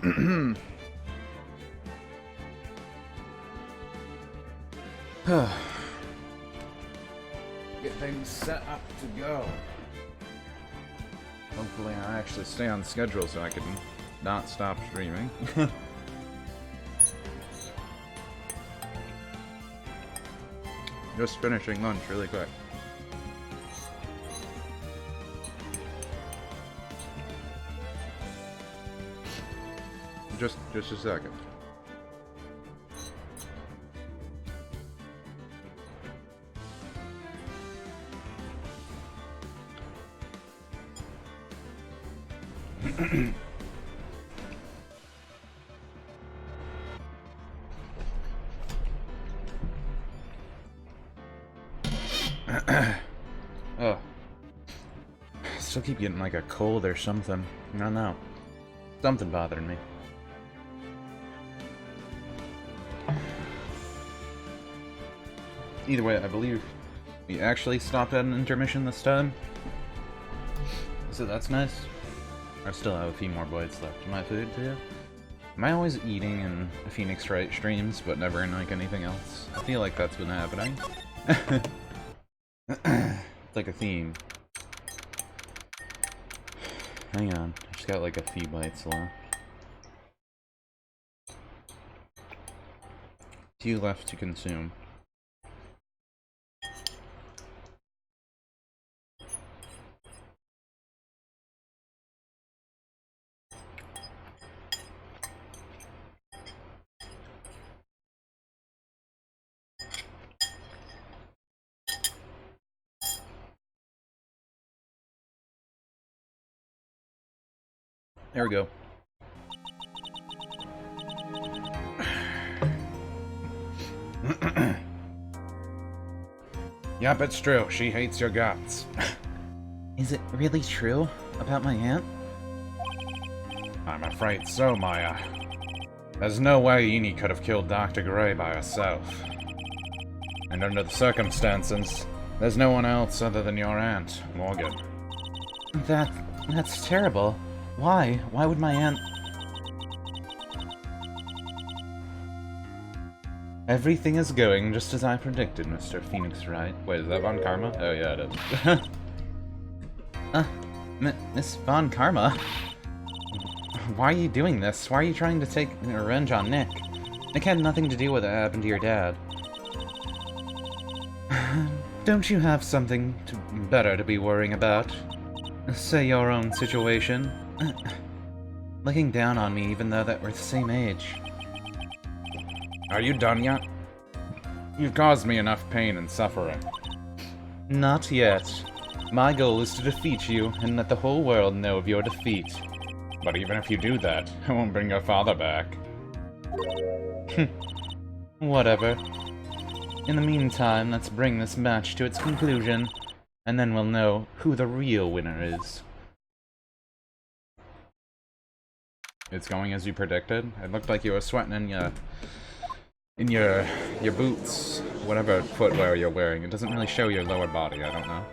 Get things set up to go. Hopefully I actually stay on schedule so I can not stop streaming. Just finishing lunch really quick. Just a second. Oh. Still keep getting like a cold or something. I don't know. Something bothering me. Either way, I believe we actually stopped at an intermission this time. So that's nice. I still have a few more bites left in my food, too. Am I always eating in Phoenix Wright streams, but never in, like, anything else? I feel like that's been happening. It's like a theme. Hang on. I just got, like, a few bites left. Few left to consume. There we go. Yep, it's true. She hates your guts. Is it really true about my aunt? I'm afraid so, Maya. There's no way Eni could have killed Dr. Gray by herself. And under the circumstances, there's no one else other than your aunt, Morgan. That's terrible. Why? Why would my aunt... Everything is going just as I predicted, Mr. Phoenix Wright. Wait, is that Von Karma? Oh yeah, it is. Miss Von Karma? Why are you doing this? Why are you trying to take revenge on Nick? Nick had nothing to do with what happened to your dad. Don't you have something better to be worrying about? Say your own situation. Looking down on me even though that we're the same age. Are you done yet? You've caused me enough pain and suffering. Not yet. My goal is to defeat you and let the whole world know of your defeat. But even if you do that, I won't bring your father back. Whatever. In the meantime, let's bring this match to its conclusion, and then we'll know who the real winner is. It's going as you predicted? It looked like you were sweating in your boots, whatever footwear you're wearing. It doesn't really show your lower body, I don't know.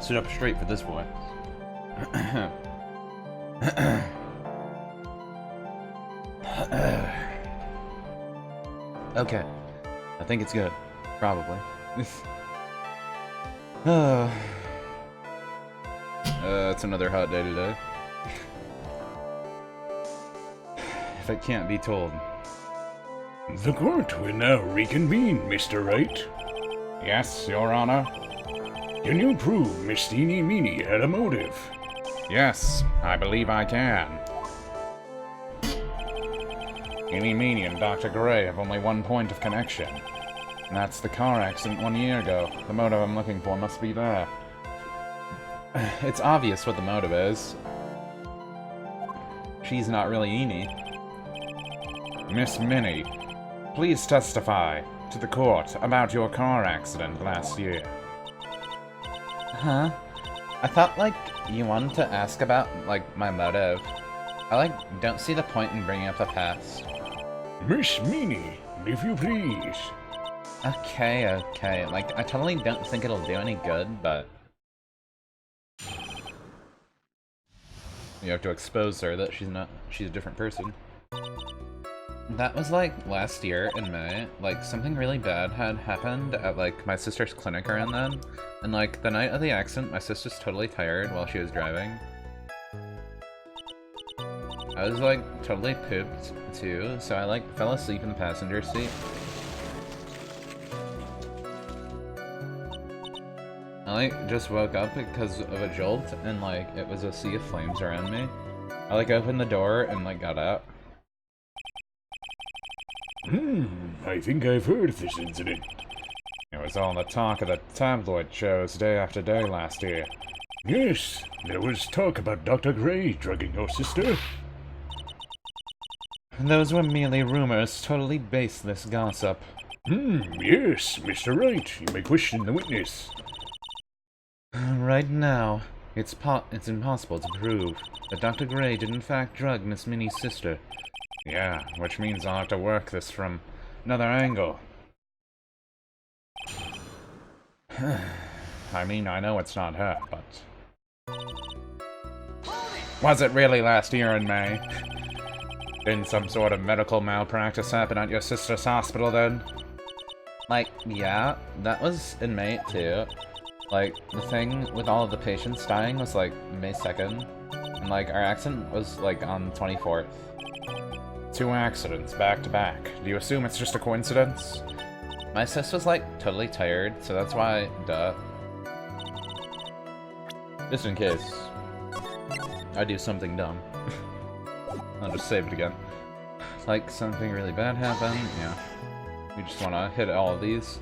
Sit up straight for this boy. Okay. I think it's good. Probably. It's another hot day today. If it can't be told. The court will now reconvene, Mr. Wright. Yes, Your Honor. Can you prove Miss Teeny Meeny had a motive? Yes, I believe I can. Teeny Meeny and Dr. Gray have only one point of connection. And that's the car accident 1 year ago. The motive I'm looking for must be there. It's obvious what the motive is. She's not really Eni. Miss Minnie, please testify to the court about your car accident last year. Huh? I thought, like, you wanted to ask about, like, my motive. I, don't see the point in bringing up the past. Miss Minnie, if you please. Okay. Like, I totally don't think it'll do any good, but... You have to expose her that she's a different person. That was, like, last year in May. Like, something really bad had happened at, like, my sister's clinic around then. And, like, the night of the accident, my sister's totally tired while she was driving. I was, like, totally pooped, too, so I, like, fell asleep in the passenger seat. I, like, just woke up because of a jolt, and, like, it was a sea of flames around me. I, like, opened the door and, like, got out. I think I've heard of this incident. It was all the talk of the tabloid shows day after day last year. Yes, there was talk about Dr. Gray drugging your sister. Those were merely rumors, totally baseless gossip. Yes, Mr. Wright, you may question the witness. Right now, it's impossible to prove that Dr. Gray did in fact drug Miss Minnie's sister. Yeah, which means I'll have to work this from another angle. I mean, I know it's not her, but... Was it really last year in May? Didn't some sort of medical malpractice happen at your sister's hospital then? Like, yeah, that was in May too. Like, the thing with all of the patients dying was like May 2nd, and like our accident was like on the 24th. 2 accidents back to back. Do you assume it's just a coincidence? My sis was like totally tired, so that's why, duh. Just in case I do something dumb. I'll just save it again. Like something really bad happened, yeah. We just wanna hit all of these.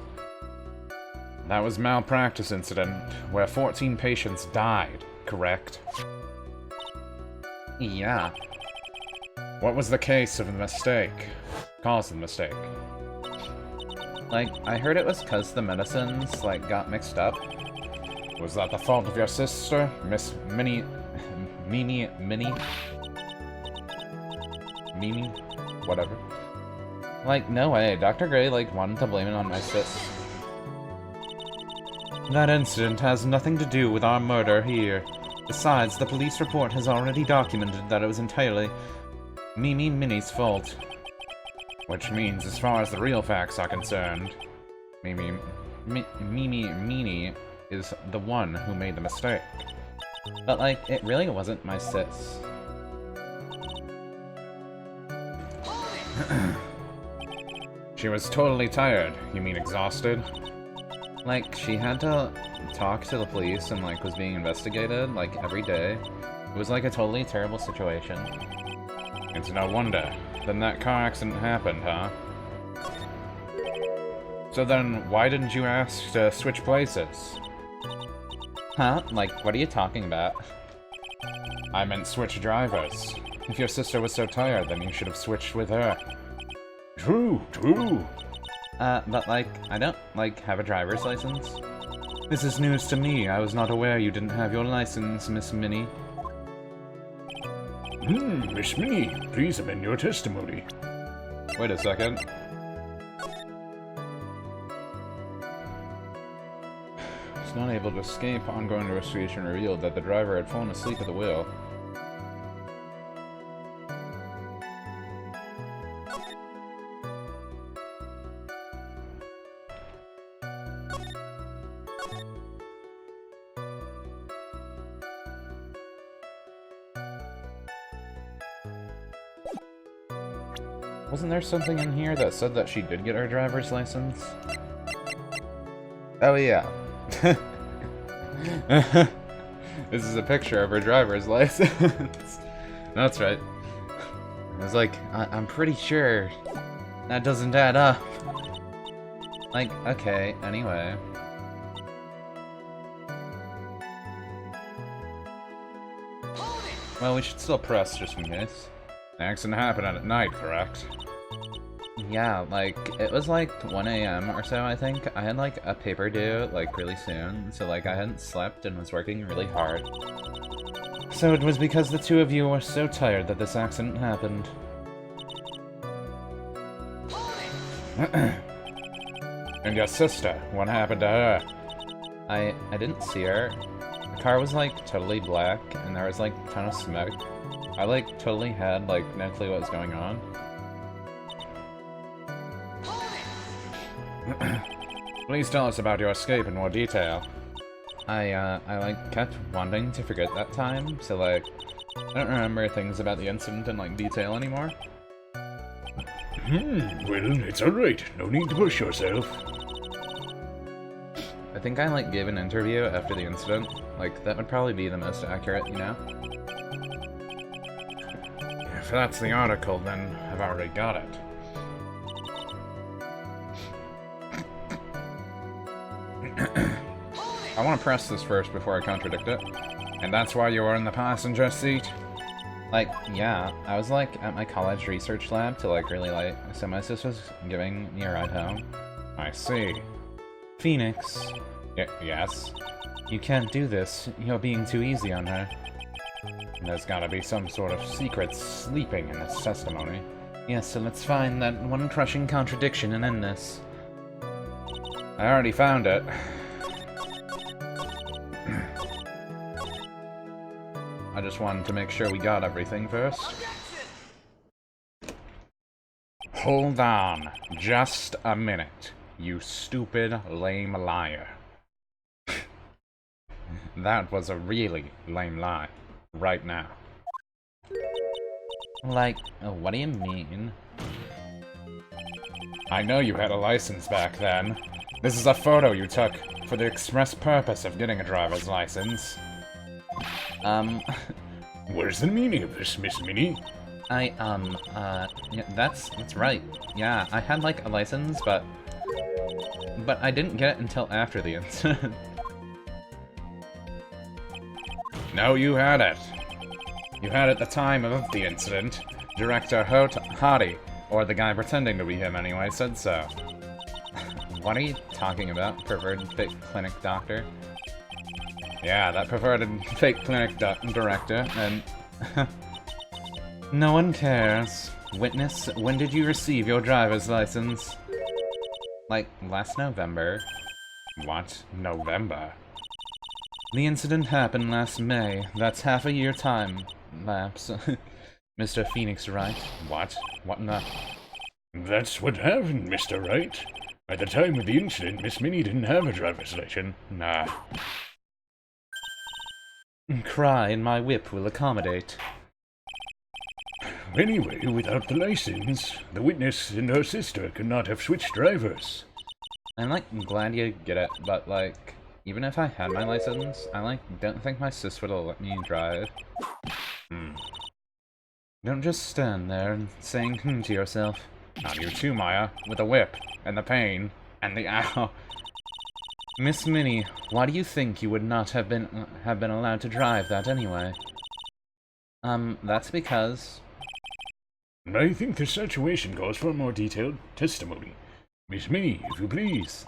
That was malpractice incident, where 14 patients died, correct? Yeah. What was the case of the mistake? Cause of the mistake? Like, I heard it was cause the medicines, like, got mixed up. Was that the fault of your sister, Miss Minnie... Mimi? Whatever. Like, no way. Dr. Gray, like, wanted to blame it on my sis. That incident has nothing to do with our murder here. Besides, the police report has already documented that it was entirely Minnie's fault. Which means, as far as the real facts are concerned, Minnie is the one who made the mistake. But, like, it really wasn't my sis. She was totally tired. You mean exhausted? Like, she had to talk to the police and, like, was being investigated, like, every day. It was, like, a totally terrible situation. It's no wonder. Then that car accident happened, huh? So then, why didn't you ask to switch places? Huh? Like, what are you talking about? I meant switch drivers. If your sister was so tired, then you should have switched with her. True. But like, I don't, like, have a driver's license. This is news to me. I was not aware you didn't have your license, Miss Minnie. Miss Minnie, please amend your testimony. Wait a second. Was not able to escape. Ongoing investigation revealed that the driver had fallen asleep at the wheel. Wasn't there something in here that said that she did get her driver's license? Oh yeah. This is a picture of her driver's license. That's right. I was like, I'm pretty sure that doesn't add up. Like, okay, anyway. Well, we should still press just in case. The accident happened at night, correct? Yeah, like, it was like 1 AM or so, I think. I had like a paper due, like, really soon, so like I hadn't slept and was working really hard. So it was because the two of you were so tired that this accident happened. And your sister, what happened to her? I didn't see her. The car was like totally black and there was like a ton of smoke. I like totally had like no clue what was going on. Please tell us about your escape in more detail. I like kept wanting to forget that time, so like I don't remember things about the incident in like detail anymore. Well, it's alright. No need to push yourself. I think I like gave an interview after the incident. Like that would probably be the most accurate, you know? If that's the article, then I've already got it. I want to press this first before I contradict it. And that's why you were in the passenger seat? Like, yeah, I was like at my college research lab till like really late, so my sis was giving me a ride home. I see. Phoenix. Yes? You can't do this. You're being too easy on her. There's gotta be some sort of secret sleeping in this testimony. Yes, so let's find that one crushing contradiction and end this. I already found it. I just wanted to make sure we got everything first. Hold on, just a minute, you stupid, lame liar. That was a really lame lie, right now. Like, what do you mean? I know you had a license back then. This is a photo you took for the express purpose of getting a driver's license. What is the meaning of this, Miss Minnie? Yeah, that's right. Yeah, I had, like, a license, but I didn't get it until after the incident. No, you had it. You had it at the time of the incident. Director Hottie, or the guy pretending to be him anyway, said so. What are you talking about, perverted fake clinic doctor? Yeah, that perverted fake clinic director, and... No one cares. Witness, when did you receive your driver's license? Like, last November. What? November? The incident happened last May. That's half a year time lapse. Mr. Phoenix Wright. What? What in the... That's what happened, Mr. Wright. At the time of the incident, Miss Minnie didn't have a driver's license. Nah. Cry and my whip will accommodate. Anyway, without the license, the witness and her sister could not have switched drivers. I'm, like, glad you get it, but, like, even if I had my license, I, like, don't think my sis would have let me drive. Don't just stand there and saying to yourself. Not you too, Maya, with the whip, and the pain, and the ow. Miss Minnie, why do you think you would not have been allowed to drive that anyway? That's because... I think the situation calls for a more detailed testimony. Miss Minnie, if you please.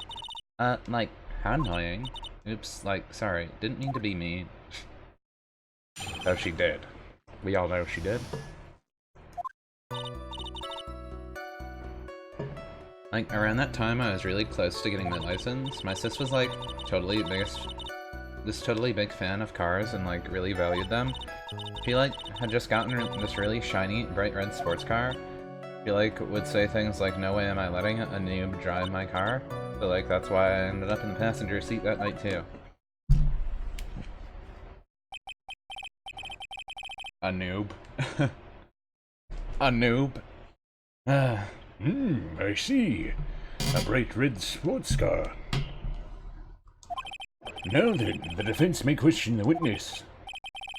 Like, how annoying. Oops, like, sorry, didn't mean to be mean. Though she did. We all know she did. Like, around that time, I was really close to getting my license. My sis was, like, this totally big fan of cars and, like, really valued them. She, like, had just gotten this really shiny, bright red sports car. She, like, would say things like, no way am I letting a noob drive my car. So, like, that's why I ended up in the passenger seat that night, too. A noob. A noob. I see. A bright red sports car. Now then, the defense may question the witness.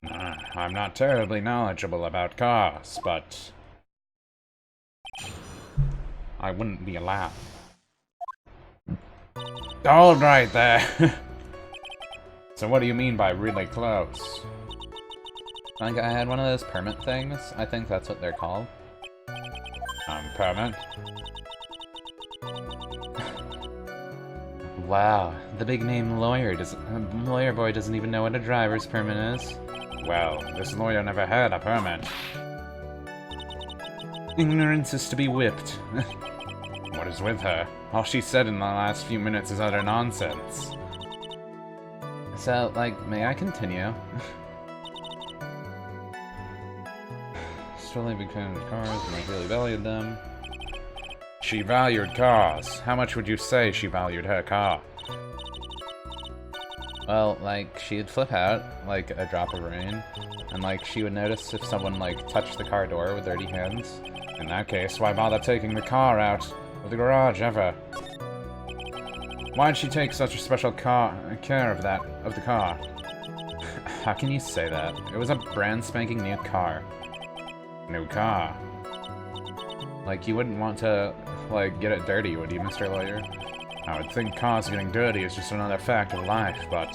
I'm not terribly knowledgeable about cars, but... I wouldn't be allowed. Hold right there! So what do you mean by really close? Like, I had one of those permit things. I think that's what they're called. Permit? Wow, the big name lawyer boy doesn't even know what a driver's permit is. Well, this lawyer never had a permit. Ignorance is to be whipped. What is with her? All she said in the last few minutes is utter nonsense. So, like, may I continue? Slowly became cars and I really valued them. She valued cars. How much would you say she valued her car? Well, like, she'd flip out, like a drop of rain, and, like, she would notice if someone, like, touched the car door with dirty hands. In that case, why bother taking the car out of the garage ever? Why'd she take such a special care of the car? How can you say that? It was a brand spanking new car. New car? Like, you wouldn't want to, like, get it dirty, would you, Mr. Lawyer? I would think cars getting dirty is just another fact of life, but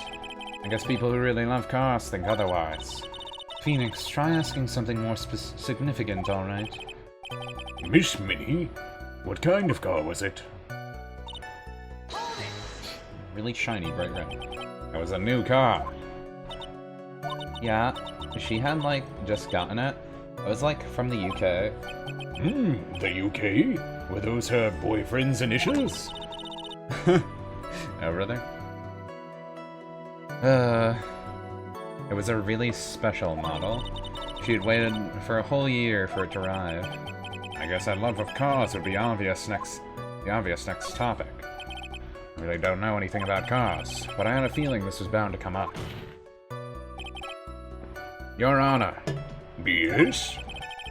I guess people who really love cars think otherwise. Phoenix, try asking something more significant, alright? Miss Minnie? What kind of car was it? Really shiny, bright red. It was a new car. Yeah, she had, like, just gotten it. It was, like, from the UK. The UK? Were those her boyfriend's initials? Oh, really? It was a really special model. She had waited for a whole year for it to arrive. I guess that love of cars would be the obvious next topic. I really don't know anything about cars, but I had a feeling this was bound to come up. Your Honor. Yes?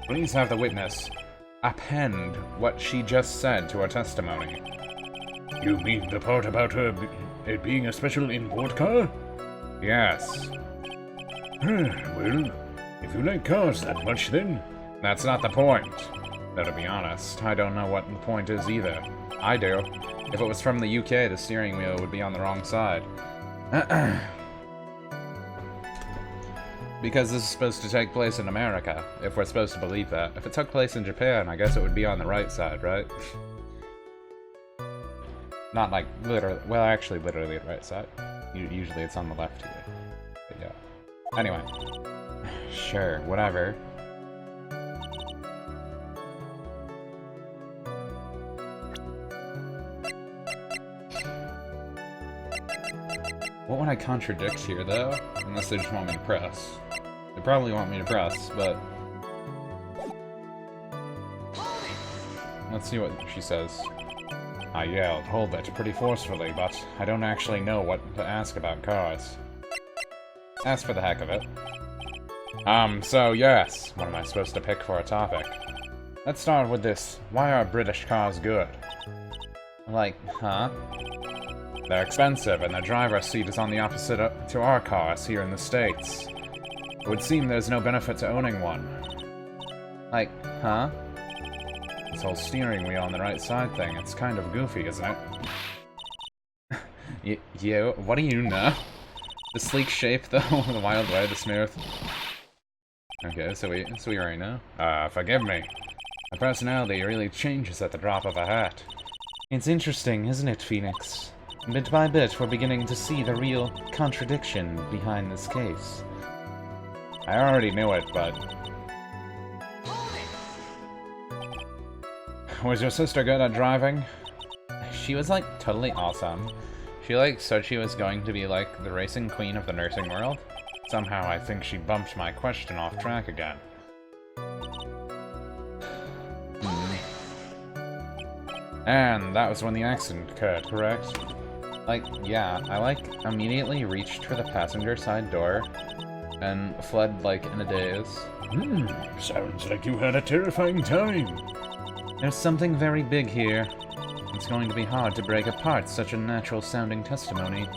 Please have the witness append what she just said to her testimony. You mean the part about it being a special import car? Yes. Well, if you like cars that much then... That's not the point. Though to be honest, I don't know what the point is either. I do. If it was from the UK, the steering wheel would be on the wrong side. Because this is supposed to take place in America, if we're supposed to believe that. If it took place in Japan, I guess it would be on the right side, right? Not like literally, well, actually literally the right side. Usually it's on the left here. But yeah. Anyway. Sure, whatever. What would I contradict here, though? Unless they just want me to press. They probably want me to press, but... Let's see what she says. I yelled, hold it, pretty forcefully, but I don't actually know what to ask about cars. Ask for the heck of it. So yes, what am I supposed to pick for a topic? Let's start with this. Why are British cars good? Like, huh? They're expensive, and the driver's seat is on the opposite to our cars here in the States. It would seem there's no benefit to owning one. Like, huh? This whole steering wheel on the right side thing, it's kind of goofy, isn't it? You, what do you know? The sleek shape, though, the wild way, the smooth... Okay, so we already know. Forgive me. The personality really changes at the drop of a hat. It's interesting, isn't it, Phoenix? Bit by bit, we're beginning to see the real contradiction behind this case. I already knew it, but... Was your sister good at driving? She was, like, totally awesome. She, like, said she was going to be, like, the racing queen of the nursing world. Somehow I think she bumped my question off track again. And that was when the accident occurred, correct? Like, yeah, I, like, immediately reached for the passenger side door and fled, like, in a daze. Sounds like you had a terrifying time. There's something very big here. It's going to be hard to break apart such a natural-sounding testimony.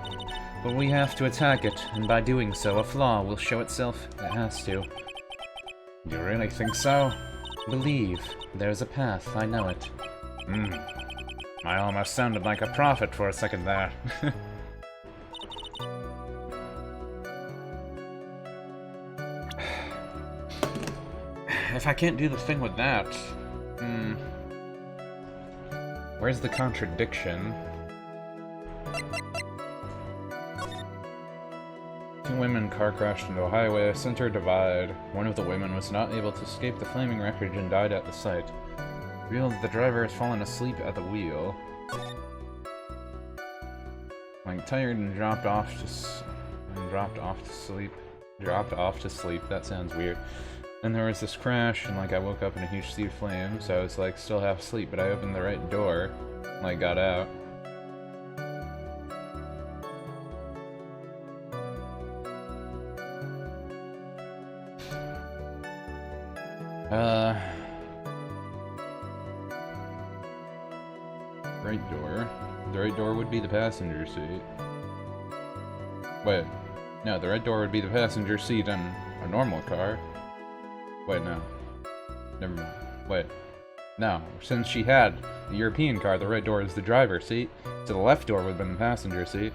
But we have to attack it, and by doing so, a flaw will show itself. It has to. You really think so? Believe. There's a path, I know it. I almost sounded like a prophet for a second there. If I can't do the thing with that... Where's the contradiction? Two women car crashed into a highway, center divide. One of the women was not able to escape the flaming wreckage and died at the site. Reveal that the driver has fallen asleep at the wheel. Like, tired and dropped off to sleep. Dropped off to sleep, that sounds weird. And there was this crash, and like I woke up in a huge sea of flames, so I was like still half asleep, but I opened the right door, and like got out. Right door. The right door would be the passenger seat. Wait. No, the right door would be the passenger seat in a normal car. Wait, no. Never mind. Wait. No, since she had the European car, the right door is the driver's seat, so the left door would have been the passenger seat.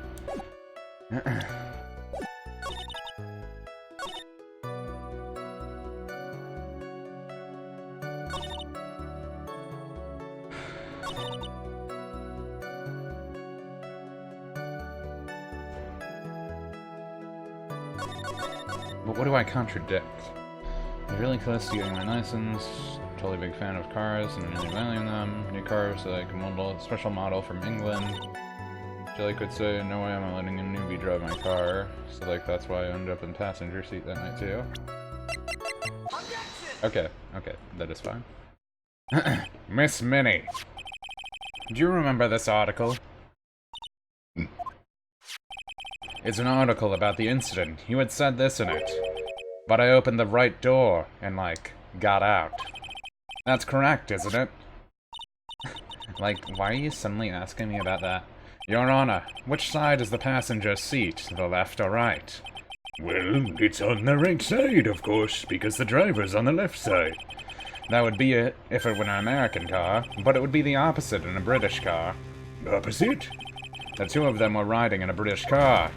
But what do I contradict? I'm really close to getting my license. Totally big fan of cars and really valuing them. New cars like a special model from England. Jelly could say, no way am I letting a newbie drive my car. So like that's why I ended up in passenger seat that night too. Okay, that is fine. Miss Minnie. Do you remember this article? It's an article about the incident. You had said this in it. But I opened the right door and, like, got out. That's correct, isn't it? Like, why are you suddenly asking me about that? Your Honor, which side is the passenger seat? The left or right? Well, it's on the right side, of course, because the driver's on the left side. That would be it if it were an American car, but it would be the opposite in a British car. Opposite? The two of them were riding in a British car.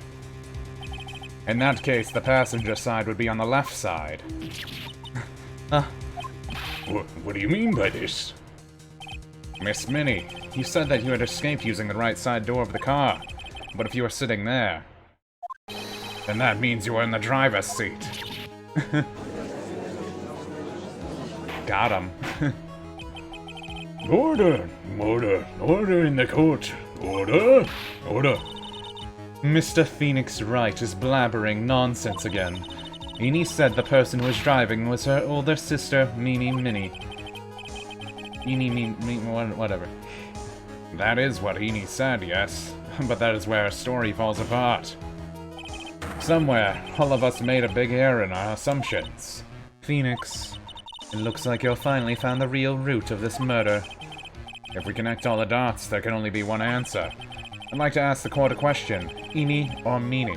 In that case, the passenger side would be on the left side. What do you mean by this? Miss Minnie, you said that you had escaped using the right side door of the car. But if you were sitting there, then that means you were in the driver's seat. Got him. Order! Order! Order in the court! Order! Order! Mr. Phoenix Wright is blabbering nonsense again. Eni said the person who was driving was her older sister, Mimi Minnie. Whatever. That is what Eni said, yes. But that is where her story falls apart. Somewhere, all of us made a big error in our assumptions. Phoenix, it looks like you've finally found the real root of this murder. If we connect all the dots, there can only be one answer. I'd like to ask the court a question. Eni or Mini?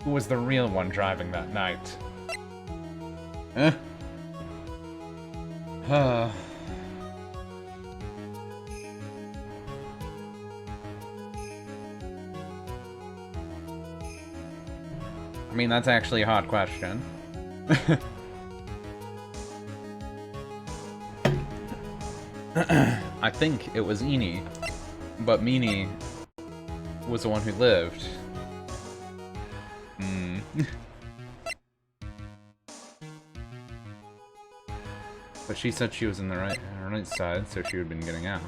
Who was the real one driving that night? I mean, that's actually a hard question. I think it was Eni, but Mini was the one who lived. But she said she was in the right side, so she would have been getting out.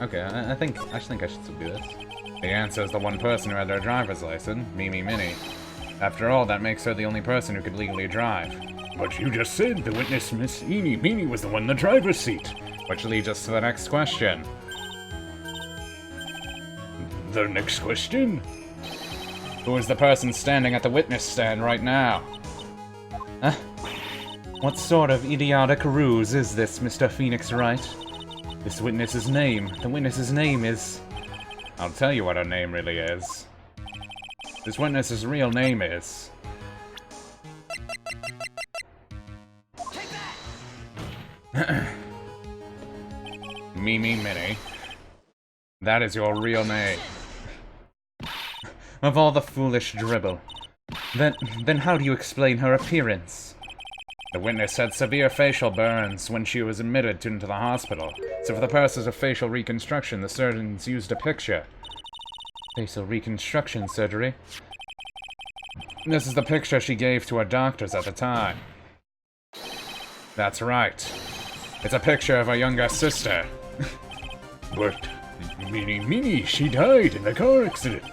Okay, I think I should still do this. The answer is the one person who had their driver's license, Mimi Minnie. After all, that makes her the only person who could legally drive. But you just said the witness, Miss Eni Meanie, was the one in the driver's seat. Which leads us to the next question. The next question? Who is the person standing at the witness stand right now? What sort of idiotic ruse is this, Mr. Phoenix Wright? The witness's name is... I'll tell you what her name really is. This witness's real name is... Mimi Minnie. That is your real name. Of all the foolish dribble. Then how do you explain her appearance? The witness had severe facial burns when she was admitted into the hospital, so for the purposes of facial reconstruction, the surgeons used a picture. Facial reconstruction surgery? This is the picture she gave to her doctors at the time. That's right. It's a picture of her younger sister. But Minnie, she died in a car accident.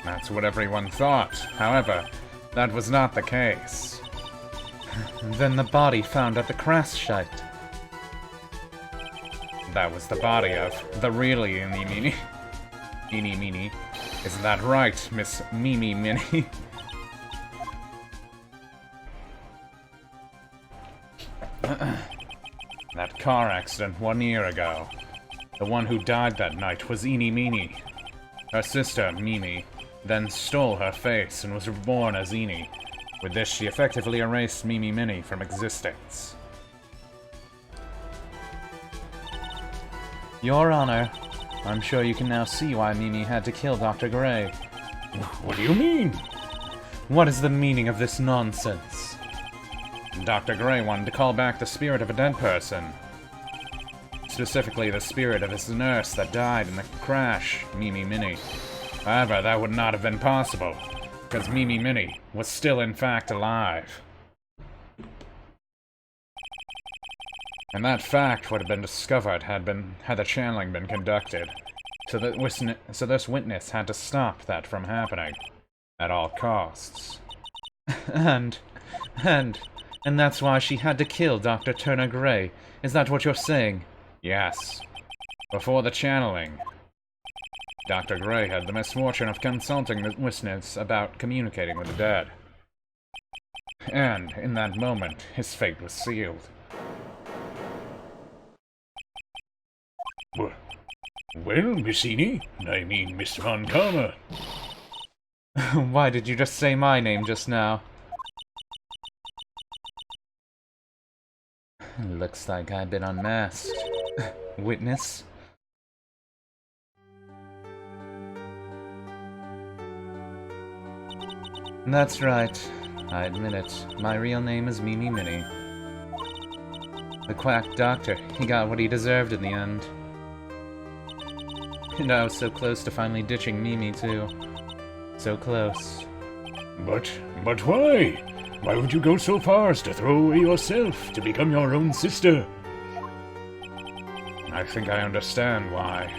That's what everyone thought. However, that was not the case. Then the body found at the crash site. That was the body of the really Eeny Meeny. Eeny Meeny. Isn't that right, Miss Mimi Minnie? That car accident 1 year ago. The one who died that night was Eeny Meeny. Her sister, Mimi, then stole her face and was reborn as Eeny. With this, she effectively erased Mimi Minnie from existence. Your Honor, I'm sure you can now see why Mimi had to kill Dr. Gray. What do you mean? What is the meaning of this nonsense? Dr. Gray wanted to call back the spirit of a dead person. Specifically, the spirit of his nurse that died in the crash, Mimi Minnie. However, that would not have been possible, because Mimi Minnie was still in fact alive. And that fact would have been discovered had the channeling been conducted. So this witness had to stop that from happening. At all costs. And that's why she had to kill Dr. Turner Gray. Is that what you're saying? Yes. Before the channeling, Dr. Gray had the misfortune of consulting the witness about communicating with the dead. And, in that moment, his fate was sealed. Well, Miss Eeny, I mean Miss Von Karma. Why did you just say my name just now? Looks like I've been unmasked. Witness? That's right. I admit it. My real name is Mimi Minnie. The quack doctor, he got what he deserved in the end. And I was so close to finally ditching Mimi, too. So close. But why? Why would you go so far as to throw away yourself to become your own sister? I think I understand why.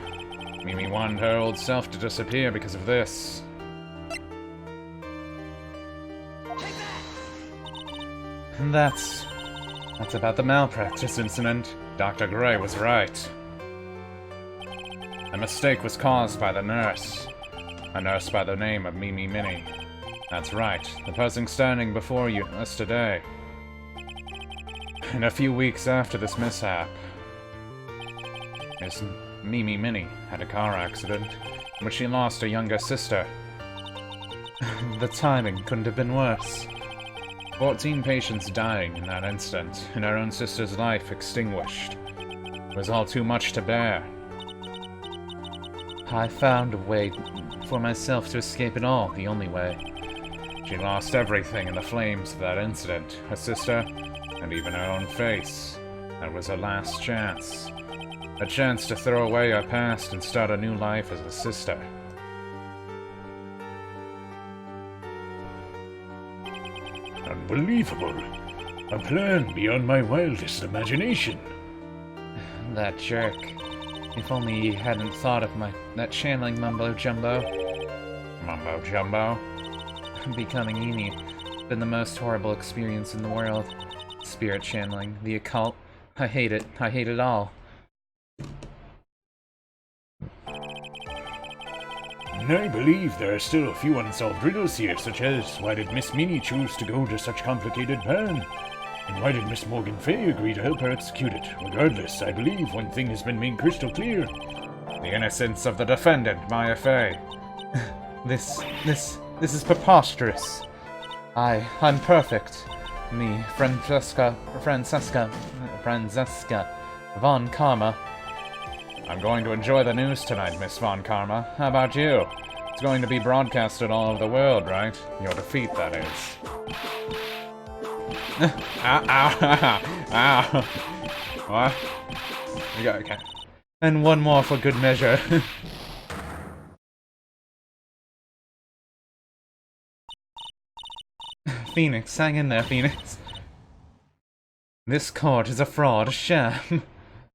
Mimi wanted her old self to disappear because of this. And that's about the malpractice incident. Dr. Gray was right. The mistake was caused by the nurse. A nurse by the name of Mimi Minnie. That's right, the person standing before us today. And a few weeks after this mishap, Miss Mimi Minnie had a car accident in which she lost her younger sister. The timing couldn't have been worse. 14 patients dying in that instant, and her own sister's life extinguished. It was all too much to bear. I found a way for myself to escape it all, the only way. She lost everything in the flames of that incident, her sister, and even her own face. That was her last chance. A chance to throw away her past and start a new life as a sister. Unbelievable. A plan beyond my wildest imagination. That jerk. If only he hadn't thought of that channeling mumbo-jumbo. Mumbo-jumbo? Becoming Eeny. Been the most horrible experience in the world. Spirit channeling, the occult. I hate it. I hate it all. I believe there are still a few unsolved riddles here, such as why did Miss Minnie choose to go to such complicated plan? And why did Miss Morgan Fay agree to help her execute it? Regardless, I believe one thing has been made crystal clear. The innocence of the defendant, Maya Fay. This is preposterous. I'm perfect. Me, Francesca Von Karma. I'm going to enjoy the news tonight, Miss Von Karma. How about you? It's going to be broadcasted all over the world, right? Your defeat, that is. Ow, ow, ow. What? You got, okay. And one more for good measure. Phoenix, hang in there, Phoenix. This court is a fraud, a sham.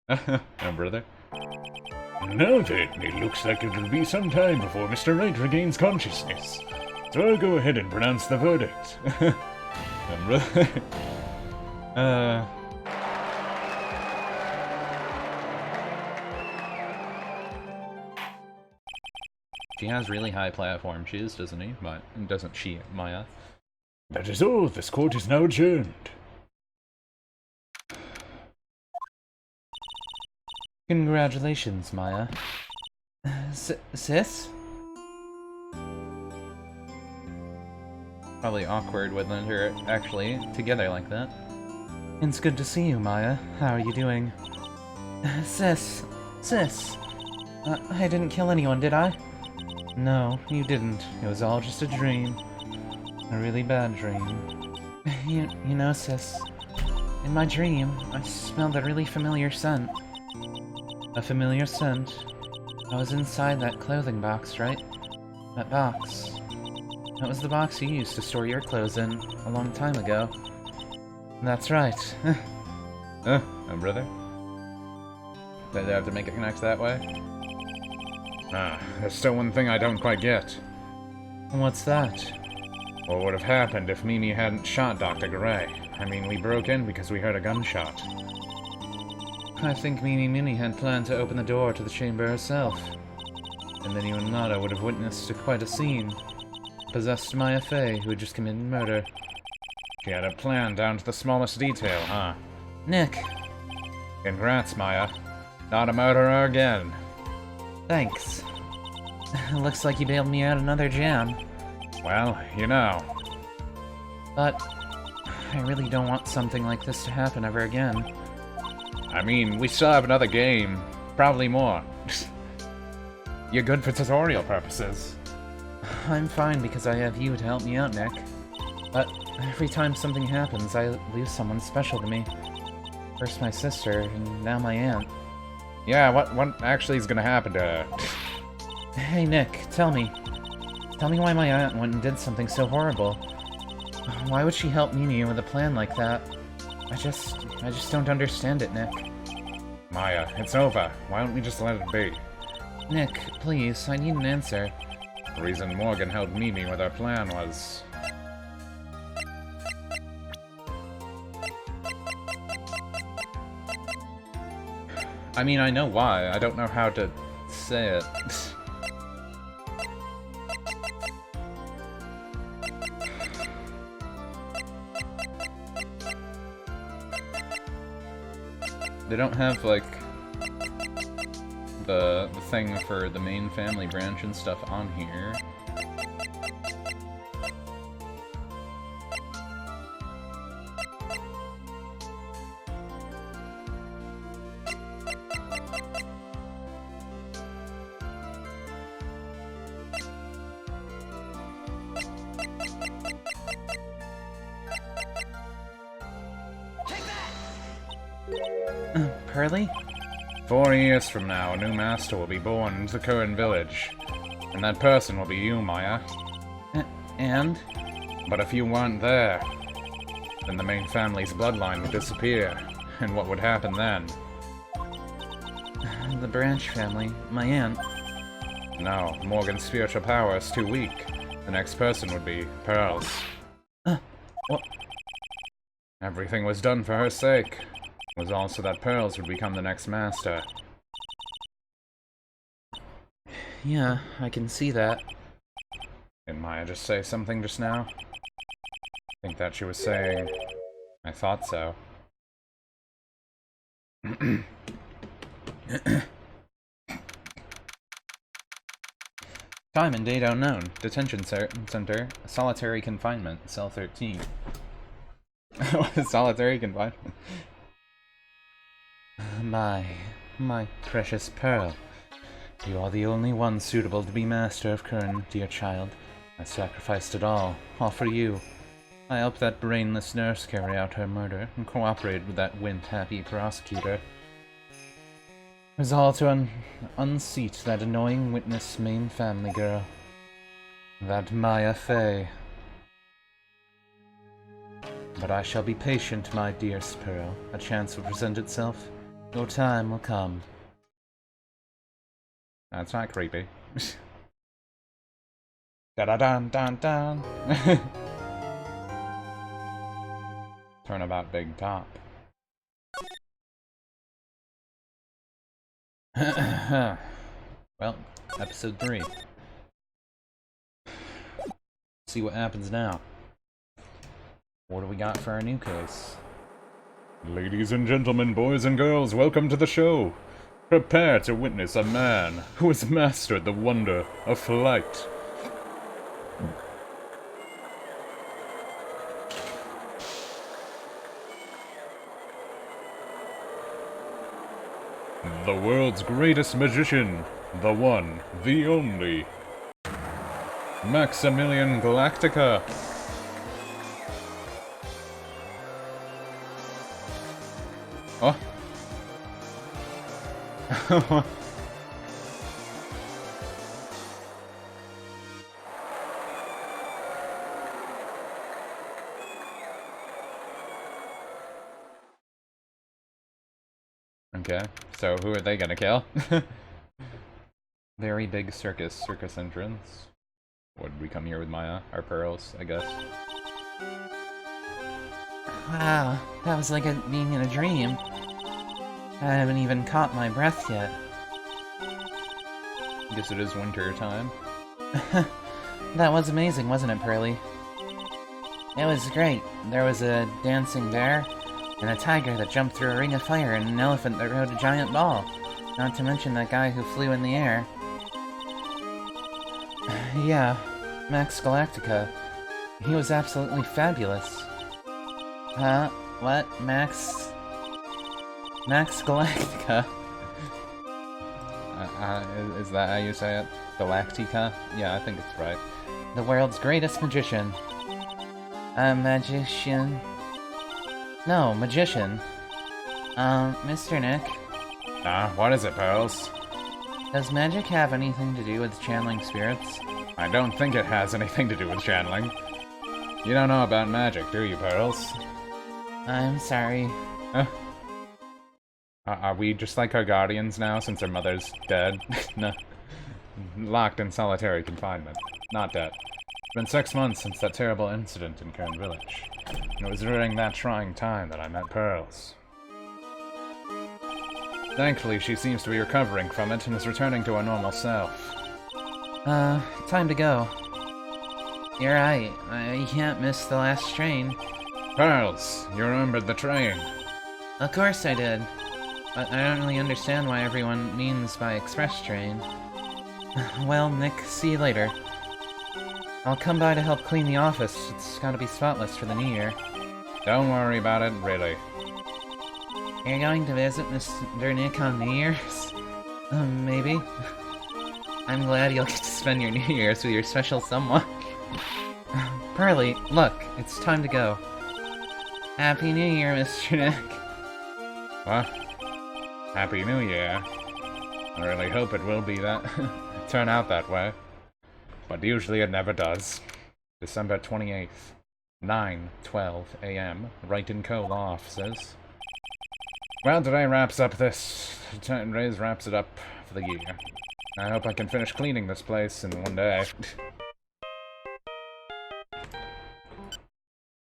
Oh, brother. Now then, it looks like it'll be some time before Mr. Wright regains consciousness. So I'll go ahead and pronounce the verdict. Oh, brother. She has really high platform shoes, doesn't he? But doesn't she, Maya? That is all. This court is now adjourned. Congratulations, Maya. Sis? Probably awkward with her actually together like that. It's good to see you, Maya. How are you doing? Sis. I didn't kill anyone, did I? No, you didn't. It was all just a dream. A really bad dream. You know, sis, in my dream, I smelled a really familiar scent. A familiar scent. I was inside that clothing box, right? That box. That was the box you used to store your clothes in a long time ago. That's right. Oh, brother? Did I have to make it connect that way? There's still one thing I don't quite get. What's that? What would have happened if Mimi hadn't shot Dr. Gray? I mean, we broke in because we heard a gunshot. I think Mini had planned to open the door to the chamber herself. And then you and Nada would have witnessed quite a scene. Possessed Maya Fey, who had just committed murder. She had a plan down to the smallest detail, huh? Nick! Congrats, Maya. Not a murderer again. Thanks. Looks like you bailed me out another jam. Well, you know. But I really don't want something like this to happen ever again. I mean, we still have another game. Probably more. You're good for tutorial purposes. I'm fine because I have you to help me out, Nick. But every time something happens, I lose someone special to me. First my sister, and now my aunt. Yeah, what actually is gonna happen to her? Hey, Nick, tell me. Tell me why my aunt went and did something so horrible. Why would she help Mimi with a plan like that? I just don't understand it, Nick. Maya, it's over. Why don't we just let it be? Nick, please, I need an answer. The reason Morgan helped Mimi with her plan was... I mean, I know why. I don't know how to say it. They don't have, like, the thing for the main family branch and stuff on here. Pearly? 4 years from now, a new master will be born into the current village. And that person will be you, Maya. And? But if you weren't there, then the main family's bloodline would disappear. And what would happen then? The branch family. My aunt. No, Morgan's spiritual power is too weak. The next person would be Pearls. What? Everything was done for her sake. It was also that Pearls would become the next master. Yeah, I can see that. Did Maya just say something just now? I think that she was saying... I thought so. Time and date unknown. Detention center. Solitary confinement. Cell 13. Solitary confinement. My precious Pearl. You are the only one suitable to be master of Kern, dear child. I sacrificed it all for you. I helped that brainless nurse carry out her murder, and cooperated with that wimp-happy prosecutor. It was all to unseat that annoying witness main family girl. That Maya Fey. But I shall be patient, my dear Sparrow. A chance will present itself. Your time will come. That's not creepy. Da-da-dun-dun-dun! Turnabout Big Top. Well, episode 3. See what happens now. What do we got for our new case? Ladies and gentlemen, boys and girls, welcome to the show. Prepare to witness a man who has mastered the wonder of flight. The world's greatest magician, the one, the only, Maximilian Galactica. Oh. Okay, so who are they gonna kill? Very big circus entrance. Would we come here with Maya? Our pearls, I guess. Wow, that was like being in a dream. I haven't even caught my breath yet. Guess it is winter time. That was amazing, wasn't it, Pearly? It was great. There was a dancing bear, and a tiger that jumped through a ring of fire, and an elephant that rode a giant ball. Not to mention that guy who flew in the air. Yeah, Max Galactica. He was absolutely fabulous. Huh? What? Max Galactica? Is that how you say it? Galactica? Yeah, I think it's right. The world's greatest magician. A magician? No, magician. Mr. Nick? What is it, Pearls? Does magic have anything to do with channeling spirits? I don't think it has anything to do with channeling. You don't know about magic, do you, Pearls? I'm sorry. Are we just like our guardians now, since our mother's dead? No. Locked in solitary confinement. Not dead. It's been 6 months since that terrible incident in Kern Village. And it was during that trying time that I met Pearls. Thankfully, she seems to be recovering from it and is returning to her normal self. Time to go. You're right. I can't miss the last train. Pearls, you remembered the train. Of course I did. But I don't really understand why everyone means by express train. Well, Nick, see you later. I'll come by to help clean the office. It's gotta be spotless for the new year. Don't worry about it, really. You're going to visit Mr. Nick on New Year's? Maybe. I'm glad you'll get to spend your New Year's with your special someone. Pearly, look, it's time to go. Happy New Year, Mr. Nick. What? Happy New Year. I really hope it will be that. Turn out that way. But usually it never does. December 28th, 9:12 a.m. Wright & Co. law offices. Well, today wraps it up for the year. I hope I can finish cleaning this place in one day.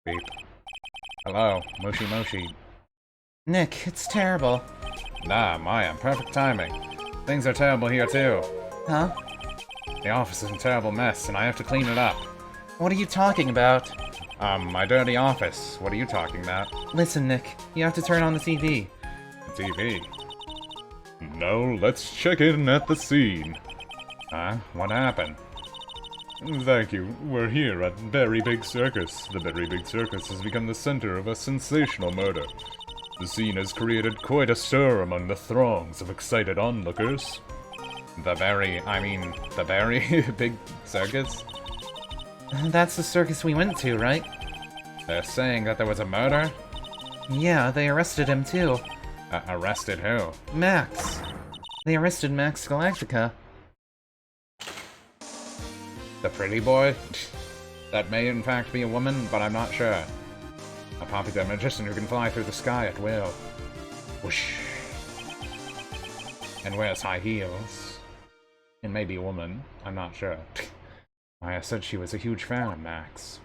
Beep. Hello, Moshi Moshi. Nick, it's terrible. Nah, Maya, perfect timing. Things are terrible here too. Huh? The office is a terrible mess, and I have to clean it up. What are you talking about? My dirty office. What are you talking about? Listen, Nick, you have to turn on the TV. TV. No, let's check in at the scene. Huh? What happened? Thank you. We're here at Very Big Circus. The Very Big Circus has become the center of a sensational murder. The scene has created quite a stir among the throngs of excited onlookers. The very big circus? That's the circus we went to, right? They're saying that there was a murder? Yeah, they arrested him too. Arrested who? Max. They arrested Max Galactica. The pretty boy? That may in fact be a woman, but I'm not sure. A popular magician who can fly through the sky at will. Whoosh. And wears high heels. It may be a woman, I'm not sure. I said she was a huge fan of Max.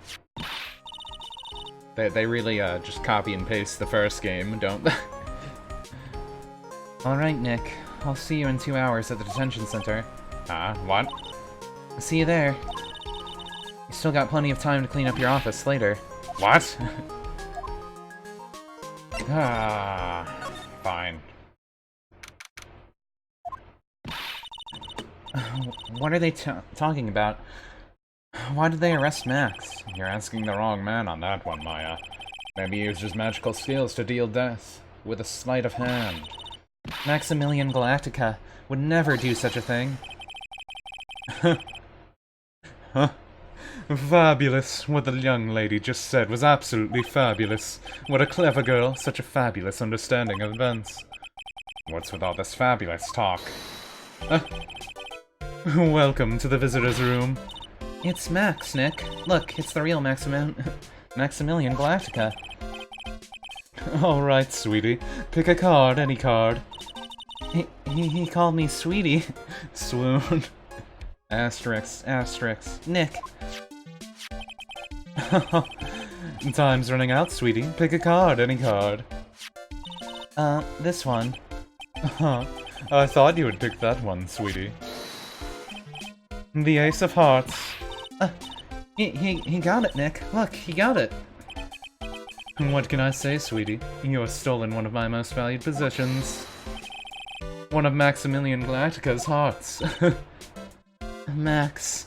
They really just copy and paste the first game, don't they? Alright, Nick. I'll see you in 2 hours at the detention center. What? See you there. You still got plenty of time to clean up your office later. What? Fine. What are they talking about? Why did they arrest Max? You're asking the wrong man on that one, Maya. Maybe he used his magical skills to deal death with a sleight of hand. Maximilian Galactica would never do such a thing. Huh? Fabulous. What the young lady just said was absolutely fabulous. What a clever girl. Such a fabulous understanding of events. What's with all this fabulous talk? Welcome to the visitor's room. It's Max, Nick. Look, it's the real Maximilian Galactica. Alright, sweetie. Pick a card, any card. He called me sweetie. Swoon. Asterisk, asterisk. Nick. Time's running out, sweetie. Pick a card, any card. This one. I thought you would pick that one, sweetie. The Ace of Hearts. He got it, Nick. Look, he got it. What can I say, sweetie? You have stolen one of my most valued possessions. One of Maximilian Galactica's hearts. Max.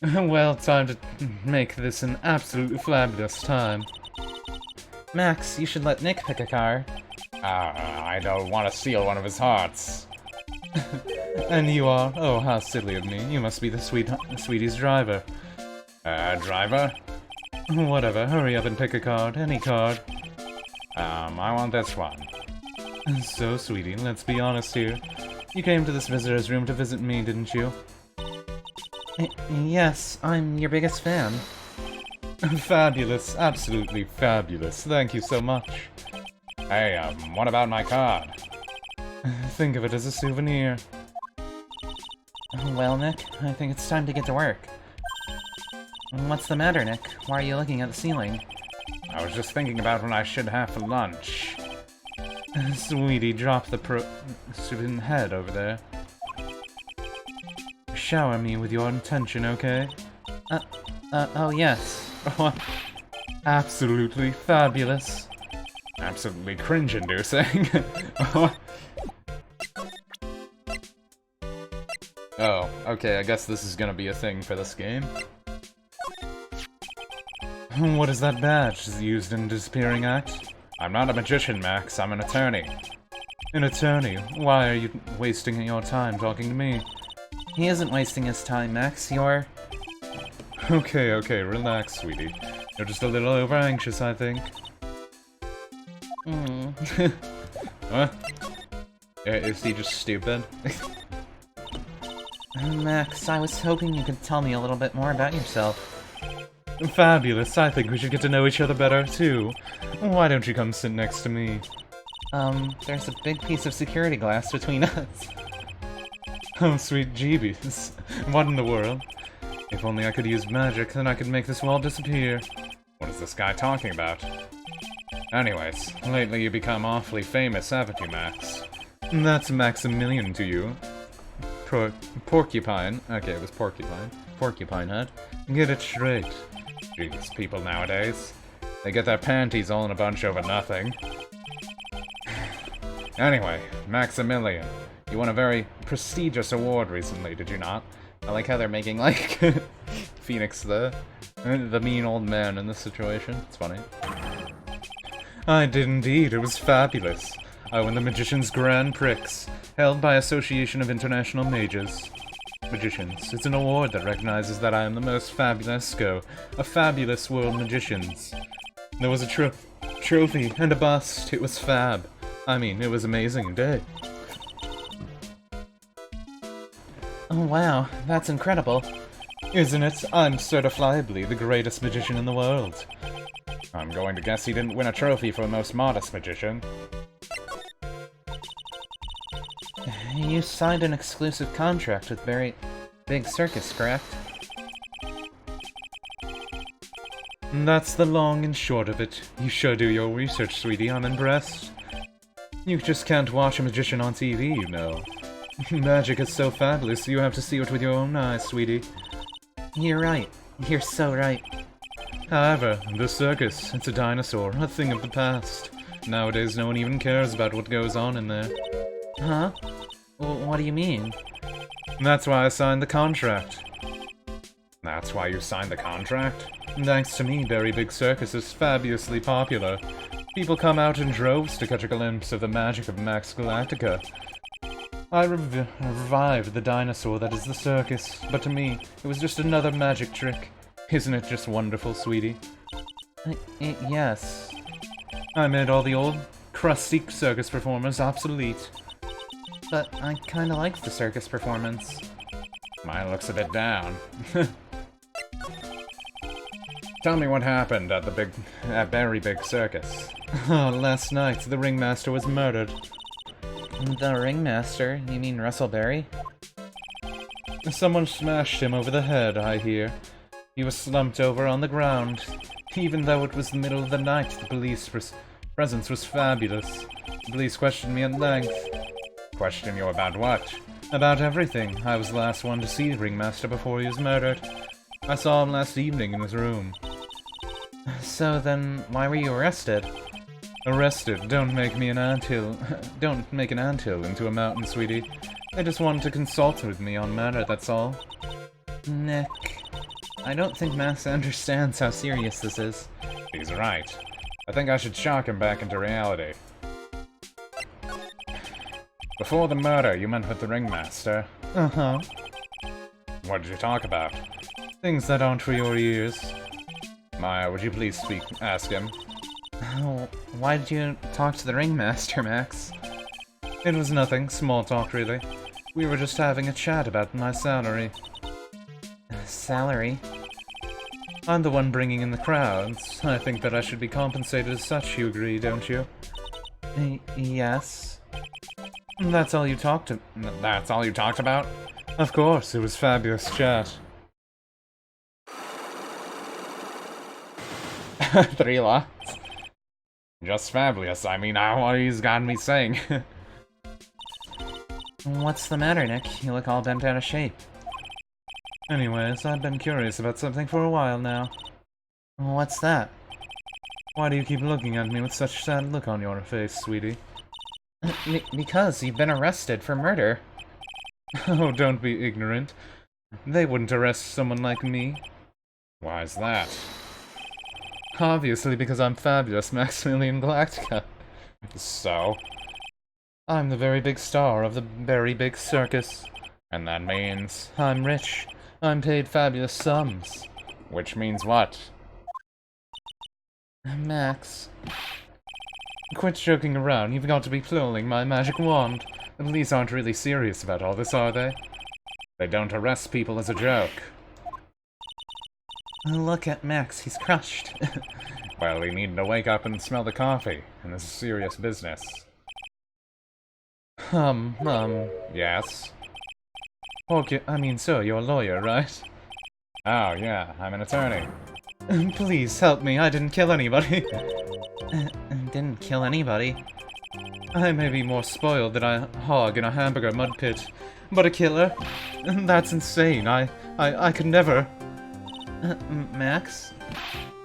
Well, time to make this an absolutely fabulous time. Max, you should let Nick pick a card. I don't want to steal one of his hearts. And you are? Oh, how silly of me. You must be the sweetie's driver. Driver? Whatever, hurry up and pick a card. Any card. I want this one. So, sweetie, let's be honest here. You came to this visitor's room to visit me, didn't you? Yes, I'm your biggest fan. Fabulous, absolutely fabulous. Thank you so much. Hey, what about my card? Think of it as a souvenir. Well, Nick, I think it's time to get to work. What's the matter, Nick? Why are you looking at the ceiling? I was just thinking about when I should have for lunch. Sweetie, drop the head over there. Shower me with your attention, okay? Oh yes. Absolutely fabulous. Absolutely cringe-inducing. Oh, okay, I guess this is gonna be a thing for this game. What is that badge used in Disappearing Act? I'm not a magician, Max, I'm an attorney. An attorney? Why are you wasting your time talking to me? He isn't wasting his time, Max, you're... Okay, relax, sweetie. You're just a little over-anxious, I think. What? Is he just stupid? Max, I was hoping you could tell me a little bit more about yourself. Fabulous, I think we should get to know each other better, too. Why don't you come sit next to me? There's a big piece of security glass between us. Oh, sweet jeebies. What in the world? If only I could use magic, then I could make this wall disappear. What is this guy talking about? Anyways, lately you become awfully famous, haven't you, Max? That's Maximilian to you. Porcupine. Okay, it was Porcupine. Porcupine Head. Get it straight. Jeez, people nowadays. They get their panties all in a bunch over nothing. Anyway, Maximilian. You won a very prestigious award recently, did you not? I like how they're making, like, Phoenix the mean old man in this situation. It's funny. I did indeed. It was fabulous. I won the Magician's Grand Prix, held by Association of International Magicians. It's an award that recognizes that I am the most fabulous of fabulous world magicians. There was a trophy and a bust. It was fab. I mean, it was an amazing day. Oh wow, that's incredible. Isn't it? I'm certifiably the greatest magician in the world. I'm going to guess he didn't win a trophy for most modest magician. You signed an exclusive contract with Very Big Circus, correct? That's the long and short of it. You sure do your research, sweetie. I'm impressed. You just can't watch a magician on TV, you know. Magic is so fabulous, you have to see it with your own eyes, sweetie. You're right. You're so right. However, the circus, it's a dinosaur, a thing of the past. Nowadays, no one even cares about what goes on in there. Huh? What do you mean? That's why I signed the contract. That's why you signed the contract? Thanks to me, Very Big Circus is fabulously popular. People come out in droves to catch a glimpse of the magic of Max Galactica. I revived the dinosaur that is the circus, but to me, it was just another magic trick. Isn't it just wonderful, sweetie? Yes. I made all the old, crusty circus performers obsolete. But I kinda liked the circus performance. Mine looks a bit down. Tell me what happened at the Very Big Circus. Oh, last night, the ringmaster was murdered. The ringmaster? You mean Russell Berry? Someone smashed him over the head, I hear. He was slumped over on the ground. Even though it was the middle of the night, the police presence was fabulous. The police questioned me at length. Question you about what? About everything. I was the last one to see the ringmaster before he was murdered. I saw him last evening in his room. So then, why were you arrested? Arrested? Don't make me an anthill. Don't make an anthill into a mountain, sweetie. They just wanted to consult with me on matter, that's all. Nick, I don't think Max understands how serious this is. He's right. I think I should shock him back into reality. Before the murder, you met with the ringmaster. Uh-huh. What did you talk about? Things that aren't for your ears. Maya, would you please ask him? Oh, why did you talk to the ringmaster, Max? It was nothing, small talk really. We were just having a chat about my salary. Salary? I'm the one bringing in the crowds. I think that I should be compensated as such, you agree, don't you? Yes. That's all you talked to- That's all you talked about? Of course, it was fabulous chat. 3 lots? Just fabulous, I mean, what he's got me saying. What's the matter, Nick? You look all bent out of shape. Anyways, I've been curious about something for a while now. What's that? Why do you keep looking at me with such a sad look on your face, sweetie? Because you've been arrested for murder. Oh, don't be ignorant. They wouldn't arrest someone like me. Why's that? Obviously because I'm fabulous, Maximilian Galactica. So? I'm the very big star of the very big circus. And that means? I'm rich. I'm paid fabulous sums. Which means what? Max. Quit joking around, you've got to be pulling my magic wand. The police aren't really serious about all this, are they? They don't arrest people as a joke. Look at Max, he's crushed. Well, he needed to wake up and smell the coffee, and this is serious business. Yes? Okay, I mean, sir, you're a lawyer, right? Oh, yeah, I'm an attorney. Please help me, I didn't kill anybody. Didn't kill anybody? I may be more spoiled than a hog in a hamburger mud pit, but a killer? That's insane, I could never... Max?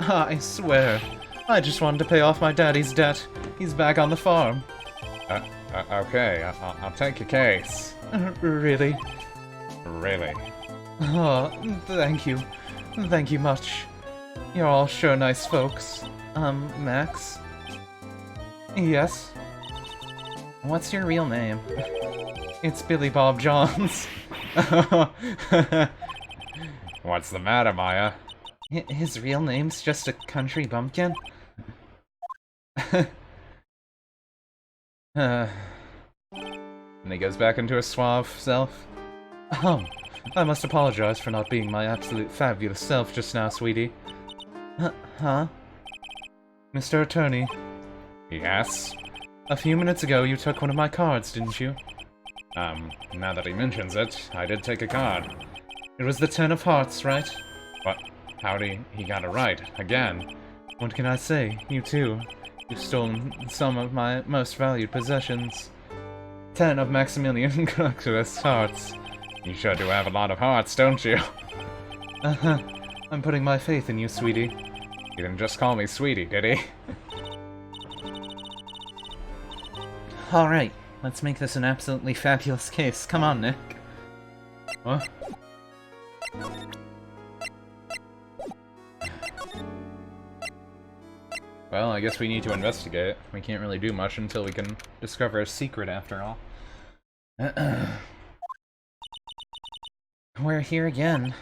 I swear, I just wanted to pay off my daddy's debt. He's back on the farm. Okay, I'll take your case. Really? Really? Oh, thank you. Thank you much. You're all sure nice folks. Max? Yes? What's your real name? It's Billy Bob Johns. What's the matter, Maya? His real name's just a country bumpkin? And he goes back into his suave self. I must apologize for not being my absolute fabulous self just now, sweetie. Huh? Mr. Attorney? Yes? A few minutes ago, you took one of my cards, didn't you? Now that he mentions it, I did take a card. It was the 10 of hearts, right? But howdy, he got it right, again. What can I say? You too. You've stolen some of my most valued possessions. 10 of Maximilian Crocus hearts. You sure do have a lot of hearts, don't you? Uh-huh. I'm putting my faith in you, sweetie. He didn't just call me sweetie, did he? Alright, let's make this an absolutely fabulous case. Come on, Nick. What? Well, I guess we need to investigate. We can't really do much until we can discover a secret, after all. We're here again.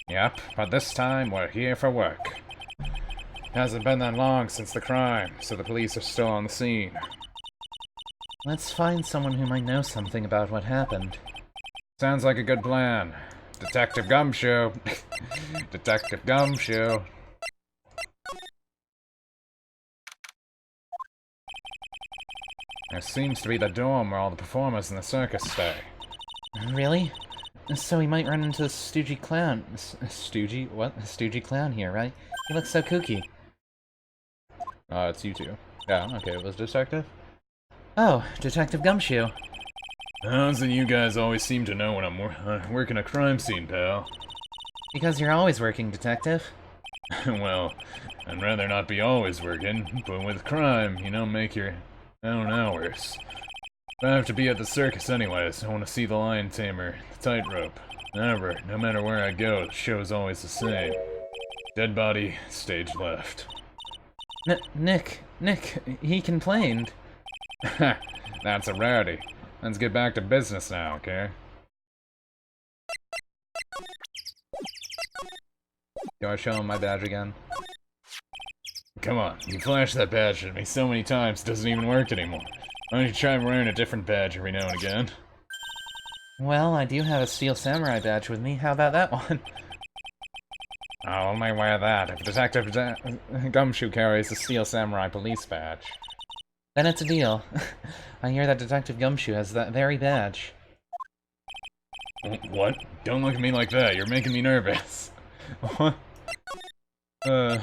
Yep, but this time we're here for work. Hasn't been that long since the crime, so the police are still on the scene. Let's find someone who might know something about what happened. Sounds like a good plan. Detective Gumshoe. Detective Gumshoe. There seems to be the dorm where all the performers in the circus stay. Really? So we might run into the Stoogey Clown. Stoogey? What? Stoogey Clown here, right? He looks so kooky. It's you two. Yeah, okay, it was Detective. Oh, Detective Gumshoe. How's it you guys always seem to know when I'm working a crime scene, pal? Because you're always working, Detective. Well, I'd rather not be always working, but with crime, you don't make your own hours. I have to be at the circus anyways. I want to see the lion tamer, the tightrope. However, no matter where I go, the show's always the same. Dead body, stage left. Nick, he complained. That's a rarity. Let's get back to business now, okay? Do I show him my badge again? Come on, you flashed that badge at me so many times it doesn't even work anymore. Why don't you try wearing a different badge every now and again? Well, I do have a Steel Samurai badge with me. How about that one? I'll only wear that if Detective Gumshoe carries the Steel Samurai police badge. Then it's a deal. I hear that Detective Gumshoe has that very badge. What? Don't look at me like that, you're making me nervous. What? Do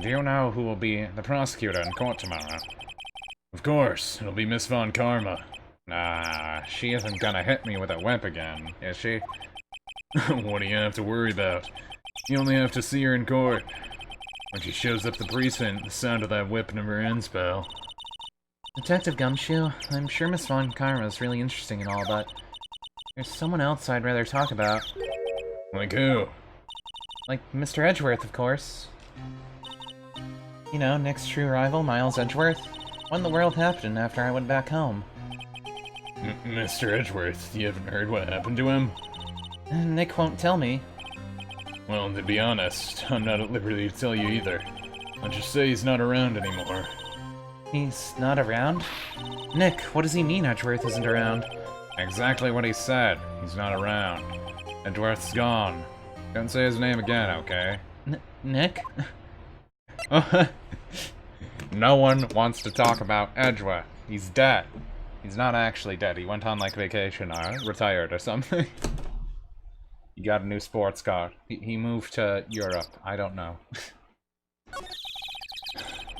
you know who will be the prosecutor in court tomorrow? Of course, it'll be Miss Von Karma. Nah, she isn't gonna hit me with a whip again, is she? What do you have to worry about? You only have to see her in court. When she shows up the precinct, the sound of that whip never ends, pal. Detective Gumshoe, I'm sure Miss Von Karma is really interesting and all, but there's someone else I'd rather talk about. Like who? Like Mr. Edgeworth, of course. You know, Nick's true rival, Miles Edgeworth. What in the world happened after I went back home? Mr. Edgeworth, you haven't heard what happened to him? Nick won't tell me. Well, to be honest, I'm not at liberty to tell you either. I'll just say he's not around anymore. He's not around? Nick, what does he mean Edgeworth isn't around? Exactly what he said. He's not around. Edgeworth's gone. Don't say his name again, okay? Nick? No one wants to talk about Edgeworth. He's dead. He's not actually dead. He went on, like, vacation or retired or something. He got a new sports car. He moved to Europe. I don't know.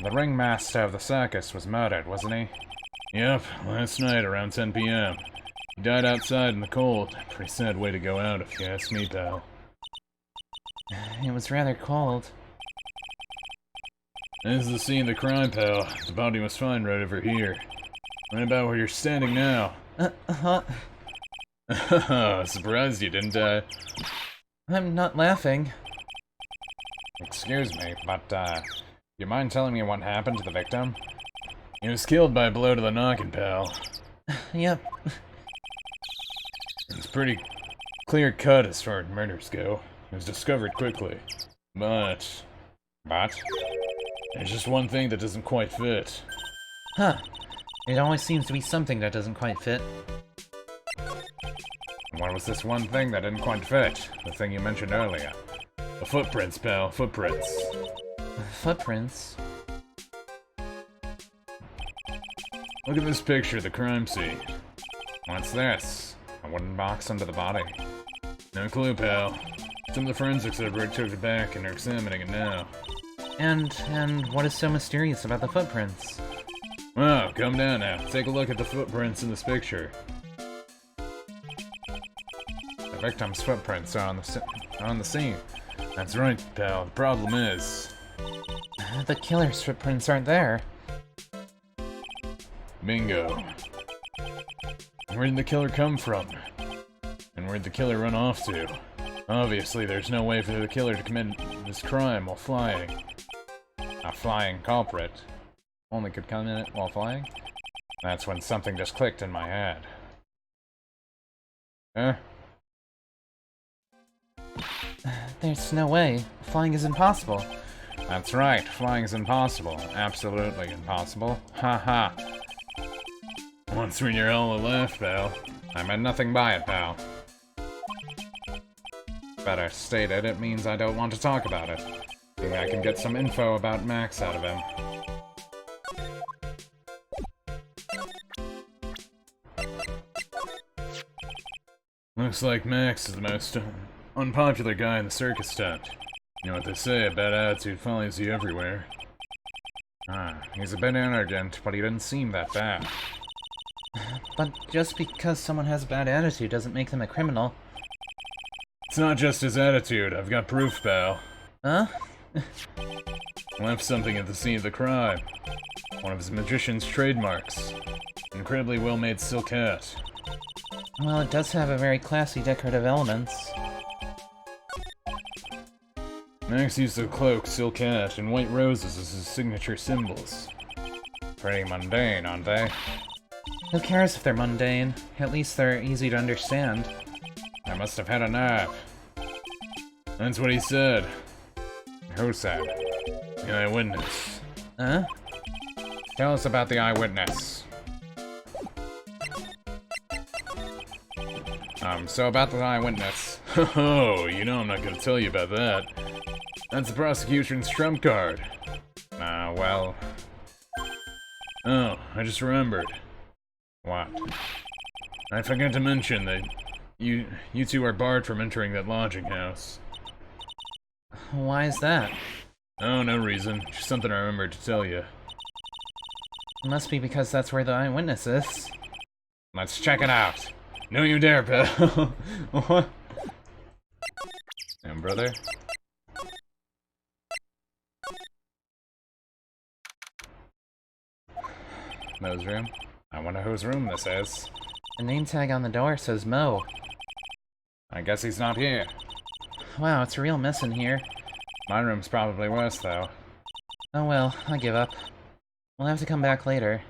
The ringmaster of the circus was murdered, wasn't he? Yep, last night around 10 p.m. He died outside in the cold. Pretty sad way to go out, if you ask me, pal. It was rather cold. This is the scene of the crime, pal. The body was found right over here. Right about where you're standing now. Surprised you, didn't I? I'm not laughing. Excuse me, but, you mind telling me what happened to the victim? He was killed by a blow to the noggin, pal. Yep. It's pretty clear-cut as far as murders go. It was discovered quickly. But... There's just one thing that doesn't quite fit. Huh. It always seems to be something that doesn't quite fit. What was this one thing that didn't quite fit? The thing you mentioned earlier. The footprints, pal. Footprints. Footprints? Look at this picture of the crime scene. What's this? A wooden box under the body. No clue, pal. Some of the forensics experts took it back and are examining it now. And what is so mysterious about the footprints? Well, calm down now. Take a look at the footprints in this picture. The victim's footprints are on the scene. That's right, pal. The problem is... The killer's footprints aren't there. Bingo. Where did the killer come from? And where'd the killer run off to? Obviously, there's no way for the killer to commit this crime while flying. A flying culprit only could commit it while flying? That's when something just clicked in my head. Huh? There's no way. Flying is impossible. That's right, flying is impossible. Absolutely impossible. Ha. Once when you're all a laugh, pal. I meant nothing by it, pal. Better stated, it means I don't want to talk about it. Maybe I can get some info about Max out of him. Looks like Max is the most unpopular guy in the circus tent. You know what they say, a bad attitude follows you everywhere. He's a bit arrogant, but he didn't seem that bad. But just because someone has a bad attitude doesn't make them a criminal. It's not just his attitude, I've got proof, pal. Huh? Left something at the scene of the crime. One of his magician's trademarks. An incredibly well-made silk hat. Well, it does have a very classy decorative elements. Max used a cloak, silk hat, and white roses as his signature symbols. Pretty mundane, aren't they? Who cares if they're mundane? At least they're easy to understand. I must have had a nap. That's what he said. Who said? The eyewitness. Huh? Tell us about the eyewitness. So about the eyewitness. Oh, you know I'm not gonna tell you about that. That's the prosecution's trump card. Well... Oh, I just remembered. What? I forgot to mention that you two are barred from entering that lodging house. Why is that? Oh, no reason. Just something I remembered to tell you. It must be because that's where the eyewitness is. Let's check it out. No you dare, pal. What? And brother? Mo's room? I wonder whose room this is. The name tag on the door says Mo. I guess he's not here. Wow, it's a real mess in here. My room's probably worse, though. Oh well, I give up. We'll have to come back later.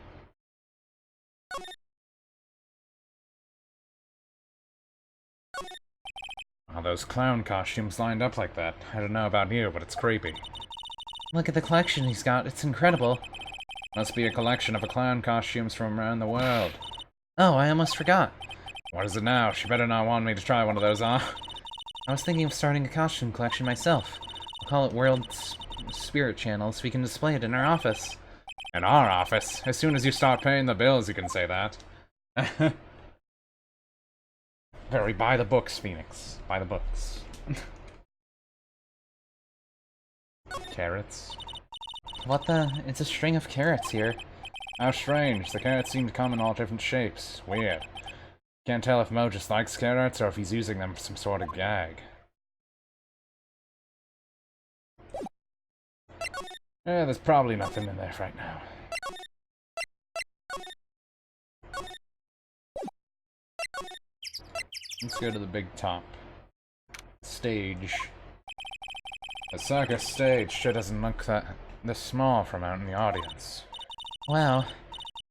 All those clown costumes lined up like that. I don't know about you, but it's creepy. Look at the collection he's got, it's incredible. Must be a collection of clown costumes from around the world. Oh, I almost forgot. What is it now? She better not want me to try one of those, huh? I was thinking of starting a costume collection myself. I'll call it World Spirit Channel so we can display it in our office. In our office? As soon as you start paying the bills, you can say that. Very by the books, Phoenix. By the books. Carrots. What the? It's a string of carrots here. How strange. The carrots seem to come in all different shapes. Weird. Can't tell if Mo just likes carrots or if he's using them for some sort of gag. Yeah, there's probably nothing in there right now. Let's go to the big top. Stage. The circus stage sure doesn't look this small from out in the audience. Wow.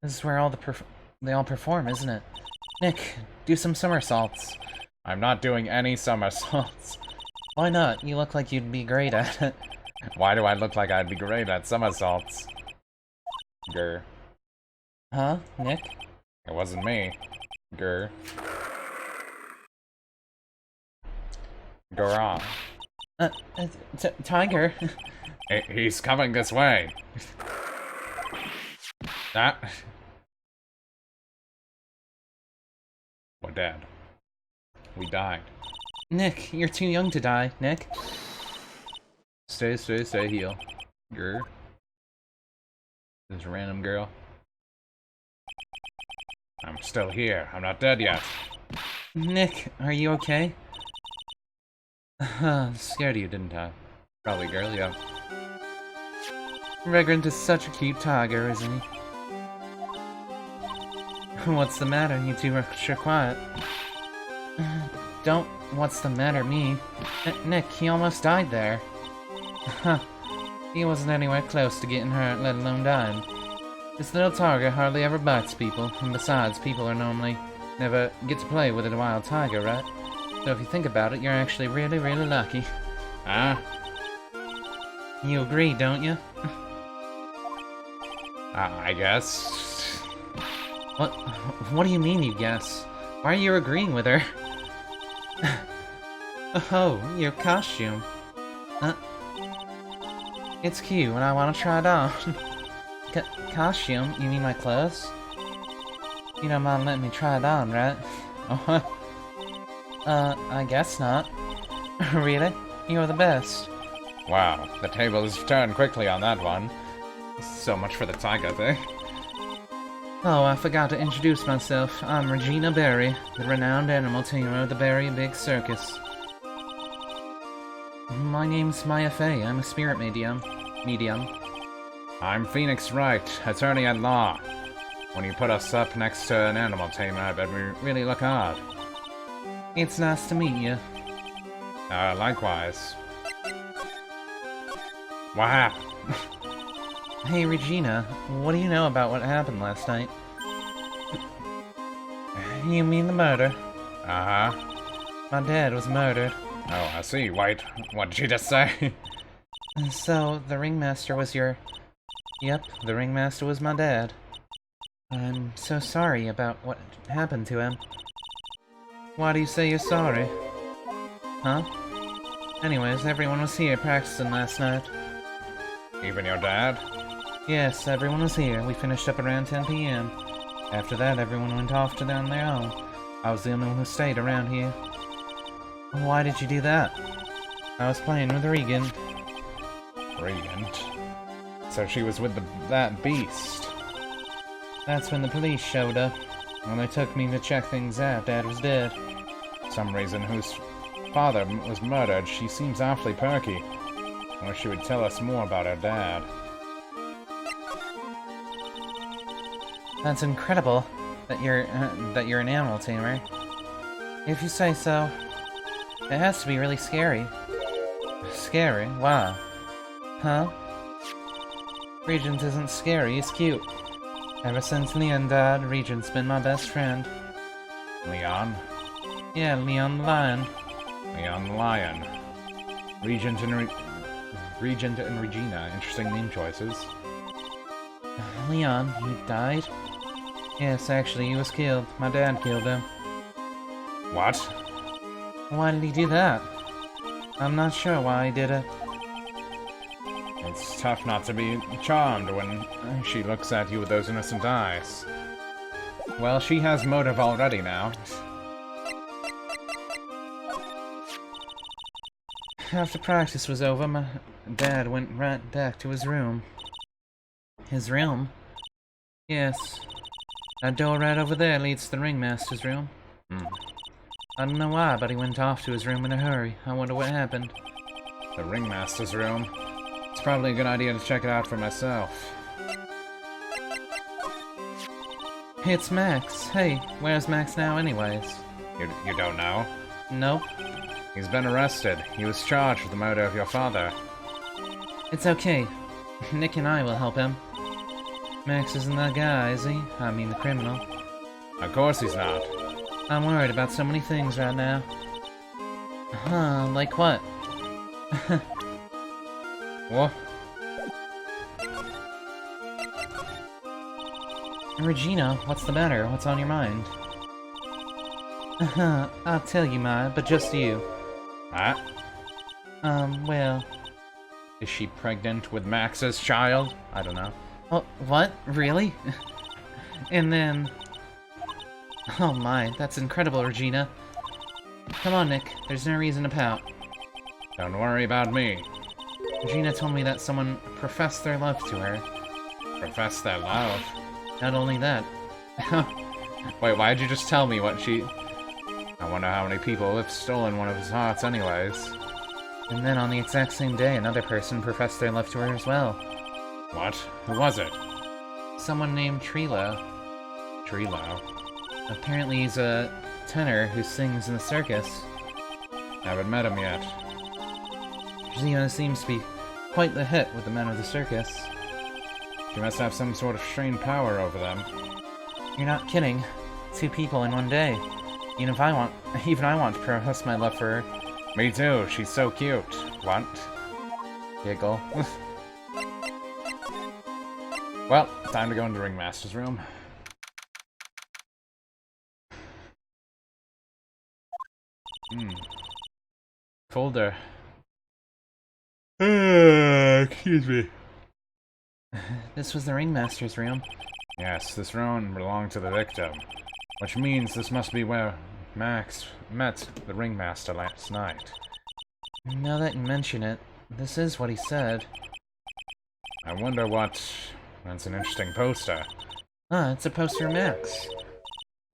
This is where they all perform, isn't it? Nick, do some somersaults. I'm not doing any somersaults. Why not? You look like you'd be great at it. Why do I look like I'd be great at somersaults? Grr. Huh, Nick? It wasn't me. Grr. Garage. Uh, Tiger. He's coming this way. Ah. We're dead. We died. Nick, you're too young to die, Nick. Stay heal. Grr. This random girl. I'm still here. I'm not dead yet. Nick, are you okay? Scared of you, didn't I? Probably, girl, yeah. Regrant is such a cute tiger, isn't he? What's the matter? You two are sure quiet. Don't what's the matter me. Nick, he almost died there. Huh. He wasn't anywhere close to getting hurt, let alone dying. This little tiger hardly ever bites people, and besides, people are normally never get to play with a wild tiger, right? So if you think about it, you're actually really, really lucky. Ah? You agree, don't you? I guess. What do you mean, you guess? Why are you agreeing with her? Oh, your costume. It's cute, and I want to try it on. Costume? You mean my clothes? You don't mind letting me try it on, right? I guess not. Really? You're the best. Wow, the tables turned quickly on that one. So much for the tiger thing. Oh, I forgot to introduce myself. I'm Regina Berry, the renowned animal tamer of the Berry Big Circus. My name's Maya Fey. I'm a spirit medium. I'm Phoenix Wright, attorney at law. When you put us up next to an animal tamer, I bet we really look odd. It's nice to meet you. Likewise. What happened? Hey, Regina, what do you know about what happened last night? You mean the murder? Uh-huh. My dad was murdered. Oh, I see. Wait, what did you just say? So, the ringmaster was your... Yep, the ringmaster was my dad. I'm so sorry about what happened to him. Why do you say you're sorry? Huh? Anyways, everyone was here practicing last night. Even your dad? Yes, everyone was here. We finished up around 10 p.m. After that, everyone went off to on their own. I was the only one who stayed around here. Why did you do that? I was playing with Regent. Regent? So she was with that beast? That's when the police showed up. When they took me to check things out, Dad was dead. For some reason, whose father was murdered, she seems awfully perky. I wish she would tell us more about her dad. That's incredible that you're an animal tamer. If you say so. It has to be really scary. Scary? Why? Huh? Regent isn't scary, he's cute. Ever since Leon died, Regent's been my best friend. Leon? Yeah, Leon the Lion. Leon the Lion. Regent and Regina, interesting name choices. Leon, he died? Yes, actually, he was killed. My dad killed him. What? Why did he do that? I'm not sure why he did it. It's tough not to be charmed when she looks at you with those innocent eyes. Well, she has motive already now. After practice was over, my dad went right back to his room. His room? Yes. That door right over there leads to the ringmaster's room. I don't know why, but he went off to his room in a hurry. I wonder what happened. The ringmaster's room? It's probably a good idea to check it out for myself. Hey, it's Max. Hey, where's Max now anyways? You don't know? Nope. He's been arrested. He was charged with the murder of your father. It's okay. Nick and I will help him. Max isn't that guy, is he? I mean the criminal. Of course he's not. I'm worried about so many things right now. Huh, like what? What? Regina, what's the matter? What's on your mind? I'll tell you, Maya, but just you. Huh? Well... Is she pregnant with Max's child? I don't know. Oh, what? Really? And then... Oh my, that's incredible, Regina. Come on, Nick. There's no reason to pout. Don't worry about me. Regina told me that someone professed their love to her. Professed their love? Not only that. Wait, why'd you just tell me what she... I wonder how many people have stolen one of his hearts anyways. And then on the exact same day, another person professed their love to her as well. What? Who was it? Someone named Trilo. Trilo? Apparently he's a tenor who sings in the circus. Haven't met him yet. Regina seems to be quite the hit with the men of the circus. She must have some sort of strange power over them. You're not kidding. 2 people in one day. Even I want to profess my love for her. Me too, she's so cute. What? Giggle. Well, time to go into Ringmaster's room. Folder. Excuse me. This was the Ringmaster's room. Yes, this room belonged to the victim. Which means this must be where Max met the Ringmaster last night. Now that you mention it, this is what he said. I wonder what... That's an interesting poster. Ah, it's a poster of Max.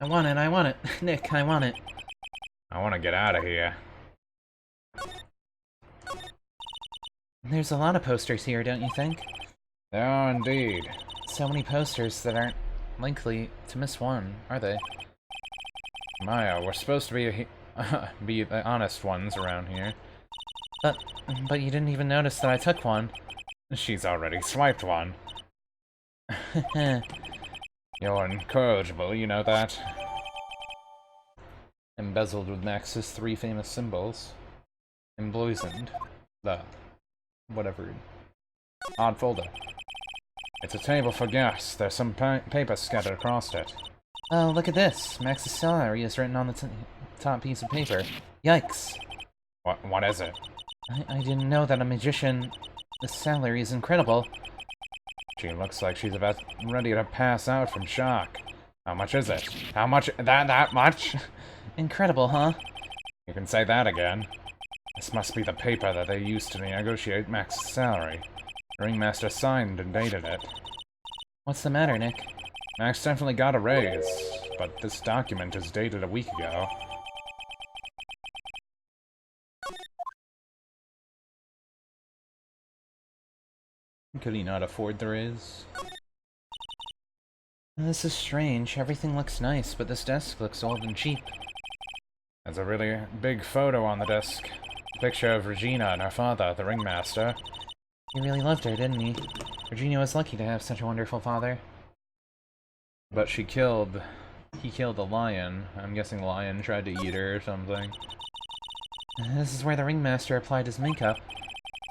I want it. Nick, I want it. I want to get out of here. There's a lot of posters here, don't you think? There are indeed. So many posters that aren't likely to miss one, are they? Maya, we're supposed to be the honest ones around here. But you didn't even notice that I took one. She's already swiped one. You're incorrigible, you know that. Embezzled with Max's 3 famous symbols. Emblazoned. The... whatever. Odd folder. It's a table for guests. There's some paper scattered across it. Oh, look at this. Max's salary is written on the top piece of paper. Yikes. What is it? I didn't know that a magician... The salary is incredible. She looks like she's about ready to pass out from shock. How much is it? How much? That much? Incredible, huh? You can say that again. This must be the paper that they used to negotiate Max's salary. The Ringmaster signed and dated it. What's the matter, Nick? Max definitely got a raise, but this document is dated a week ago. Could he not afford the raise? This is strange. Everything looks nice, but this desk looks old and cheap. There's a really big photo on the desk. A picture of Regina and her father, the Ringmaster. He really loved her, didn't he? Regina was lucky to have such a wonderful father. But he killed a lion. I'm guessing the lion tried to eat her or something. This is where the Ringmaster applied his makeup.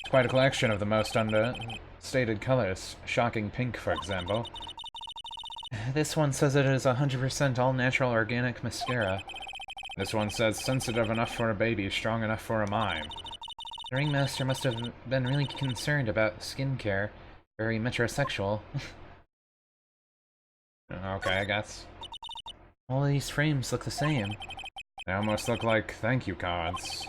It's quite a collection of the most understated colors. Shocking pink, for example. This one says it is 100% all-natural organic mascara. This one says sensitive enough for a baby, strong enough for a mime. The Ringmaster must have been really concerned about skincare. Very metrosexual. Okay, I guess. All of these frames look the same. They almost look like thank you cards.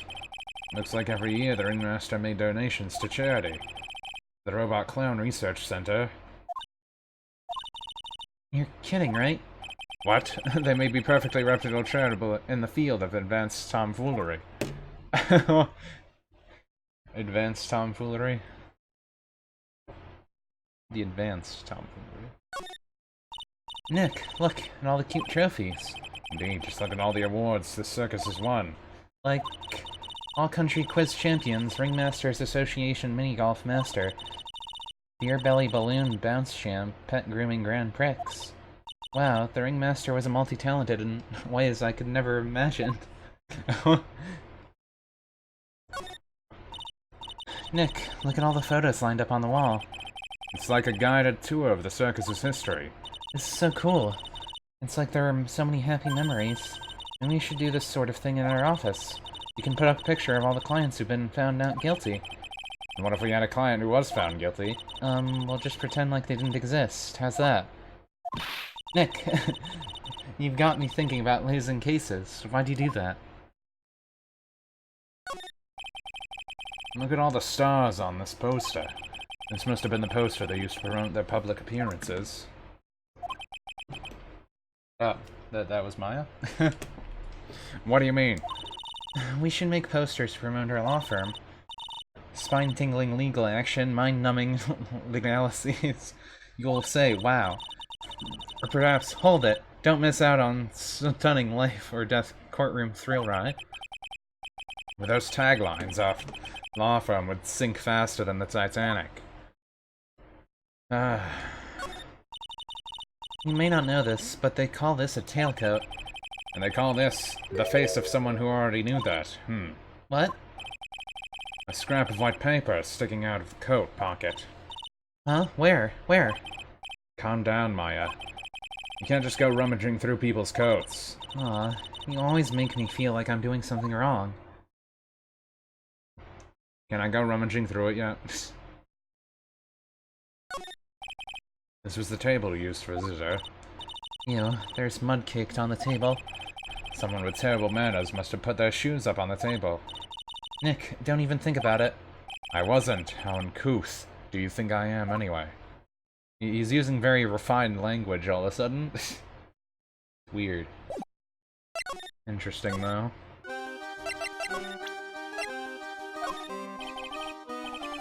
Looks like every year the Ringmaster made donations to charity. The Robot Clown Research Center. You're kidding, right? What? They may be perfectly reputable charitable in the field of advanced tomfoolery. Advanced tomfoolery? The advanced tomfoolery. Nick, look at all the cute trophies. Indeed, just look at all the awards this circus has won. Like, All-Country Quiz Champions, Ringmasters Association Mini Golf Master, Beer Belly Balloon Bounce Champ, Pet Grooming Grand Prix. Wow, the Ringmaster was a multi-talented in ways I could never have imagined. Nick, look at all the photos lined up on the wall. It's like a guided tour of the circus's history. This is so cool. It's like there are so many happy memories. And we should do this sort of thing in our office. You can put up a picture of all the clients who've been found not guilty. And what if we had a client who was found guilty? We'll just pretend like they didn't exist. How's that? Nick, you've got me thinking about losing cases. Why'd you do that? Look at all the stars on this poster. This must have been the poster they used to promote their public appearances. Oh, that was Maya? What do you mean? We should make posters to promote our law firm. Spine-tingling legal action, mind-numbing legalities. You'll say, wow. Or perhaps, hold it, don't miss out on stunning life or death courtroom thrill ride. With those taglines, our law firm would sink faster than the Titanic. You may not know this, but they call this a tailcoat. And they call this the face of someone who already knew that. What? A scrap of white paper sticking out of the coat pocket. Huh? Where? Where? Calm down, Maya. You can't just go rummaging through people's coats. Aw, you always make me feel like I'm doing something wrong. Can I go rummaging through it yet? This was the table used for a visitor. Ew, there's mud caked on the table. Someone with terrible manners must have put their shoes up on the table. Nick, don't even think about it. I wasn't. How uncouth do you think I am, anyway? He's using very refined language all of a sudden. Weird. Interesting, though.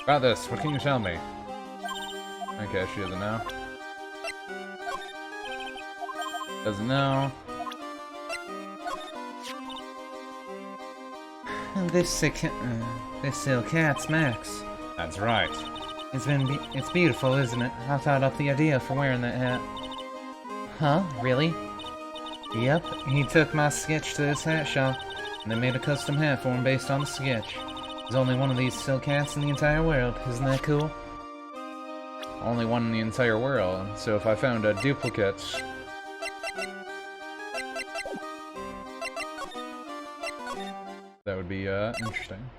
About this, what can you tell me? Okay, she doesn't know. Doesn't know. This little cat's Max. That's right. It's beautiful, isn't it? I thought up the idea for wearing that hat. Huh? Really? Yep, he took my sketch to this hat shop, and they made a custom hat for him based on the sketch. There's only one of these silk hats in the entire world. Isn't that cool? Only one in the entire world, so if I found a duplicate... that would be, interesting.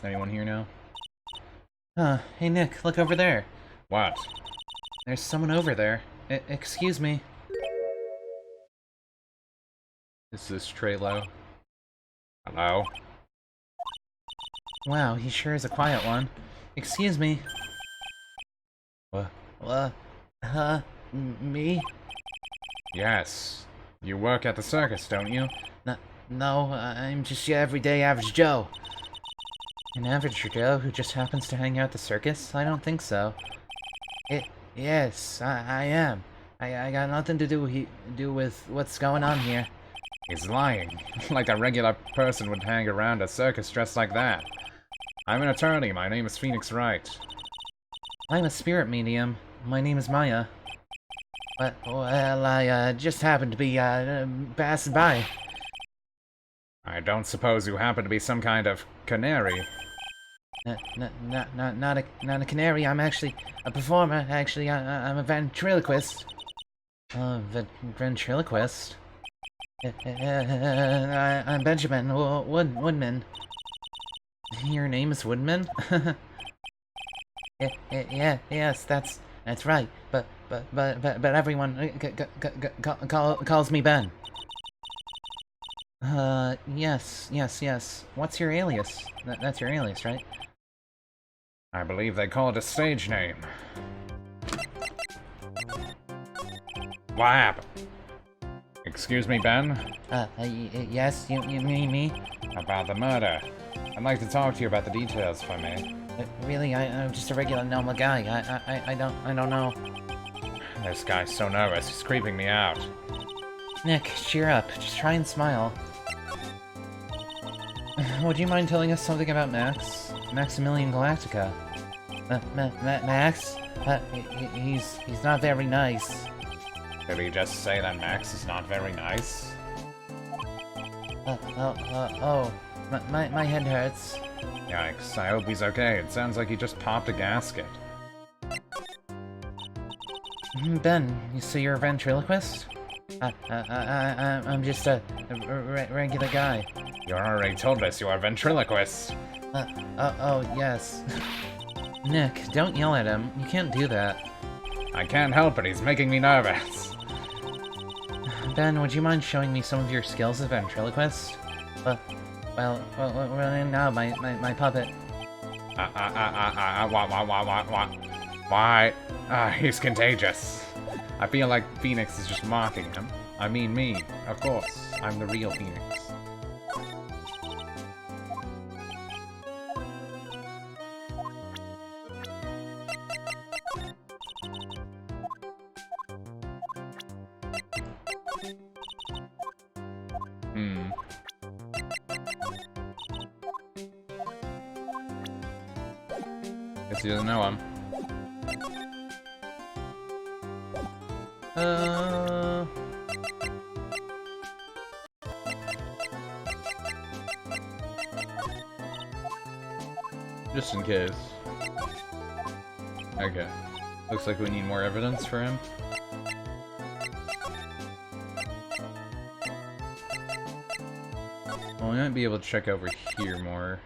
Anyone here now? Hey Nick, look over there. What? There's someone over there. Excuse me. Is this Trelo? Hello? Wow, he sure is a quiet one. Excuse me. What? Me? Yes. You work at the circus, don't you? No, I'm just your everyday average Joe. An average Joe who just happens to hang out at the circus? I don't think so. Yes, I am. I got nothing to do with what's going on here. He's lying. Like a regular person would hang around a circus dressed like that. I'm an attorney. My name is Phoenix Wright. I'm a spirit medium. My name is Maya. Well, I just happened to be passing by. I don't suppose you happen to be some kind of canary. Not a canary. I'm actually a performer. Actually, I'm a ventriloquist. Ventriloquist? I'm Benjamin Woodman. Your name is Woodman? Yes, that's right. But everyone calls me Ben. Yes. What's your alias? That's your alias, right? I believe they call it a stage name. What happened? Excuse me, Ben? Yes, you mean me? About the murder. I'd like to talk to you about the details for me. Really, I'm just a regular normal guy. I don't know. This guy's so nervous, he's creeping me out. Nick, cheer up. Just try and smile. Would you mind telling us something about Max? Maximilian Galactica. Max? He's not very nice. Did he just say that Max is not very nice? My head hurts. Yikes, I hope he's okay. It sounds like he just popped a gasket. Ben, so you're a ventriloquist? I'm just a regular guy. You already told us you are a ventriloquist. Oh, yes. Nick, don't yell at him. You can't do that. I can't help it, he's making me nervous. Ben, would you mind showing me some of your skills as a ventriloquist? Well, now, my puppet. What? Why? He's contagious. I feel like Phoenix is just mocking him. I mean me, of course. I'm the real Phoenix. Guess he doesn't know him. Just in case. Okay. Looks like we need more evidence for him. Well, we might be able to check over here more.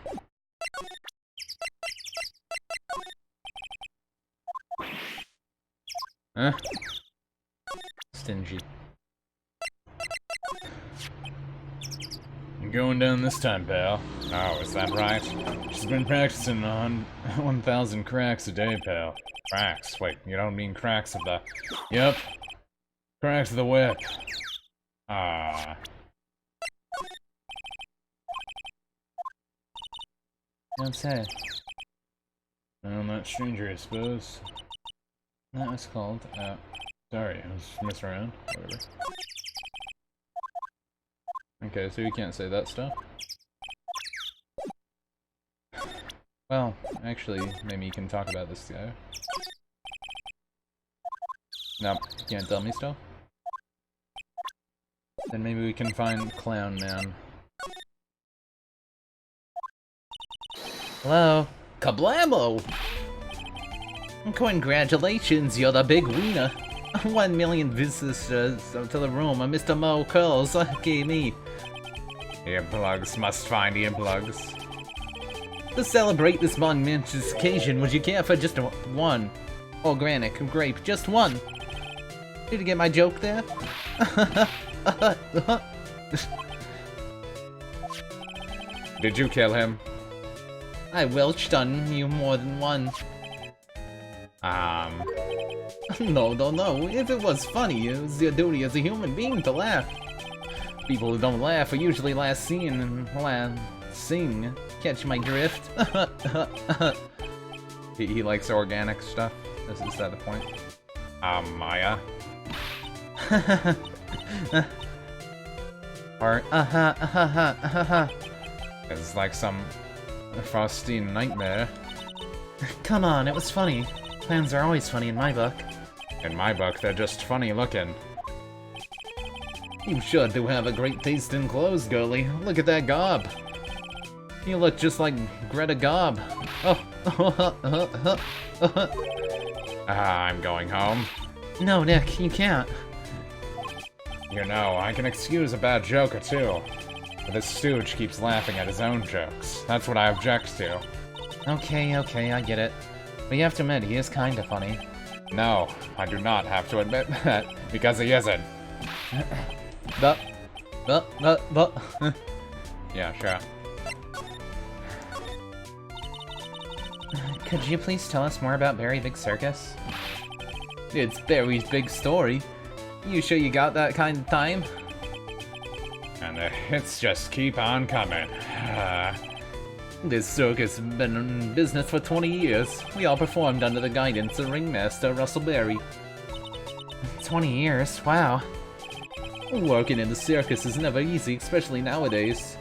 Huh? Stingy. I'm going down this time, pal. Oh, is that right? She's been practicing on 1,000 cracks a day, pal. Cracks? Wait, you don't mean cracks of the... Yep. Cracks of the whip. Ah. Don't say. I'm not stranger, I suppose. That was called. Sorry, I was messing around. Whatever. Okay, so you can't say that stuff. Well, actually, maybe you can talk about this guy. Nope, you can't tell me stuff. Then maybe we can find Clown Man. Hello? Kablamo! Congratulations, you're the big winner. 1 million visitors to the room, Mr. Mo Curls. Okay, me. Earplugs must find earplugs. To celebrate this momentous occasion, would you care for just one? Organic grape, just one. Did you get my joke there? Did you kill him? I welched on you more than once. No. If it was funny, it was your duty as a human being to laugh. People who don't laugh are usually last seen and sing. Catch my drift? He likes organic stuff? Is that the point? Maya? Or, It's like some Faustine nightmare. Come on, it was funny. Clowns are always funny in my book. In my book, they're just funny looking. You sure do have a great taste in clothes, girlie. Look at that gob. You look just like Greta Gob. I'm going home. No, Nick, you can't. You know, I can excuse a bad joke or two. But this stooge keeps laughing at his own jokes. That's what I object to. Okay, I get it. But you have to admit, he is kinda funny. No, I do not have to admit that, because he isn't. Yeah, sure. Could you please tell us more about Barry Big Circus? It's Barry's big story. You sure you got that kind of time? And the hits just keep on coming. This circus has been in business for 20 years. We all performed under the guidance of ringmaster Russell Berry. 20 years? Wow. Working in the circus is never easy, especially nowadays.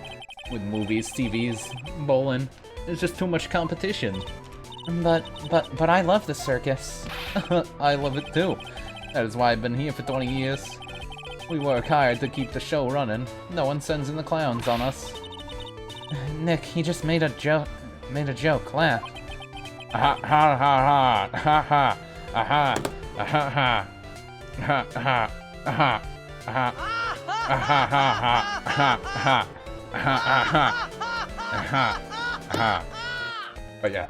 With movies, TVs, bowling, there's just too much competition. But I love the circus. I love it too. That is why I've been here for 20 years. We work hard to keep the show running. No one sends in the clowns on us. Nick, he just made a joke. Laugh. Ha ha ha ha ha ha ha ha ha ha ha ha ha. Ha ha ha ha ha ha ha. But yeah.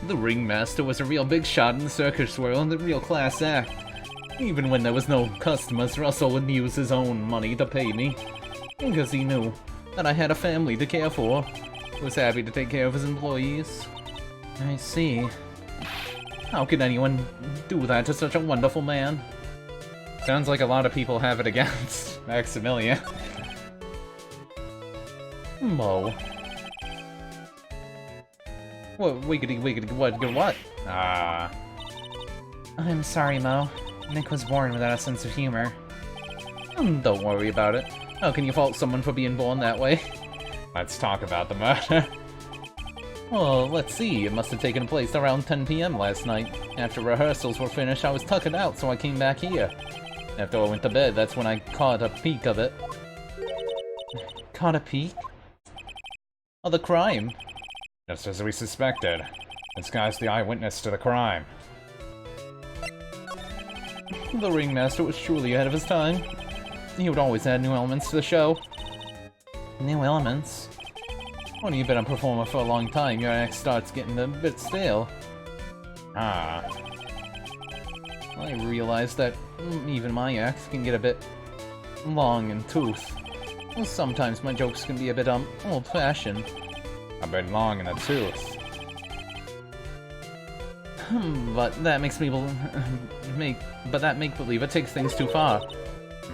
The ringmaster was a real big shot in the circus world, a real class act. Even when there was no customers, Russell would use his own money to pay me. Because he knew that I had a family to care for. He was happy to take care of his employees. I see. How could anyone do that to such a wonderful man? Sounds like a lot of people have it against Maximilian. Mo. What? Wiggity wiggity what? I'm sorry, Mo. Nick was born without a sense of humor. Don't worry about it. How can you fault someone for being born that way? Let's talk about the murder. Well, let's see. It must have taken place around 10 p.m. last night. After rehearsals were finished, I was tuckered out, so I came back here. After I went to bed, that's when I caught a peek of it. Caught a peek? Of the crime? Just as we suspected. This guy's the eyewitness to the crime. The ringmaster was truly ahead of his time. He would always add new elements to the show. New elements? When you've been a performer for a long time, your act starts getting a bit stale. Ah. I realize that even my acts can get a bit long and toothed. Sometimes my jokes can be a bit, old-fashioned. A bit long in the tooth. But that makes me that make-believer takes things too far.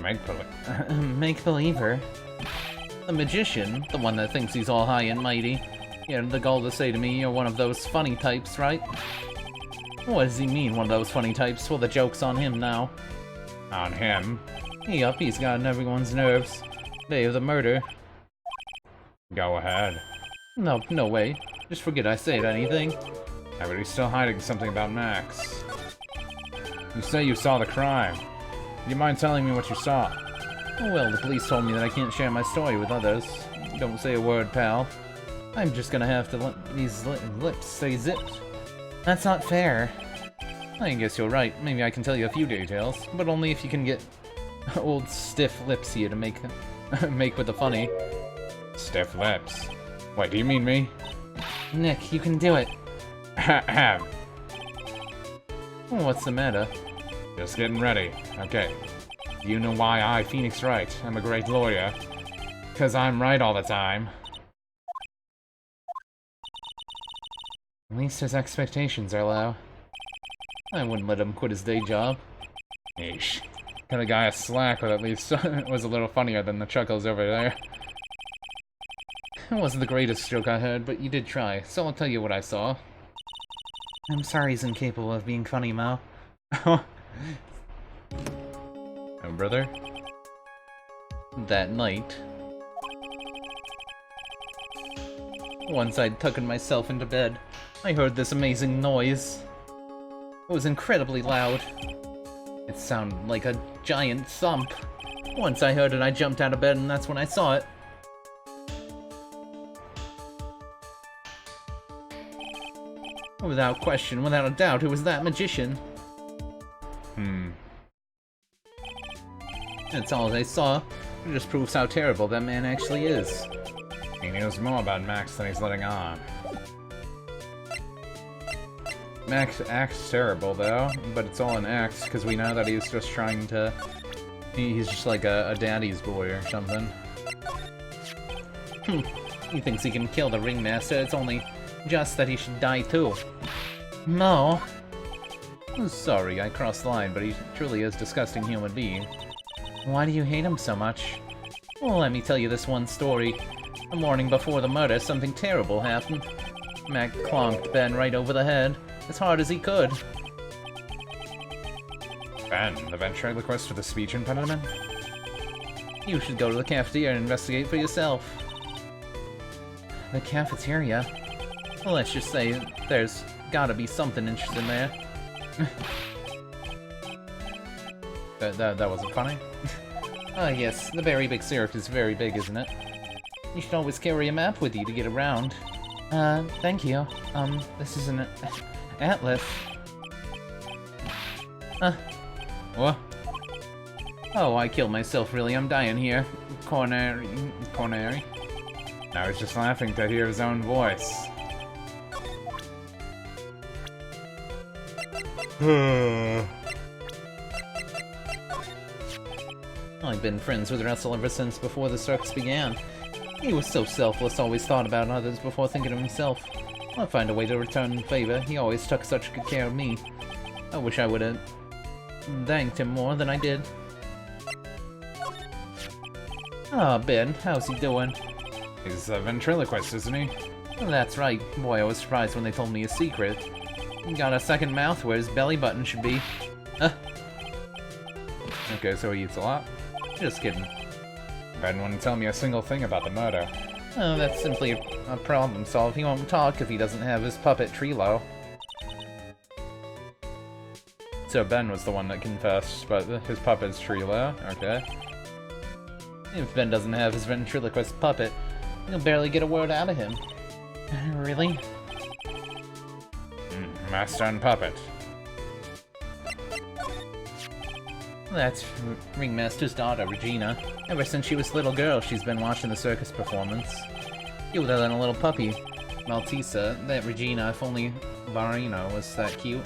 Make-believe. Make-believer? The magician, the one that thinks he's all high and mighty. He had the gall to say to me, you're one of those funny types, right? What does he mean, one of those funny types? Well, the joke's on him now. On him? Yup, he's gotten everyone's nerves. Day of the murder. Go ahead. No way. Just forget I said anything. Yeah, but he's still hiding something about Max. You say you saw the crime. Do you mind telling me what you saw? Well, the police told me that I can't share my story with others. Don't say a word, pal. I'm just gonna have to let these lips stay zipped. That's not fair. I guess you're right. Maybe I can tell you a few details, but only if you can get old stiff lips here to make with the funny. Stiff lips? Wait, do you mean me? Nick, you can do it. Ahem. What's the matter? Just getting ready. Okay. You know why I, Phoenix Wright, am a great lawyer? 'Cause I'm right all the time. At least his expectations are low. I wouldn't let him quit his day job. Yeesh. Cut a guy a slack, but at least it was a little funnier than the chuckles over there. It wasn't the greatest joke I heard, but you did try, so I'll tell you what I saw. I'm sorry he's incapable of being funny, Mo. Oh, brother? That night, once I'd tucked myself into bed, I heard this amazing noise. It was incredibly loud. It sounded like a giant thump. Once I heard it, I jumped out of bed, and that's when I saw it. Without question, without a doubt, it was that magician. That's all I saw. It just proves how terrible that man actually is. He knows more about Max than he's letting on. Max acts terrible, though, but it's all an act, because we know that he's just trying to... He's just like a daddy's boy or something. He thinks he can kill the ringmaster, it's only just that he should die too. Mo! Sorry, I crossed the line, but he truly is a disgusting human being. Why do you hate him so much? Well, let me tell you this one story. The morning before the murder, something terrible happened. Mac clonked Ben right over the head, as hard as he could. Ben, the ventriloquist with the speech impediment? You should go to the cafeteria and investigate for yourself. The cafeteria? Well, let's just say there's gotta be something interesting there. That wasn't funny? Yes, the very big syrup is very big, isn't it? You should always carry a map with you to get around. Thank you. This is an atlas. What? Oh, I killed myself, really. I'm dying here. Coronary. Now he's just laughing to hear his own voice. I've been friends with Russell ever since before the circus began. He was so selfless, always thought about others before thinking of himself. I'll find a way to return the favor. He always took such good care of me. I wish I would have thanked him more than I did. Ah, Ben, how's he doing? He's a ventriloquist, isn't he? Well, that's right. Boy, I was surprised when they told me his secret. He got a second mouth where his belly button should be. Okay, so he eats a lot? Just kidding. Ben wouldn't tell me a single thing about the murder. Oh, that's simply a problem solved. He won't talk if he doesn't have his puppet Trilo. So Ben was the one that confessed, but his puppet's Trilo, okay. If Ben doesn't have his ventriloquist puppet, he'll barely get a word out of him. Really? Master and puppet. That's Ringmaster's daughter, Regina. Ever since she was a little girl, she's been watching the circus performance. Cuter than a little puppy. Maltesa, that Regina, if only Larina was that cute.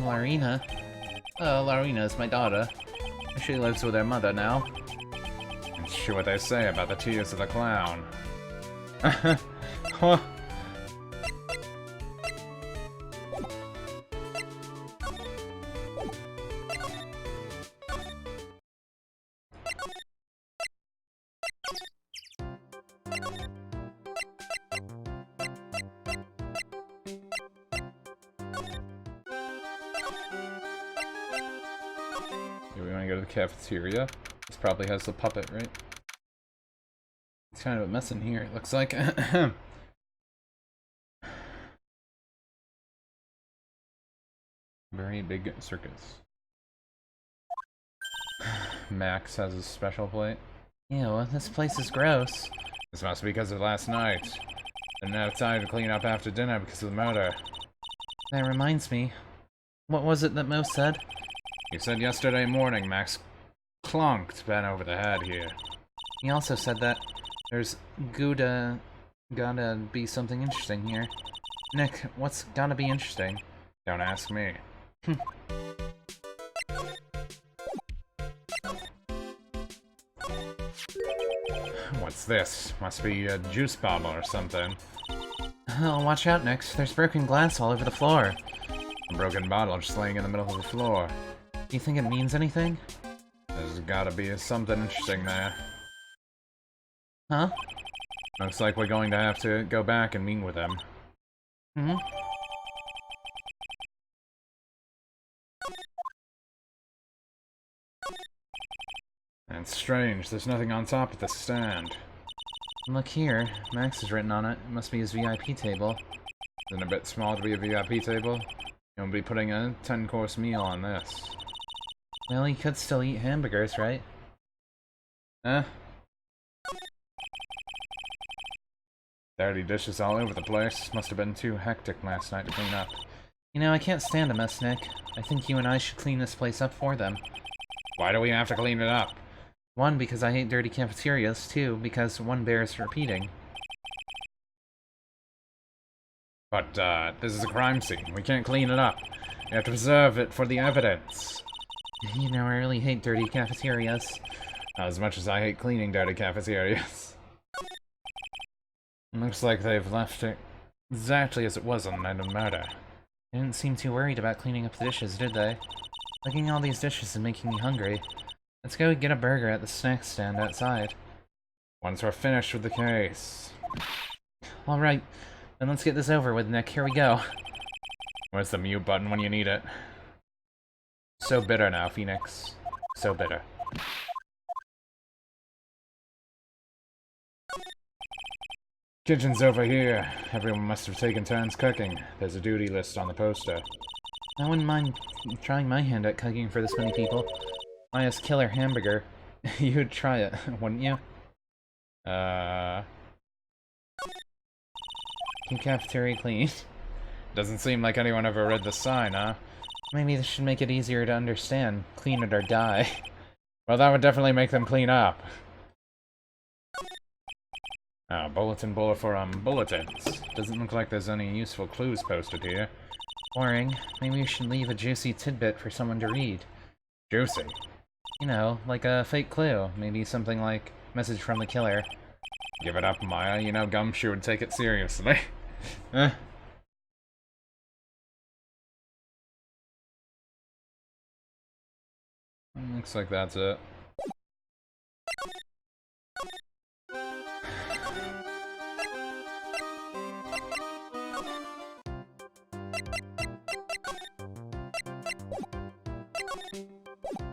Larina? Larina is my daughter. She lives with her mother now. It's true what they say about the tears of the clown. Do we want to go to the cafeteria? This probably has the puppet, right? It's kind of a mess in here, it looks like. Very big circus. Max has a special plate. Ew, this place is gross. This must be because of last night. Didn't have time to clean up after dinner because of the murder. That reminds me. What was it that Mo said? He said yesterday morning Max clunked Ben over the head here. He also said that there's gotta be something interesting here. Nick, what's gotta be interesting? Don't ask me. What's this? Must be a juice bottle or something. Oh, watch out, Nick. There's broken glass all over the floor. A broken bottle just laying in the middle of the floor. Do you think it means anything? There's gotta be something interesting there. Huh? Looks like we're going to have to go back and meet with him. Hmm? It's strange, there's nothing on top of the stand. Look here. Max is written on it. It must be his VIP table. Isn't it a bit small to be a VIP table? You won't be putting a 10-course meal on this. Well, he could still eat hamburgers, right? Dirty dishes all over the place. Must have been too hectic last night to clean up. You know, I can't stand a mess, Nick. I think you and I should clean this place up for them. Why do we have to clean it up? One, because I hate dirty cafeterias. Two, because one bears repeating. But, this is a crime scene. We can't clean it up. We have to preserve it for the evidence. You know, I really hate dirty cafeterias. Not as much as I hate cleaning dirty cafeterias. Looks like they've left it exactly as it was on the night of the murder. They didn't seem too worried about cleaning up the dishes, did they? Looking at all these dishes is making me hungry. Let's go get a burger at the snack stand outside. Once we're finished with the case. Alright, then let's get this over with, Nick. Here we go. Where's the mute button when you need it? So bitter now, Phoenix. So bitter. Kitchen's over here. Everyone must have taken turns cooking. There's a duty list on the poster. I wouldn't mind trying my hand at cooking for this many people. Maya's killer hamburger. You'd try it, wouldn't you? Keep cafeteria clean. Doesn't seem like anyone ever read the sign, huh? Maybe this should make it easier to understand. Clean it or die. Well, that would definitely make them clean up. Ah, bulletin bullet for, bulletins. Doesn't look like there's any useful clues posted here. Boring. Maybe we should leave a juicy tidbit for someone to read. Juicy. You know, like a fake clue. Maybe something like, message from the killer. Give it up, Maya. You know Gumshoe would take it seriously. Eh. Looks like that's it.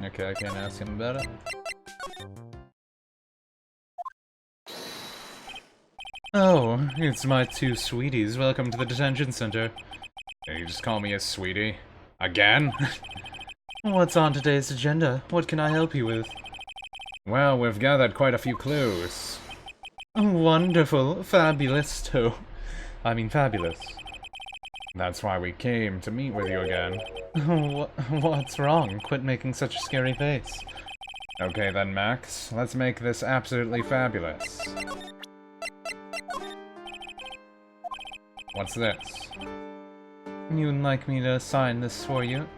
Okay, I can't ask him about it. Oh, it's my two sweeties. Welcome to the detention center. You just call me a sweetie? Again? What's on today's agenda? What can I help you with? Well, we've gathered quite a few clues. Wonderful. Fabulous, too. I mean fabulous. That's why we came to meet with you again. What's wrong? Quit making such a scary face. Okay then, Max. Let's make this absolutely fabulous. What's this? You'd like me to sign this for you?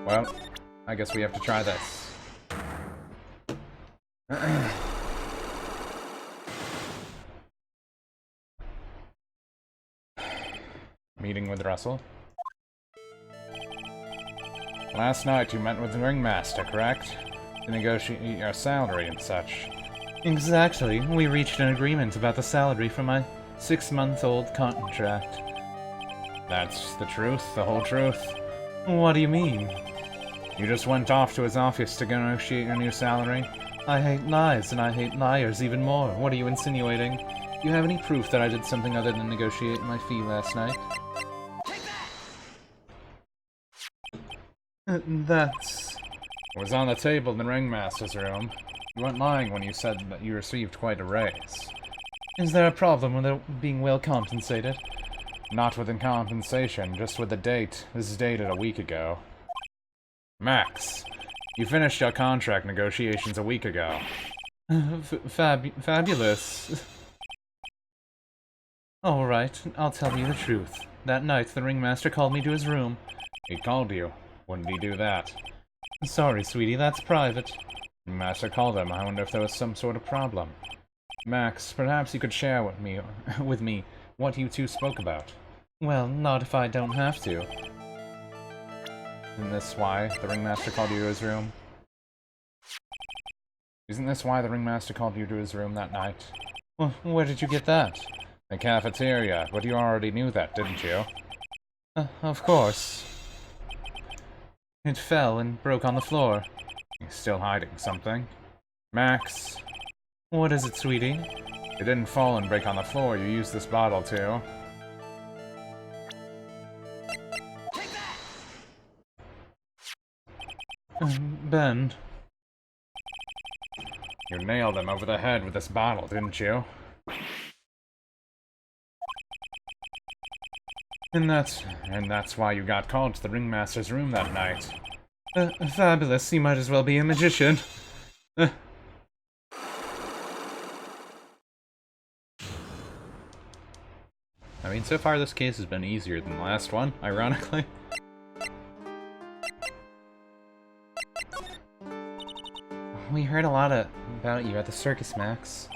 Well, I guess we have to try this. Meeting with Russell. Last night you met with the ringmaster, correct? To negotiate your salary and such. Exactly. We reached an agreement about the salary for my 6-month-old contract. That's the truth, the whole truth? What do you mean? You just went off to his office to negotiate your new salary? I hate lies, and I hate liars even more. What are you insinuating? Do you have any proof that I did something other than negotiate my fee last night? That's... It was on the table in the ringmaster's room. You weren't lying when you said that you received quite a raise. Is there a problem with it being well compensated? Not with the compensation, just with the date. This is dated a week ago. Max, you finished your contract negotiations a week ago. Fabulous. Alright, I'll tell you the truth. That night, the ringmaster called me to his room. He called you. When did he do that? Sorry, sweetie, that's private. The master called him. I wonder if there was some sort of problem. Max, perhaps you could share with me what you two spoke about. Well, not if I don't have to. Isn't this why the ringmaster called you to his room? Isn't this why the ringmaster called you to his room that night? Well, where did you get that? The cafeteria, but you already knew that, didn't you? Of course. It fell and broke on the floor. You're still hiding something. Max! What is it, sweetie? It didn't fall and break on the floor. You used this bottle, too. Ben. You nailed him over the head with this bottle, didn't you? And that's why you got called to the ringmaster's room that night. Fabulous. You might as well be a magician. I mean, so far this case has been easier than the last one, ironically. We heard a lot about you at the circus, Max.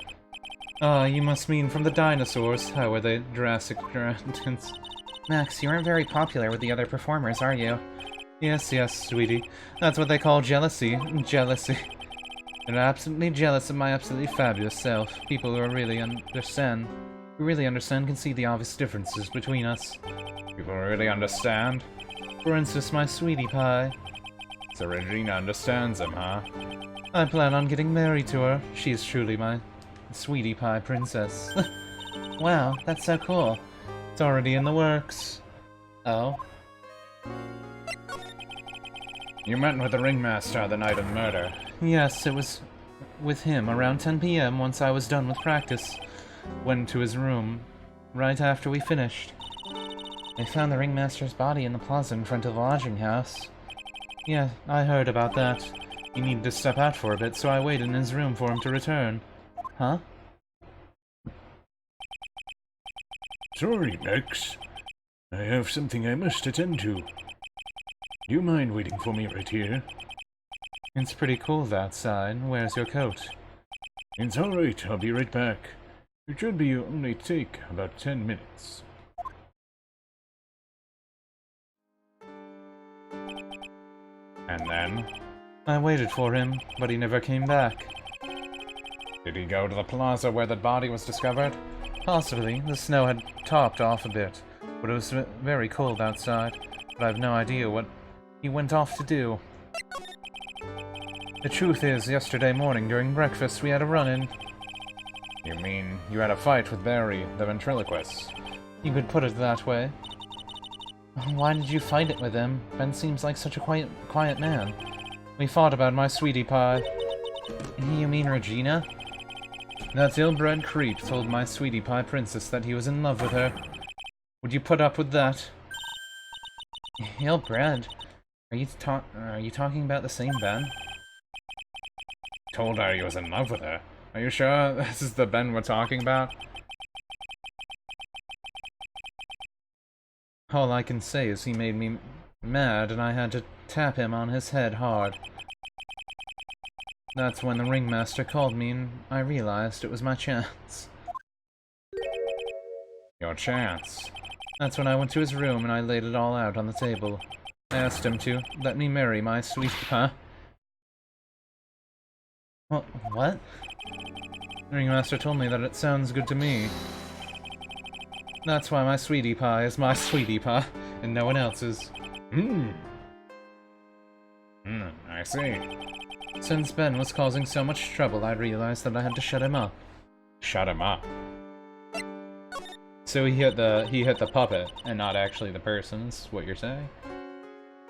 You must mean from the dinosaurs. How were they Jurassic Dragons? Max, you aren't very popular with the other performers, are you? Yes, sweetie. That's what they call jealousy. Jealousy. They're absolutely jealous of my absolutely fabulous self. People who really understand can see the obvious differences between us. People really understand? For instance, my sweetie pie. So Regina understands him, huh? I plan on getting married to her. She is truly my sweetie pie princess. Wow, that's so cool. It's already in the works. Oh? You met with the ringmaster the night of the murder. Yes, it was with him around 10 p.m. once I was done with practice. Went to his room right after we finished. They found the ringmaster's body in the plaza in front of the lodging house. Yeah, I heard about that. He needed to step out for a bit, so I waited in his room for him to return. Huh? Sorry, Max. I have something I must attend to. Do you mind waiting for me right here? It's pretty cold outside. Where's your coat? It's alright, I'll be right back. It should be only take about 10 minutes. And then? I waited for him, but he never came back. Did he go to the plaza where the body was discovered? Possibly. The snow had topped off a bit, but it was very cold outside. But I have no idea what he went off to do. The truth is, yesterday morning during breakfast we had a run-in. You mean you had a fight with Barry, the ventriloquist? You could put it that way. Why did you fight it with him? Ben seems like such a quiet man. We fought about my sweetie pie. You mean Regina? That ill-bred creep told my sweetie pie princess that he was in love with her. Would you put up with that? Ill-bred? Are you talking about the same Ben? Told her he was in love with her. Are you sure this is the Ben we're talking about? All I can say is he made me mad and I had to tap him on his head hard. That's when the ringmaster called me and I realized it was my chance. Your chance? That's when I went to his room and I laid it all out on the table. I asked him to let me marry my sweet pie. What? The ringmaster told me that it sounds good to me. That's why my sweetie pie is my sweetie pie, and no one else's. I see. Since Ben was causing so much trouble, I realized that I had to shut him up. Shut him up. So he hit the puppet, and not actually the person, is what you're saying?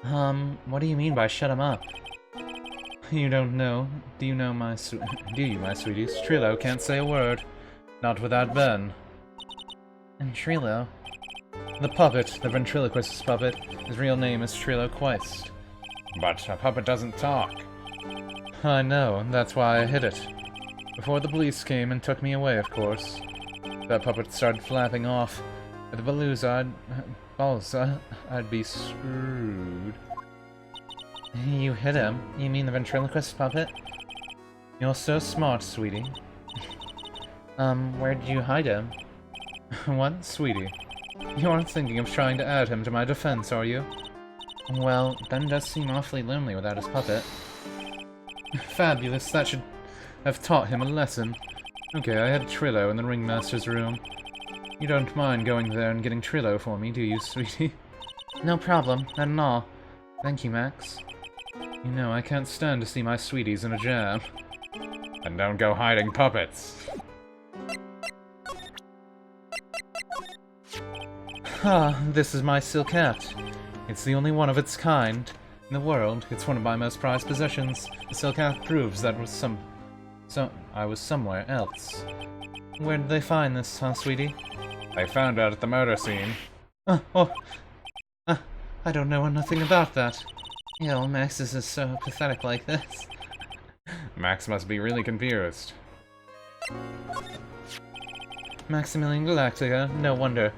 What do you mean by shut him up? You don't know. Do you, my sweeties? Trillo can't say a word. Not without Ben. And Trillo? The puppet, the ventriloquist's puppet, his real name is Trillo Quest. But a puppet doesn't talk. I know, and that's why I hid it. Before the police came and took me away, of course. That puppet started flapping off. With the Balza, I'd be screwed. You hit him? You mean the ventriloquist puppet? You're so smart, sweetie. Where did you hide him? What, sweetie? You aren't thinking of trying to add him to my defense, are you? Well, Ben does seem awfully lonely without his puppet. Fabulous, that should have taught him a lesson. Okay, I had Trillo in the ringmaster's room. You don't mind going there and getting Trillo for me, do you, sweetie? No problem, not at all. Thank you, Max. You know, I can't stand to see my sweeties in a jam. And don't go hiding puppets. Ah, this is my silk hat. It's the only one of its kind in the world. It's one of my most prized possessions. The silk hat proves that I was somewhere else. Where did they find this, huh, sweetie? They found it at the murder scene. I don't know nothing about that. Yo, Max is so pathetic like this. Max must be really confused. Maximilian Galactica, no wonder.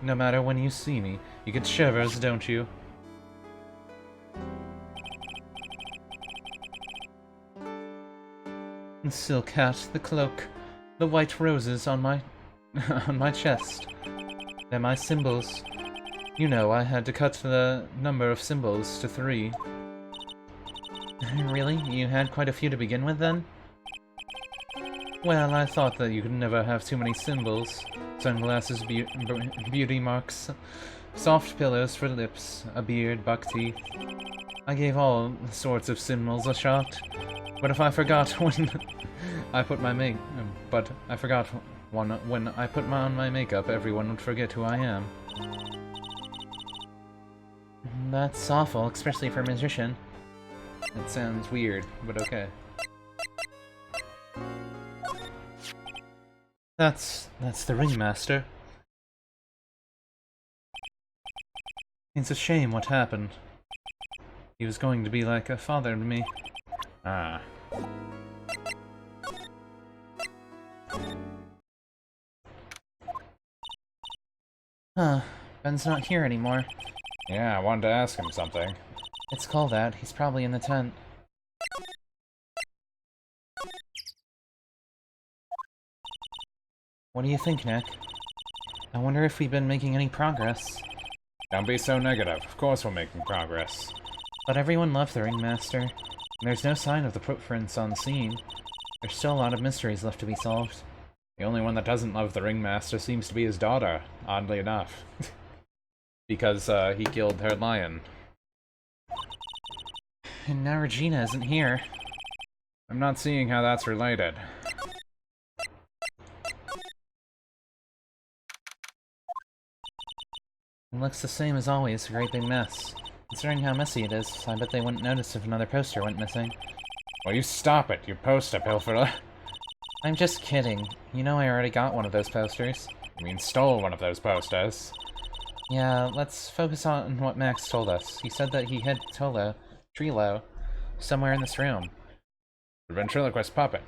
No matter when you see me, you get shivers, don't you? The silk hat, the cloak, the white roses on my on my chest. They're my symbols. You know, I had to cut the number of symbols to 3. Really? You had quite a few to begin with, then? Well, I thought that you could never have too many symbols. Sunglasses, beauty marks, soft pillows for lips, a beard, buck teeth. I gave all sorts of symbols a shot. But if I forgot when I put my when I put on my makeup, everyone would forget who I am. That's awful, especially for a magician. It sounds weird, but okay. That's the ringmaster. It's a shame what happened. He was going to be like a father to me. Ah. Huh. Ben's not here anymore. Yeah, I wanted to ask him something. It's cold out. He's probably in the tent. What do you think, Nick? I wonder if we've been making any progress. Don't be so negative. Of course we're making progress. But everyone loved the Ringmaster, and there's no sign of the footprints on the scene. There's still a lot of mysteries left to be solved. The only one that doesn't love the Ringmaster seems to be his daughter, oddly enough. Because, he killed her lion. And now Regina isn't here. I'm not seeing how that's related. It looks the same as always, a great big mess. Considering how messy it is, I bet they wouldn't notice if another poster went missing. Well, you stop it, you poster pilferer. I'm just kidding. You know I already got one of those posters. You mean stole one of those posters? Yeah, let's focus on what Max told us. He said that he hid Trilo, somewhere in this room. The ventriloquist puppet.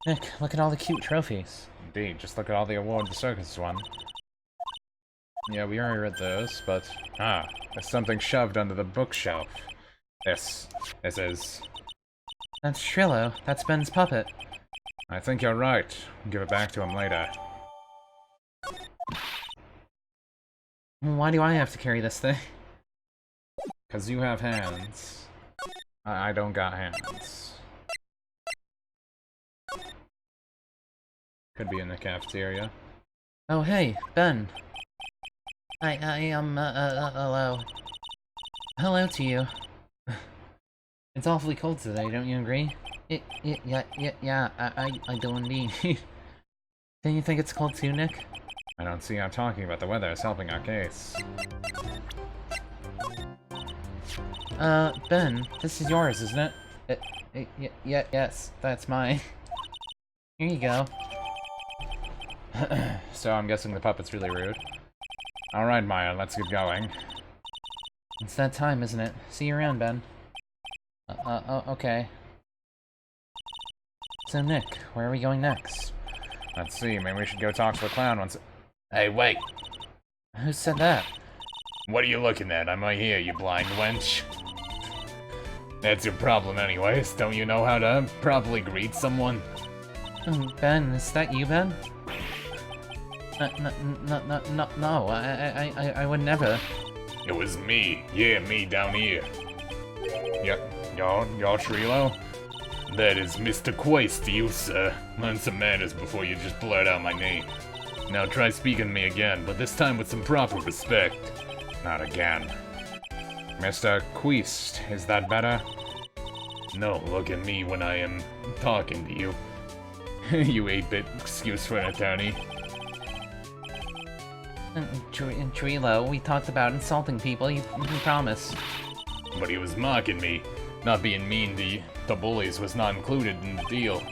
Nick, look at all the cute trophies. Indeed, just look at all the awards the circus won. Yeah, we already read those, but... Ah, there's something shoved under the bookshelf. This is... That's Trilo. That's Ben's puppet. I think you're right. I'll give it back to him later. Why do I have to carry this thing? 'Cause you have hands. I don't got hands. Could be in the cafeteria. Oh, hey, Ben. Hello. Hello to you. It's awfully cold today, don't you agree? Yeah, I do indeed. Don't you think it's cold too, Nick? I don't see how talking about the weather is helping our case. Ben, this is yours, isn't it? Yes, that's mine. Here you go. So I'm guessing the puppet's really rude. Alright, Maya, let's get going. It's that time, isn't it? See you around, Ben. Okay. So, Nick, where are we going next? Let's see, maybe we should go talk to the clown once... Hey, wait! Who said that? What are you looking at? I'm right here, you blind wench. That's your problem anyways. Don't you know how to properly greet someone? Ben, is that you, Ben? No, I would never. It was me. Yeah, me down here. Y'all Trilo? That is Mr. Quaist to you, sir. Learn some manners before you just blurt out my name. Now try speaking to me again, but this time with some proper respect. Not again. Mr. Queest, is that better? No, look at me when I am talking to you. You 8-bit excuse for an attorney. Trilo, we talked about insulting people, you promised. But he was mocking me. Not being mean to the bullies was not included in the deal.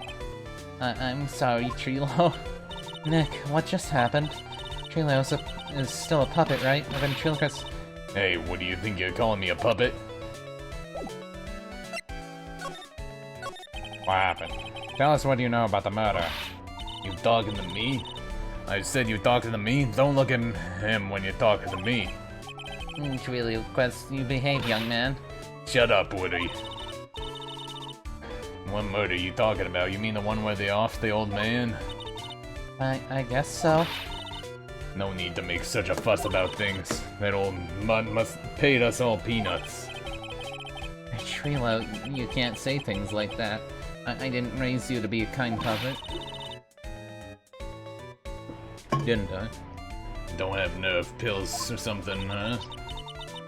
I'm sorry, Trilo. Nick, what just happened? Trilo is still a puppet, right? A ventriloquist. Hey, what do you think you're calling me, a puppet? What happened? Tell us what you know about the murder. You talking to me? I said you talking to me? Don't look at him when you're talking to me. Trilo, you behave, young man. Shut up, Woody. What murder you talking about? You mean the one where they off the old man? I guess so. No need to make such a fuss about things. That old mutt must paid us all peanuts. Trilo, you can't say things like that. I didn't raise you to be a kind puppet. Didn't I? Don't have nerve pills or something, huh?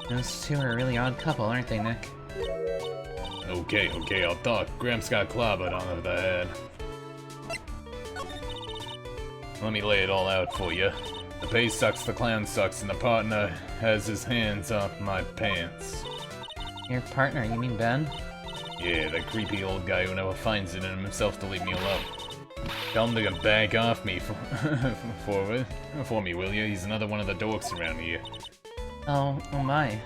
Those two are a really odd couple, aren't they, Nick? Okay, I'll talk. Gramps got clobbered on the head. Let me lay it all out for you. The pay sucks, the clown sucks, and the partner has his hands up my pants. Your partner, you mean Ben? Yeah, that creepy old guy who never finds it in himself to leave me alone. Tell him to back off me for me, will you? He's another one of the dorks around here. Oh my.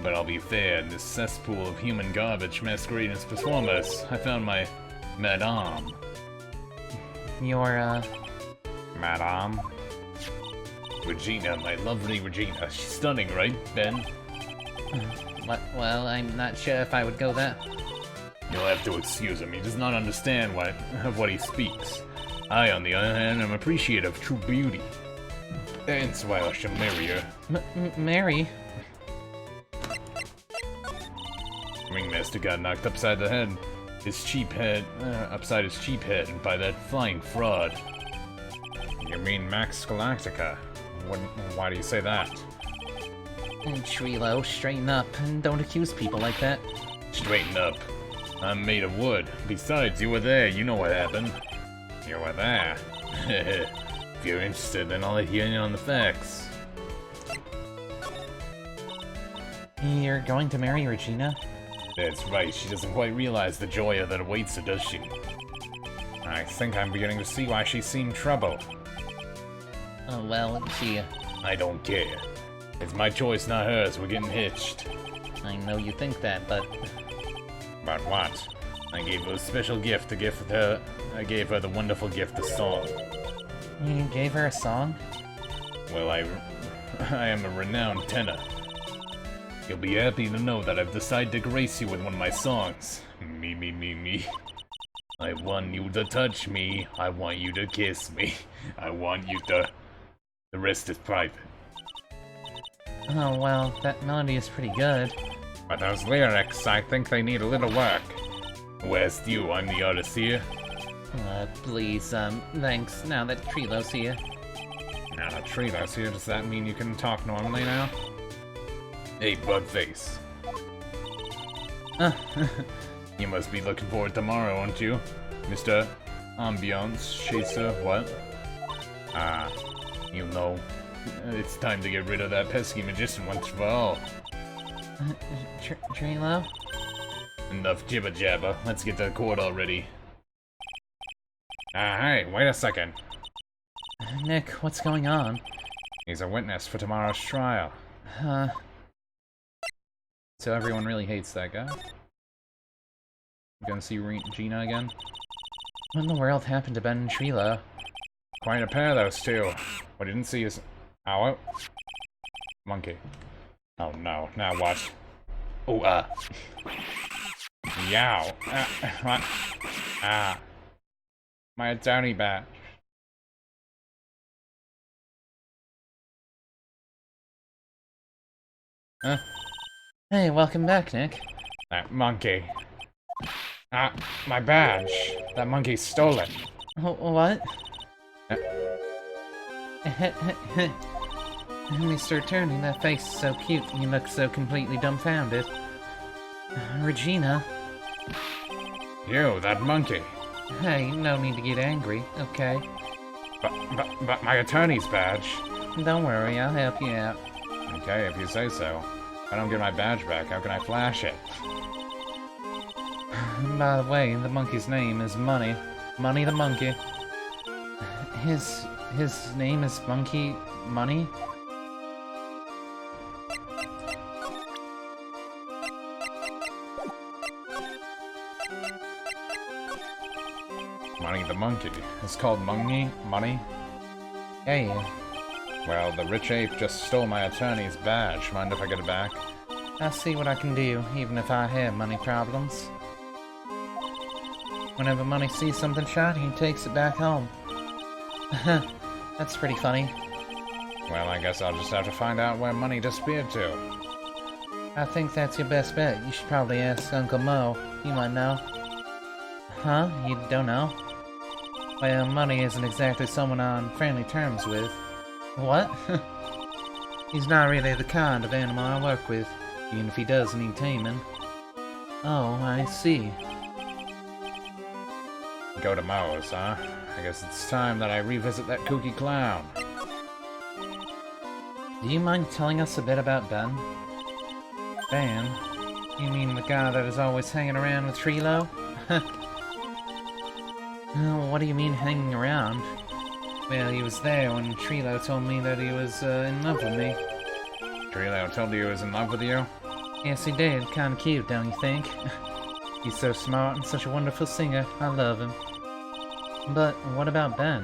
But I'll be fair, in this cesspool of human garbage masquerading as performers, I found my madame. Your, Madame? Regina, my lovely Regina. She's stunning, right, Ben? well, I'm not sure if I would go that. You'll have to excuse him. He does not understand what he speaks. I, on the other hand, am appreciative of true beauty. That's why I shall marry her. Mary? Ringmaster got knocked upside the head. Upside his cheap head by that flying fraud. You mean Max Galactica? Why do you say that? Trilo, straighten up, and don't accuse people like that. Straighten up. I'm made of wood. Besides, you were there. You know what happened. You were there. If you're interested, then I'll let you in on the facts. You're going to marry Regina? That's right. She doesn't quite realize the joy that awaits her, does she? I think I'm beginning to see why she seemed troubled. Oh, well, she... I don't care. It's my choice, not hers. We're getting hitched. I know you think that, but... But what? I gave her a special gift. I gave her the wonderful gift of song. You gave her a song? Well, I am a renowned tenor. You'll be happy to know that I've decided to grace you with one of my songs. Me. I want you to touch me. I want you to kiss me. I want you to... The rest is private. Oh, well, that melody is pretty good. But those lyrics, I think they need a little work. Who asked you? I'm the artist here. Please, thanks, now that Trilo's here. Now that Trilo's here, does that mean you can talk normally now? Hey, Bugface. You must be looking forward to tomorrow, aren't you? Mr. Ambiance Chaser, what? You know, it's time to get rid of that pesky magician once for all. Trilo? Enough jibber jabber. Let's get to the court already. Hey, wait a second. Nick, what's going on? He's a witness for tomorrow's trial. So everyone really hates that guy? You gonna see Gina again? What in the world happened to Ben and Trilo? Quite a pair, those two. What I didn't see is... Ow. Monkey. Oh no, now what? Oh, Yow. What? My attorney badge. Huh? Hey, welcome back, Nick. That monkey. My badge. That monkey stole it. What? Mr. Attorney, that face is so cute, and you look so completely dumbfounded. Regina? You, that monkey. Hey, no need to get angry, okay? But my attorney's badge. Don't worry, I'll help you out. Okay, if you say so. If I don't get my badge back, how can I flash it? By the way, the monkey's name is Money. Money the monkey. His name is Monkey Money? Money the monkey. It's called Money? Hey. Well, the rich ape just stole my attorney's badge. Mind if I get it back? I'll see what I can do, even if I have money problems. Whenever Money sees something shiny, he takes it back home. That's pretty funny. Well, I guess I'll just have to find out where Money disappeared to. I think that's your best bet. You should probably ask Uncle Mo. He might know. Huh? You don't know? Well, Money isn't exactly someone on friendly terms with. What? He's not really the kind of animal I work with, even if he does need taming. Oh, I see. Go to Mo's, huh? I guess it's time that I revisit that kooky clown. Do you mind telling us a bit about Ben? Ben? You mean the guy that is always hanging around with Trilo? Oh, what do you mean hanging around? Well, he was there when Trilo told me that he was in love with me. Trilo told you he was in love with you? Yes, he did. Kinda cute, don't you think? He's so smart and such a wonderful singer. I love him. But what about Ben?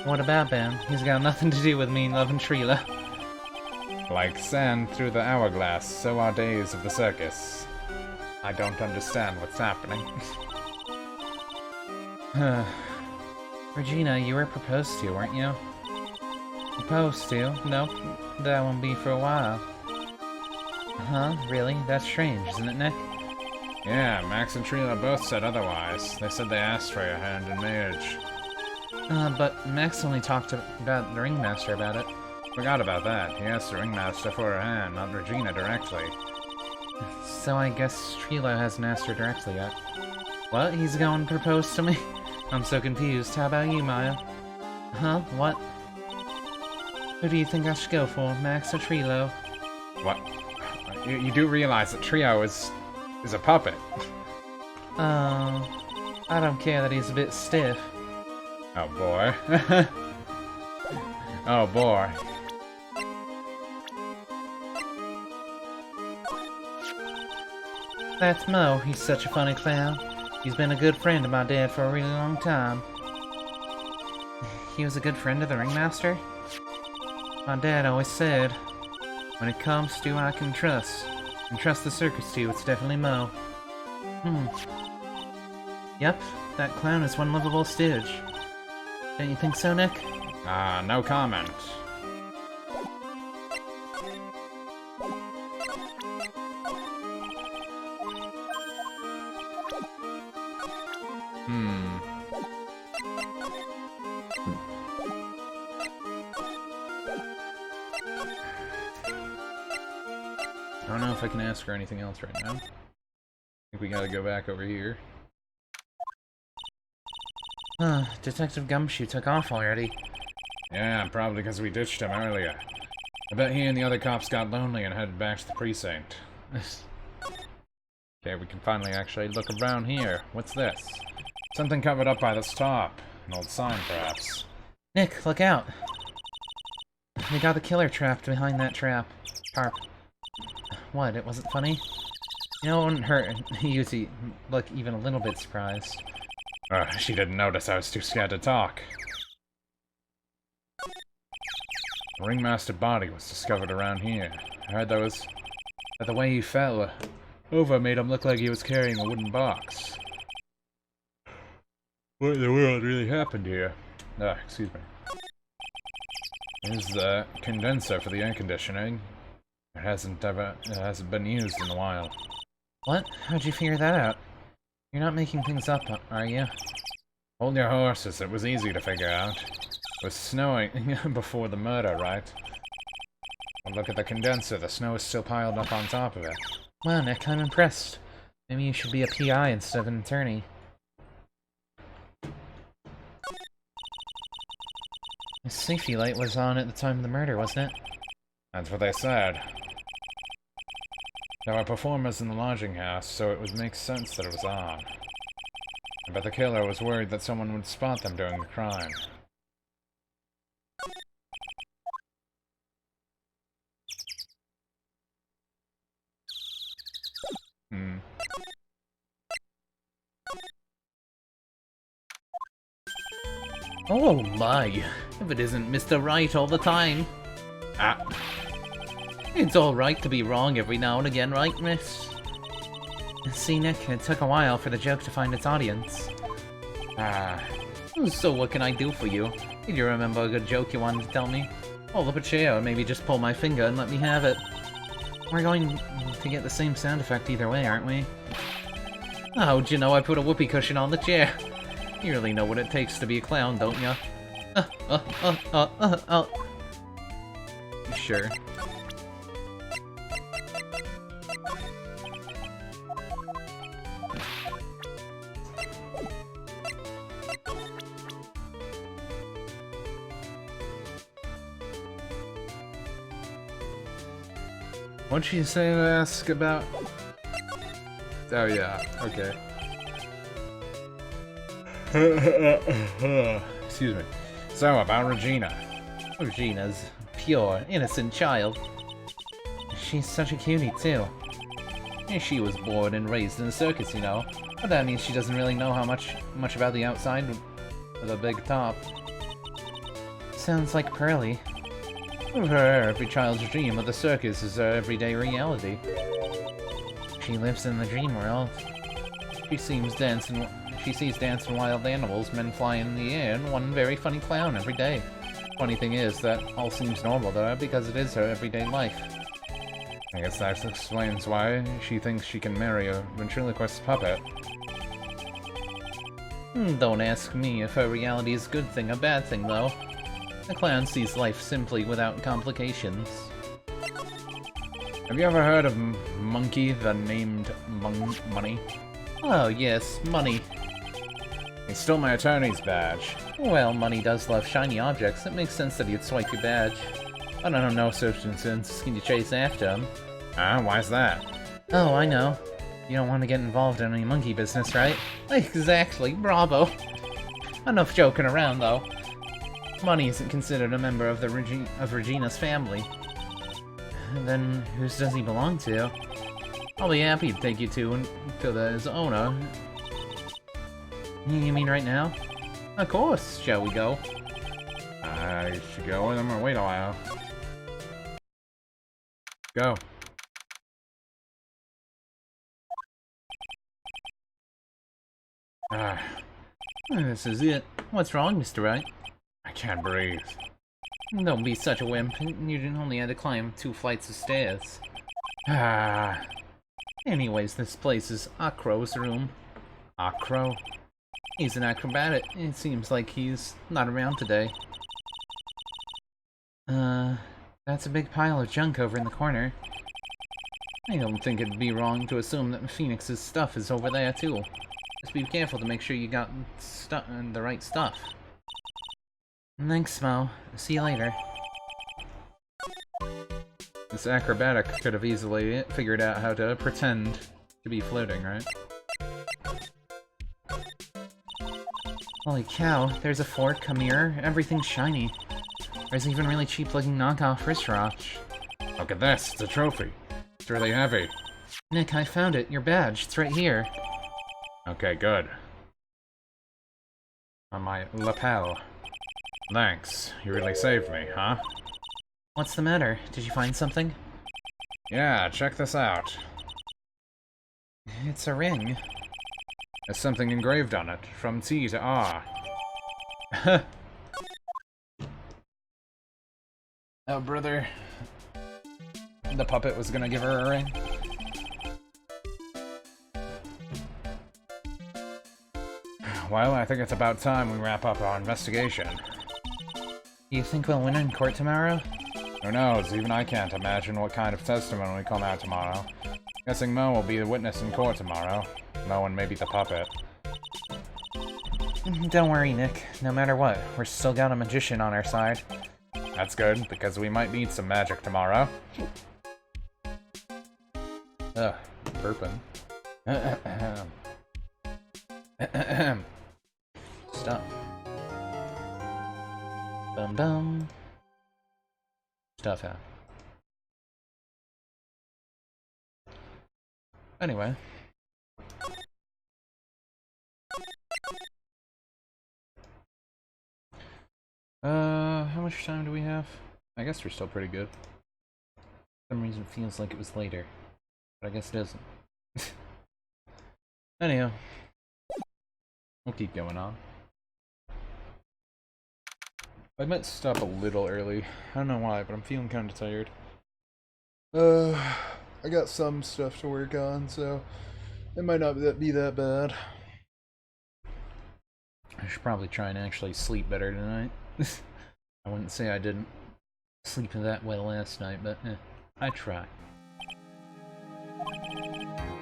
What about Ben? He's got nothing to do with me loving Trilo. Like sand through the hourglass, so are days of the circus. I don't understand what's happening. Regina, you were proposed to, weren't you? Proposed to? Nope. That won't be for a while. Huh? Really? That's strange, isn't it, Nick? Yeah, Max and Trila both said otherwise. They said they asked for your hand in marriage. But Max only talked about the ringmaster about it. Forgot about that. He asked the ringmaster for her hand, not Regina directly. So I guess Trilo hasn't asked her directly yet. What? He's going to propose to me? I'm so confused. How about you, Maya? Huh? What? Who do you think I should go for, Max or Trilo? What? You do realize that Trio is a puppet? I don't care that he's a bit stiff. Oh boy. Oh boy. That's Mo. He's such a funny clown. He's been a good friend of my dad for a really long time. He was a good friend of the ringmaster? My dad always said, when it comes to who I can trust, and trust the circus to, it's definitely Mo. Yep, that clown is one lovable stooge. Don't you think so, Nick? No comment. I don't know if I can ask her anything else right now. I think we gotta go back over here. Detective Gumshoe took off already. Yeah, probably because we ditched him earlier. I bet he and the other cops got lonely and headed back to the precinct. Okay, we can finally actually look around here. What's this? Something covered up by this top. An old sign, perhaps. Nick, look out! They got the killer trapped behind that tarp. What, it wasn't funny? You know, it wouldn't hurt you to look even a little bit surprised. She didn't notice I was too scared to talk. The ringmaster body was discovered around here. I heard that the way he fell over made him look like he was carrying a wooden box. What in the world really happened here? Excuse me. Here's the condenser for the air conditioning. It hasn't been used in a while. What? How'd you figure that out? You're not making things up, are you? Hold your horses, it was easy to figure out. It was snowing before the murder, right? Well, look at the condenser, the snow is still piled up on top of it. Wow, Nick, I'm impressed. Maybe you should be a PI instead of an attorney. The safety light was on at the time of the murder, wasn't it? That's what they said. There were performers in the lodging house, so it would make sense that it was on. I bet the killer was worried that someone would spot them during the crime. Oh my, if it isn't Mr. Wright all the time. It's alright to be wrong every now and again, right, miss? See, Nick, it took a while for the joke to find its audience. So what can I do for you? Did you remember a good joke you wanted to tell me? Hold up a chair, or maybe just pull my finger and let me have it. We're going to get the same sound effect either way, aren't we? How'd you know I put a whoopee cushion on the chair? You really know what it takes to be a clown, don't ya? Sure. What'd she say to ask about Oh yeah, okay. Excuse me. So, about Regina. Regina's pure, innocent child. She's such a cutie, too. She was born and raised in a circus, you know. But that means she doesn't really know how much about the outside with a big top. Sounds like Pearly. For her, every child's dream of the circus is her everyday reality. She lives in the dream world. She sees dancing wild animals, men flying in the air, and one very funny clown every day. Funny thing is, that all seems normal to her because it is her everyday life. I guess that explains why she thinks she can marry a ventriloquist puppet. Don't ask me if her reality is a good thing or bad thing, though. The clown sees life simply without complications. Have you ever heard of Monkey, the named Money? Oh yes, Money. He stole my attorney's badge. Well, Money does love shiny objects. It makes sense that he'd swipe your badge. But under no circumstances can you chase after him. Why's that? Oh, I know. You don't want to get involved in any monkey business, right? Exactly, bravo. Enough joking around, though. Money isn't considered a member of Regina's family. Then whose does he belong to? I'll be happy to take you to his owner. You mean right now? Of course, shall we go? I should go with him or wait a while. Go. This is it. What's wrong, Mr. Wright? I can't breathe. Don't be such a wimp. You only had to climb 2 flights of stairs. Anyways, this place is Acro's room. Acro? He's an acrobat. It seems like he's not around today. That's a big pile of junk over in the corner. I don't think it'd be wrong to assume that Phoenix's stuff is over there, too. Just be careful to make sure you got the right stuff. Thanks, Mo. See you later. This acrobatic could have easily figured out how to pretend to be floating, right? Holy cow, there's a fork, a mirror, everything's shiny. There's even really cheap-looking knockoff wristwatch. Look at this, it's a trophy. It's really heavy. Nick, I found it. Your badge. It's right here. Okay, good. On my lapel. Thanks. You really saved me, huh? What's the matter? Did you find something? Yeah, check this out. It's a ring. There's something engraved on it, from T to R. Oh, brother. The puppet was gonna give her a ring. Well, I think it's about time we wrap up our investigation. You think we'll win in court tomorrow? Who knows? Even I can't imagine what kind of testimony will come out tomorrow. Guessing Mo will be the witness in court tomorrow. Mo and maybe the puppet. Don't worry, Nick. No matter what, we're still got a magician on our side. That's good, because we might need some magic tomorrow. Ugh, burping. Stop. Dum-dum. Stuff out. Anyway. How much time do we have? I guess we're still pretty good. For some reason it feels like it was later. But I guess it isn't. Anyhow. We'll keep going on. I might stop a little early. I don't know why, but I'm feeling kind of tired. I got some stuff to work on, so it might not be that bad. I should probably try and actually sleep better tonight. I wouldn't say I didn't sleep that well last night, but I try.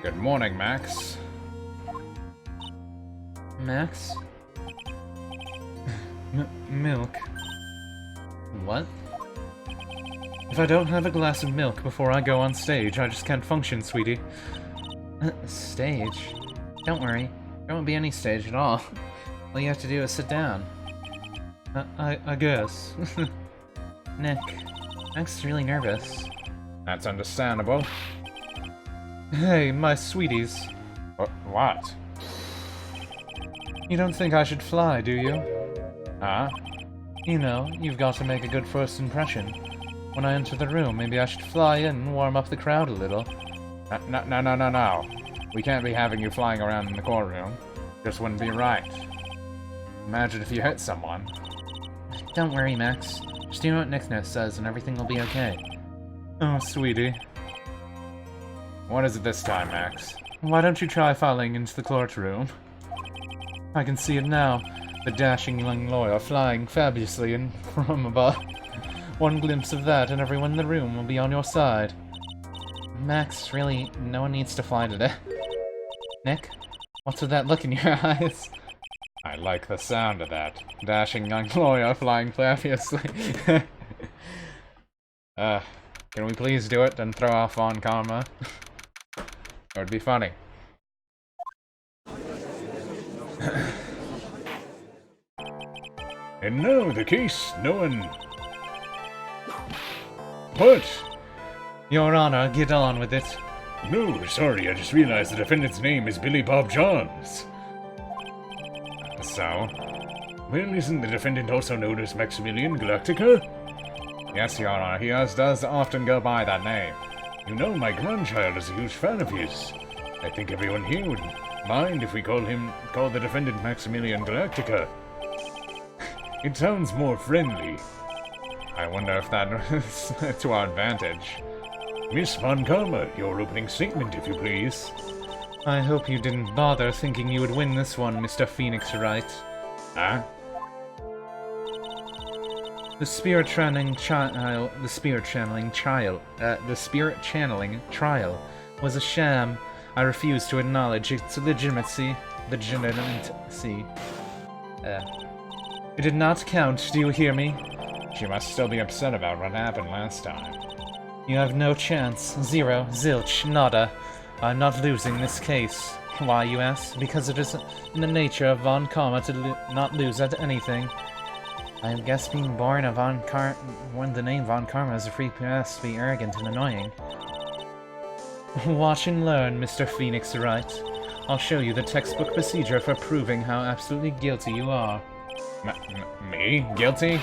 Good morning, Max. Max? Milk. What? If I don't have a glass of milk before I go on stage, I just can't function, sweetie. Stage? Don't worry. There won't be any stage at all. All you have to do is sit down. I guess. Nick, Max is really nervous. That's understandable. Hey, my sweeties. What? You don't think I should fly, do you? Huh? You know, you've got to make a good first impression. When I enter the room, maybe I should fly in and warm up the crowd a little. No. We can't be having you flying around in the courtroom. Just wouldn't be right. Imagine if you hit someone. Don't worry, Max. Just do what Nick says and everything will be okay. Oh, sweetie. What is it this time, Max? Why don't you try falling into the courtroom? I can see it now. The dashing young lawyer flying fabulously in from above. One glimpse of that and everyone in the room will be on your side. Max, really, no one needs to fly today. Nick, what's with that look in your eyes? I like the sound of that. Dashing young lawyer flying fabulously. Can we please do it and throw off Von Karma? It would be funny. And now the case, no one... What? Your Honor, get on with it. No, sorry, I just realized the defendant's name is Billy Bob Johns. So? Well, isn't the defendant also known as Maximilian Galactica? Yes, Your Honor, he does often go by that name. You know, my grandchild is a huge fan of his. I think everyone here would mind if we call the defendant Maximilian Galactica. It sounds more friendly. I wonder if that was to our advantage. Miss Von Karma, your opening statement, if you please. I hope you didn't bother thinking you would win this one, Mr. Phoenix Wright. Huh? The spirit channeling trial was a sham. I refuse to acknowledge its legitimacy. It did not count, do you hear me? She must still be upset about what happened last time. You have no chance. Zero. Zilch. Nada. I'm not losing this case. Why, you ask? Because it is in the nature of Von Karma to not lose at anything. I guess being born a when the name Von Karma is a free pass to be arrogant and annoying. Watch and learn, Mr. Phoenix Wright. I'll show you the textbook procedure for proving how absolutely guilty you are. Me? Guilty?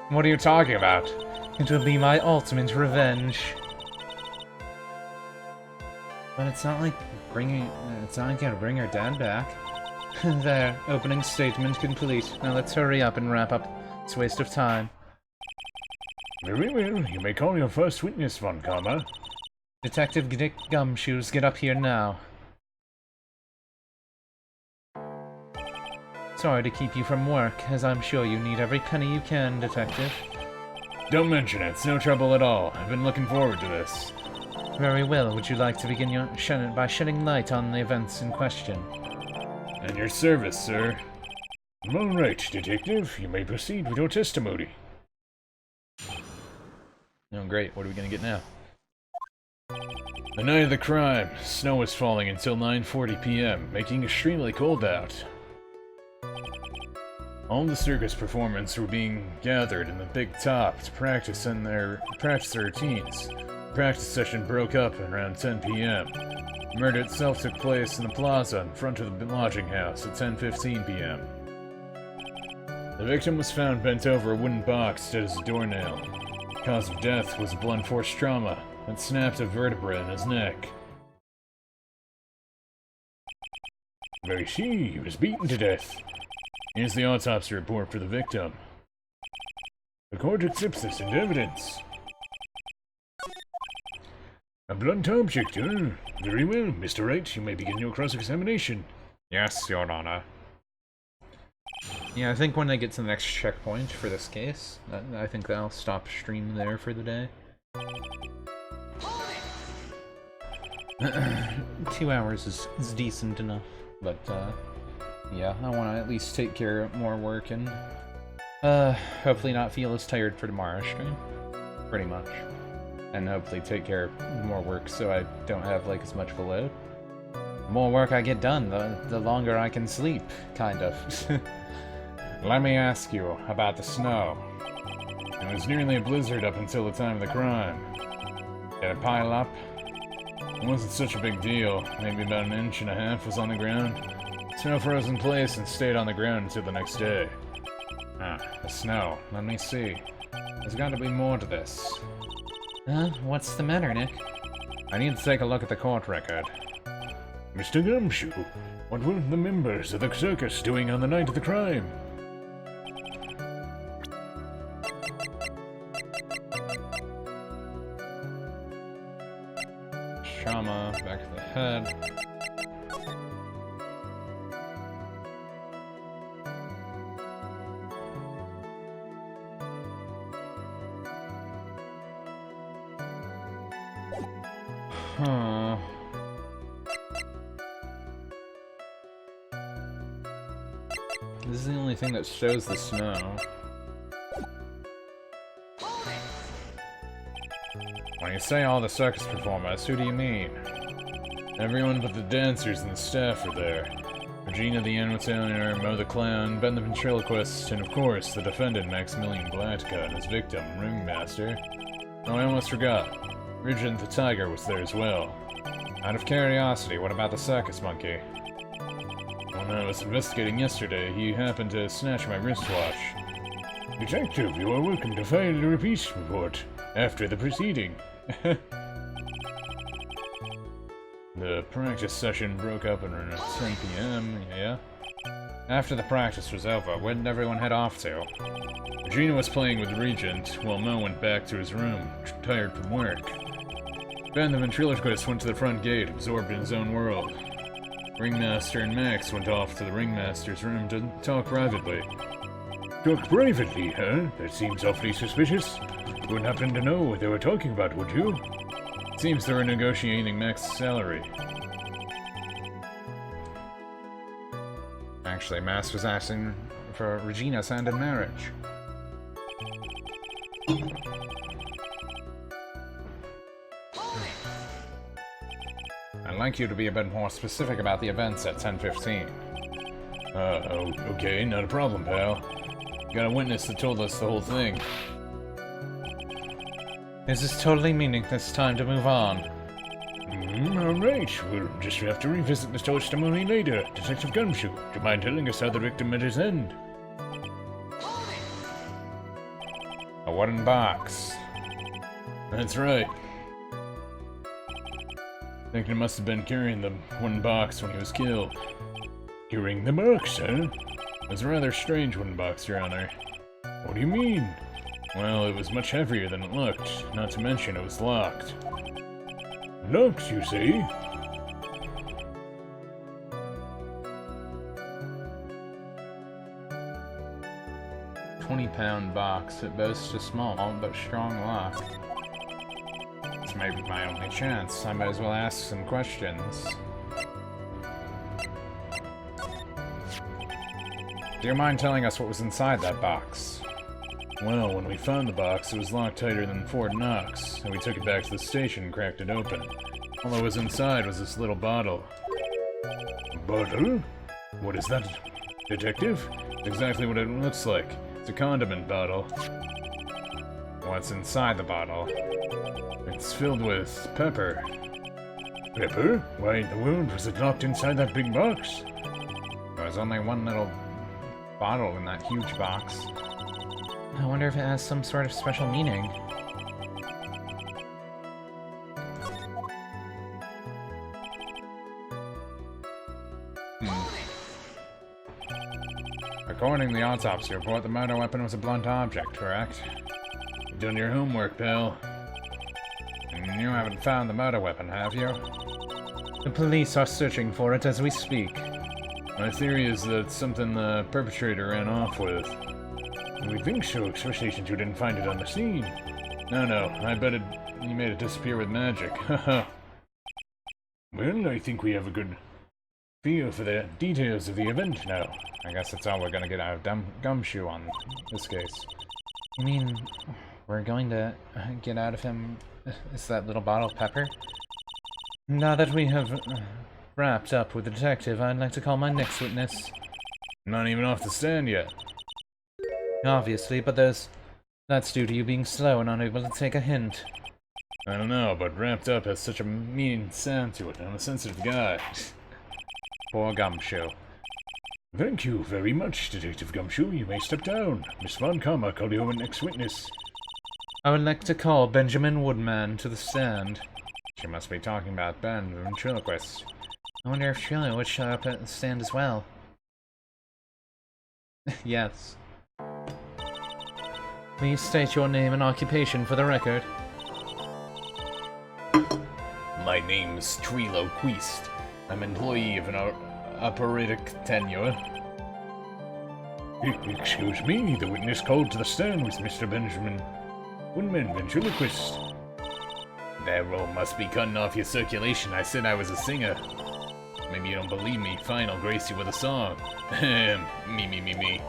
What are you talking about? It will be my ultimate revenge. But it's not like I gotta bring her dad back. There, opening statement complete. Now let's hurry up and wrap up. It's a waste of time. Very well, you may call your first witness, Von Karma. Detective Dick Gumshoes, get up here now. Sorry to keep you from work, as I'm sure you need every penny you can, Detective. Don't mention it, it's no trouble at all. I've been looking forward to this. Very well, would you like to begin by shedding light on the events in question? At your service, sir. All right, Detective, you may proceed with your testimony. Oh, great. What are we gonna get now? The night of the crime, snow was falling until 9:40 p.m., making extremely cold out. All the circus performers were being gathered in the big top to practice their routines. The practice session broke up around 10 p.m. The murder itself took place in the plaza in front of the lodging house at 10:15 p.m. The victim was found bent over a wooden box dead as a doornail. The cause of death was a blunt force trauma that snapped a vertebra in his neck. I see, he was beaten to death. Here's the autopsy report for the victim. The court accepts this into evidence. A blunt object, huh? Very well, Mr. Wright, you may begin your cross-examination. Yes, Your Honor. Yeah, I think when I get to the next checkpoint for this case, I think that I'll stop stream there for the day. 2 hours is decent enough, but yeah, I want to at least take care of more work and hopefully not feel as tired for tomorrow's stream. Pretty much. and hopefully take care of more work so I don't have like as much of a load. The more work I get done, the longer I can sleep, kind of. Let me ask you about the snow. It was nearly a blizzard up until the time of the crime. Did it pile up? It wasn't such a big deal. Maybe about 1.5 inches was on the ground. Snow froze in place and stayed on the ground until the next day. Ah, the snow. Let me see. There's got to be more to this. What's the matter, Nick? I need to take a look at the court record. Mr. Gumshoe, what were the members of the circus doing on the night of the crime? Trauma, back of the head. Huh. This is the only thing that shows the snow. When you say all the circus performers, who do you mean? Everyone but the dancers and the staff are there. Regina the entertainer, Mo the clown, Ben the ventriloquist, and of course the defendant Maximilian Blatka and his victim, Ringmaster. Oh, I almost forgot. Regent the tiger was there as well. Out of curiosity, what about the circus monkey? When I was investigating yesterday, he happened to snatch my wristwatch. Detective, you are welcome to file a repeat report after the proceeding. The practice session broke up around 10 p.m., yeah? After the practice was over, where did everyone head off to? Regina was playing with Regent, while Mo went back to his room, tired from work. Ben the ventriloquist went to the front gate, absorbed in his own world. Ringmaster and Max went off to the Ringmaster's room to talk privately. Talk privately, huh? That seems awfully suspicious. You wouldn't happen to know what they were talking about, would you? Seems they were negotiating Max's salary. Actually, Max was asking for Regina's hand in marriage. I'd like you to be a bit more specific about the events at 10:15. Okay, not a problem, pal. Got a witness that told us the whole thing. This is totally meaningless. Time to move on. Alright. We'll just have to revisit this testimony later. Detective Gumshoe, do you mind telling us how the victim met his end? A wooden box. That's right. I think he must have been carrying the wooden box when he was killed. Carrying the box, huh? It was a rather strange wooden box, Your Honor. What do you mean? Well, it was much heavier than it looked, not to mention it was locked. Locked, you say? £20 box. It boasts a small but strong lock. This may be my only chance. I might as well ask some questions. Do you mind telling us what was inside that box? Well, when we found the box, it was locked tighter than Fort Knox, and we took it back to the station and cracked it open. All that was inside was this little bottle. Bottle? What is that, detective? It's exactly what it looks like. It's a condiment bottle. What's inside the bottle? It's filled with pepper. Pepper? Why in the world was it locked inside that big box? There was only one little bottle in that huge box. I wonder if it has some sort of special meaning. According to the autopsy report, the murder weapon was a blunt object, correct? You've done your homework, pal. And you haven't found the murder weapon, have you? The police are searching for it as we speak. My theory is that it's something the perpetrator ran off with. We think so, especially since you didn't find it on the scene. No, I bet he made it disappear with magic. Haha. Well, I think we have a good feel for the details of the event now. I guess that's all we're gonna get out of Gumshoe on this case. You mean we're going to get out of him Is that little bottle of pepper? Now that we have wrapped up with the detective, I'd like to call my next witness. I'm not even off the stand yet. Obviously, but that's due to you being slow and unable to take a hint. I don't know, but wrapped up has such a mean sound to it. I'm a sensitive guy. Poor Gumshoe. Thank you very much, Detective Gumshoe. You may step down. Miss Von Karma, call your next witness. I would like to call Benjamin Woodman to the stand. She must be talking about Ben ventriloquist. I wonder if Trillo would show up at the stand as well. Yes. Please state your name and occupation for the record. My name's Trilo Quist. I'm employee of an operatic tenure. Excuse me, the witness called to the stand was Mr. Benjamin Woodman, ventriloquist. That roll must be cutting off your circulation. I said I was a singer. Maybe you don't believe me. Fine, I'll grace you with a song. Me.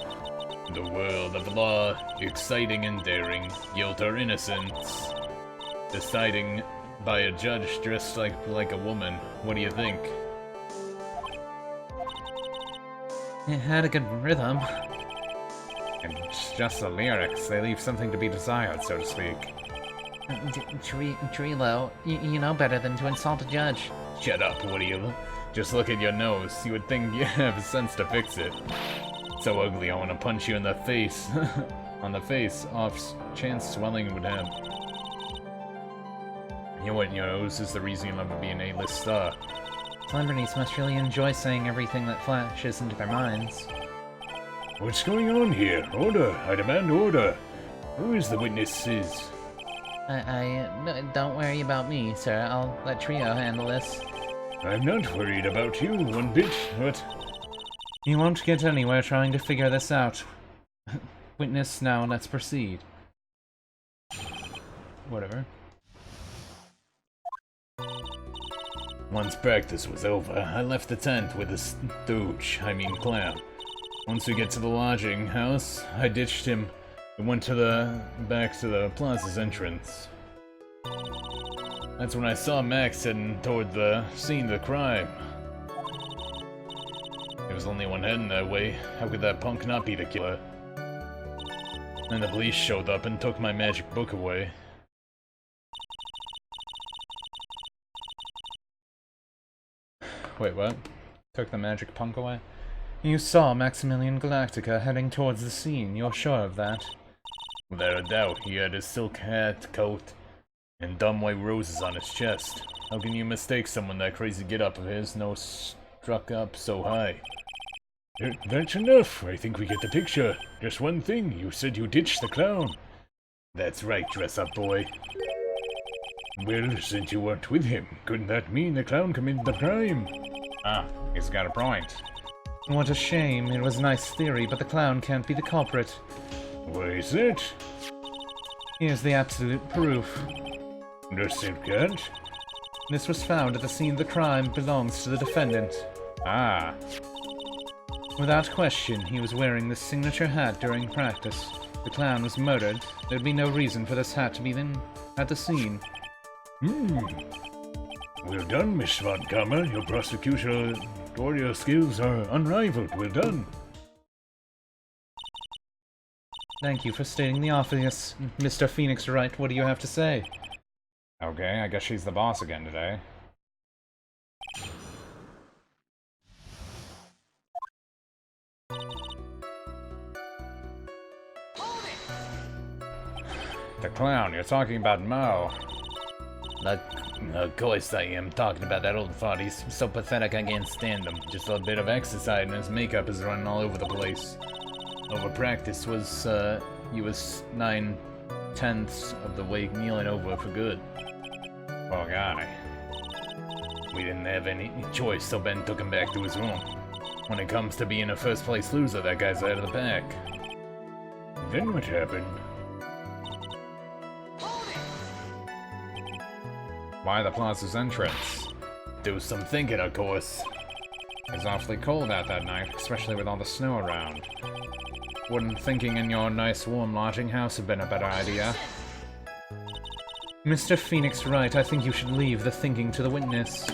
The world of law, exciting and daring, guilt or innocence. Deciding by a judge dressed like a woman. What do you think? It had a good rhythm. It's just the lyrics. They leave something to be desired, so to speak. Trilo, you know better than to insult a judge. Shut up, what do you... Just look at your nose. You would think you have sense to fix it. So ugly, I want to punch you in the face. On the face, off chance swelling would have. Your nose is the reason you'll never be an A-list star. Celebrities must really enjoy saying everything that flashes into their minds. What's going on here? Order! I demand order! Who is the witness? Don't worry about me, sir. I'll let Trio handle this. I'm not worried about you one bit, but... You won't get anywhere trying to figure this out. Witness, now let's proceed. Whatever. Once practice was over, I left the tent with the clown. Once we get to the lodging house, I ditched him and went back to the plaza's entrance. That's when I saw Max heading toward the scene of the crime. There was only one heading that way. How could that punk not be the killer? Then the police showed up and took my magic book away. Wait, what? Took the magic punk away? You saw Maximilian Galactica heading towards the scene, you're sure of that? Without a doubt, he had his silk hat, coat, and dumb white roses on his chest. How can you mistake someone that crazy get-up of his, nose struck up so high? That's enough. I think we get the picture. Just one thing, you said you ditched the clown. That's right, dress-up boy. Well, since you weren't with him, couldn't that mean the clown committed the crime? Ah, he's got a point. What a shame. It was a nice theory, but the clown can't be the culprit. Why is that? Here's the absolute proof. The silk hat? This was found at the scene of the crime, belongs to the defendant. Ah. Without question, he was wearing this signature hat during practice. The clown was murdered. There'd be no reason for this hat to be at the scene. Well done, Miss Von Karma. Your prosecutorial skills are unrivaled. Well done. Thank you for stating the obvious, Mr. Phoenix Wright. What do you have to say? Okay, I guess she's the boss again today. The clown, you're talking about Mo. Of course I am talking about that old fart. He's so pathetic I can't stand him. Just a bit of exercise and his makeup is running all over the place. Over practice was, he was 9/10 of the way kneeling over for good. Poor guy. We didn't have any choice, so Ben took him back to his room. When it comes to being a first-place loser, that guy's out of the pack. Then what happened? Why the plaza's entrance? Do some thinking, of course. It was awfully cold out that night, especially with all the snow around. Wouldn't thinking in your nice warm lodging house have been a better idea? Mr. Phoenix Wright, I think you should leave the thinking to the witness.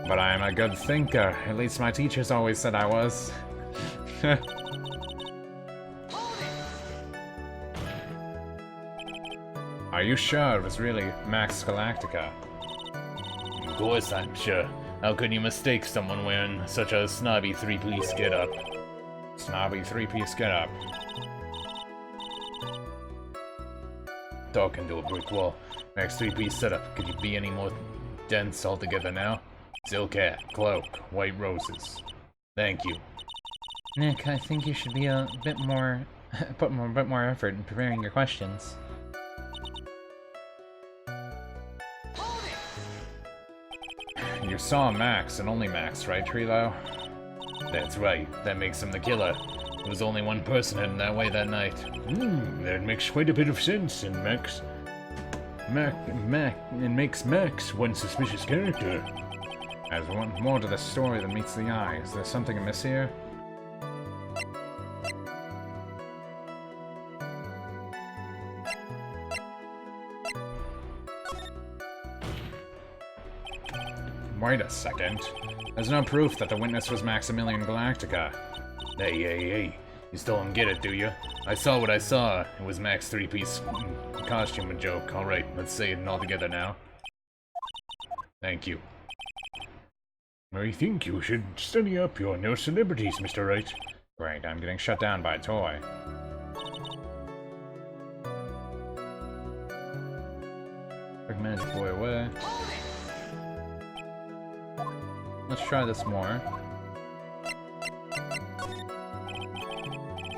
But I am a good thinker. At least my teachers always said I was. Are you sure it was really Max Galactica? Of course I'm sure. How could you mistake someone wearing such a snobby three-piece getup? Snobby three-piece getup. Talking to a brick wall. Max three-piece setup. Could you be any more dense altogether now? Silk hat, cloak, white roses. Thank you. Nick, I think you should be a bit more... put a bit more effort in preparing your questions. You saw Max, and only Max, right, Trilo? That's right. That makes him the killer. There was only one person heading that way that night. That makes quite a bit of sense, and makes Max one suspicious character. There's one more to the story than meets the eye. Is there something amiss here? Wait a second. There's no proof that the witness was Maximilian Galactica. Hey. You still don't get it, do you? I saw what I saw. It was Max three-piece costume and joke. Alright, let's say it all together now. Thank you. I think you should study up your no celebrities, Mr. Wright. Great, I'm getting shut down by a toy. Big magic boy away. Let's try this more.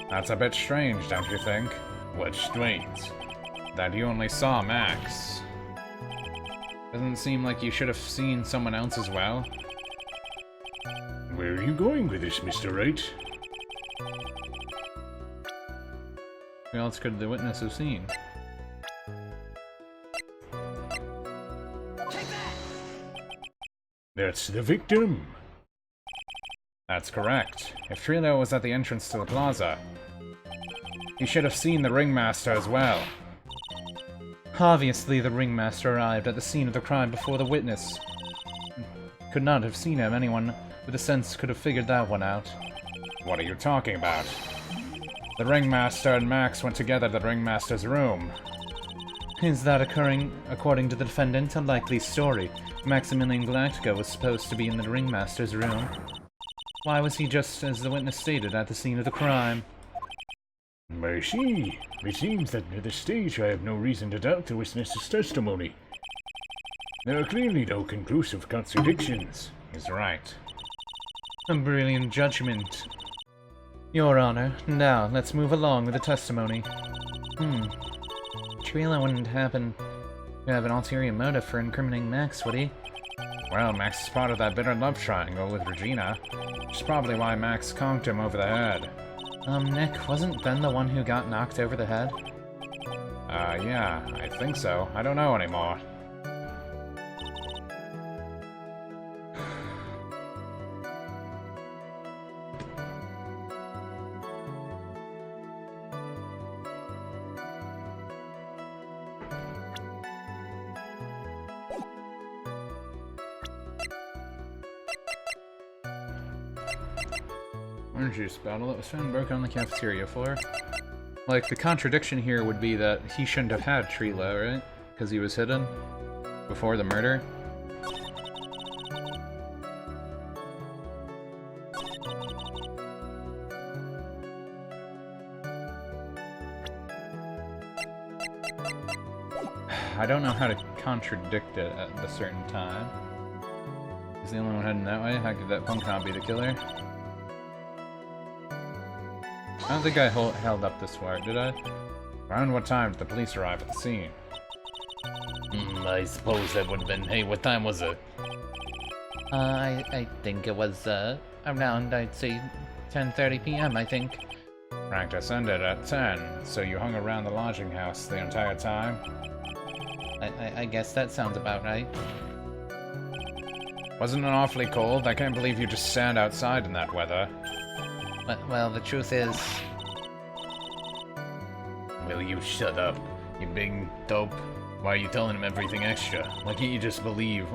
That's a bit strange, don't you think? What's strange? That you only saw Max. Doesn't it seem like you should have seen someone else as well? Where are you going with this, Mr. Wright? Who else could the witness have seen? That's the victim. That's correct. If Trilo was at the entrance to the plaza, he should have seen the ringmaster as well. Obviously, the ringmaster arrived at the scene of the crime before the witness. Could not have seen him. Anyone with a sense could have figured that one out. What are you talking about? The ringmaster and Max went together to the ringmaster's room. Is that occurring, according to the defendant, a likely story? Maximilian Galactica was supposed to be in the ringmaster's room. Why was he just, as the witness stated, at the scene of the crime? I see. It seems that at this stage I have no reason to doubt the witness's testimony. There are clearly no conclusive contradictions. He's right. A brilliant judgment. Your Honor, now let's move along with the testimony. Trilo wouldn't happen to have an ulterior motive for incriminating Max, would he? Well, Max is part of that bitter love triangle with Regina. Which is probably why Max conked him over the head. Nick, wasn't Ben the one who got knocked over the head? Yeah, I think so. I don't know anymore. Orange juice bottle that was found broken on the cafeteria floor. Like, the contradiction here would be that he shouldn't have had Trilo, right? Because he was hidden before the murder. I don't know how to contradict it at a certain time. He's the only one heading that way? How could that punk not be the killer? I don't think I held up this far, did I? Around what time did the police arrive at the scene? I suppose that would have been... Hey, what time was it? I think it was, around, I'd say, 10:30 p.m., I think. Practice ended at 10, so you hung around the lodging house the entire time? I guess that sounds about right. Wasn't it awfully cold? I can't believe you just stand outside in that weather. Well, the truth is... Will you shut up, you big dope? Why are you telling him everything extra? Why can't you just believe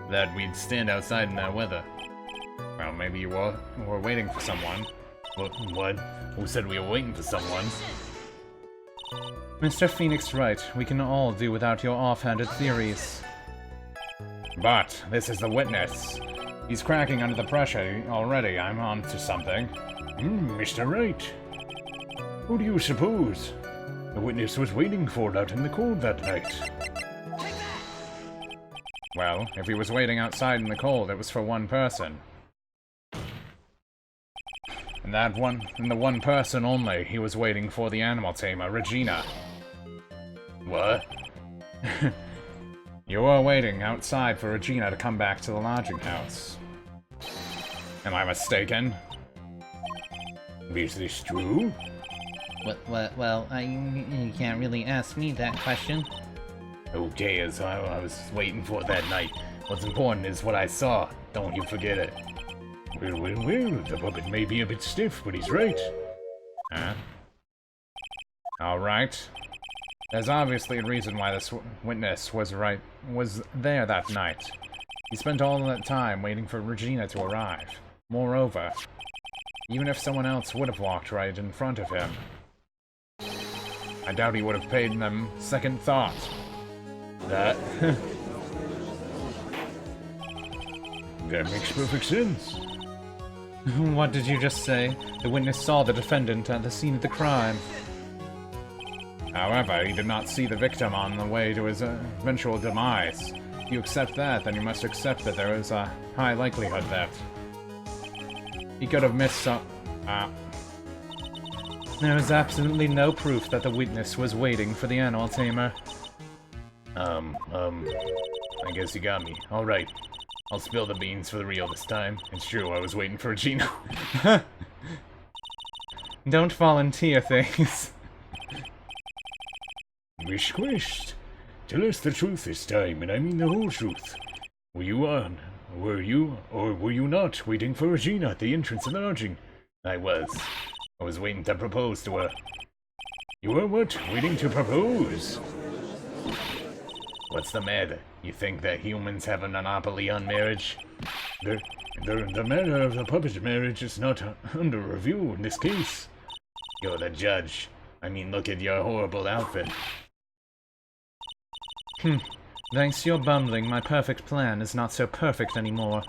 that we'd stand outside in that weather? Well, maybe you were waiting for someone. What? Who said we were waiting for someone? Mr. Phoenix Wright, we can all do without your offhanded theories. But this is the witness. He's cracking under the pressure already. I'm on to something. Mr. Wright. Who do you suppose the witness was waiting for out in the cold that night? Well, if he was waiting outside in the cold, it was for one person. And the one person only, he was waiting for the animal tamer, Regina. What? You were waiting outside for Regina to come back to the lodging house. Am I mistaken? Is this true? Well, you can't really ask me that question. Okay, as I was waiting for that night. What's important is what I saw. Don't you forget it. Well, the puppet may be a bit stiff, but he's right. Huh? Alright. There's obviously a reason why this witness was there that night. He spent all that time waiting for Regina to arrive. Moreover, even if someone else would have walked right in front of him, I doubt he would have paid them second thought. That... That makes perfect sense. What did you just say? The witness saw the defendant at the scene of the crime. However, he did not see the victim on the way to his eventual demise. If you accept that, then you must accept that there is a high likelihood that he could have missed some... There is absolutely no proof that the witness was waiting for the animal tamer. I guess you got me. Alright. I'll spill the beans for the real this time. It's true, I was waiting for Regina. Don't volunteer things. Wish Quest, tell us the truth this time, and I mean the whole truth. Were you or were you not waiting for Regina at the entrance of the lodging? I was. I was waiting to propose to her. You were what? Waiting to propose? What's the matter? You think that humans have a monopoly on marriage? The matter of the puppet marriage is not under review in this case. You're the judge. I mean, look at your horrible outfit. Thanks to your bumbling, my perfect plan is not so perfect anymore.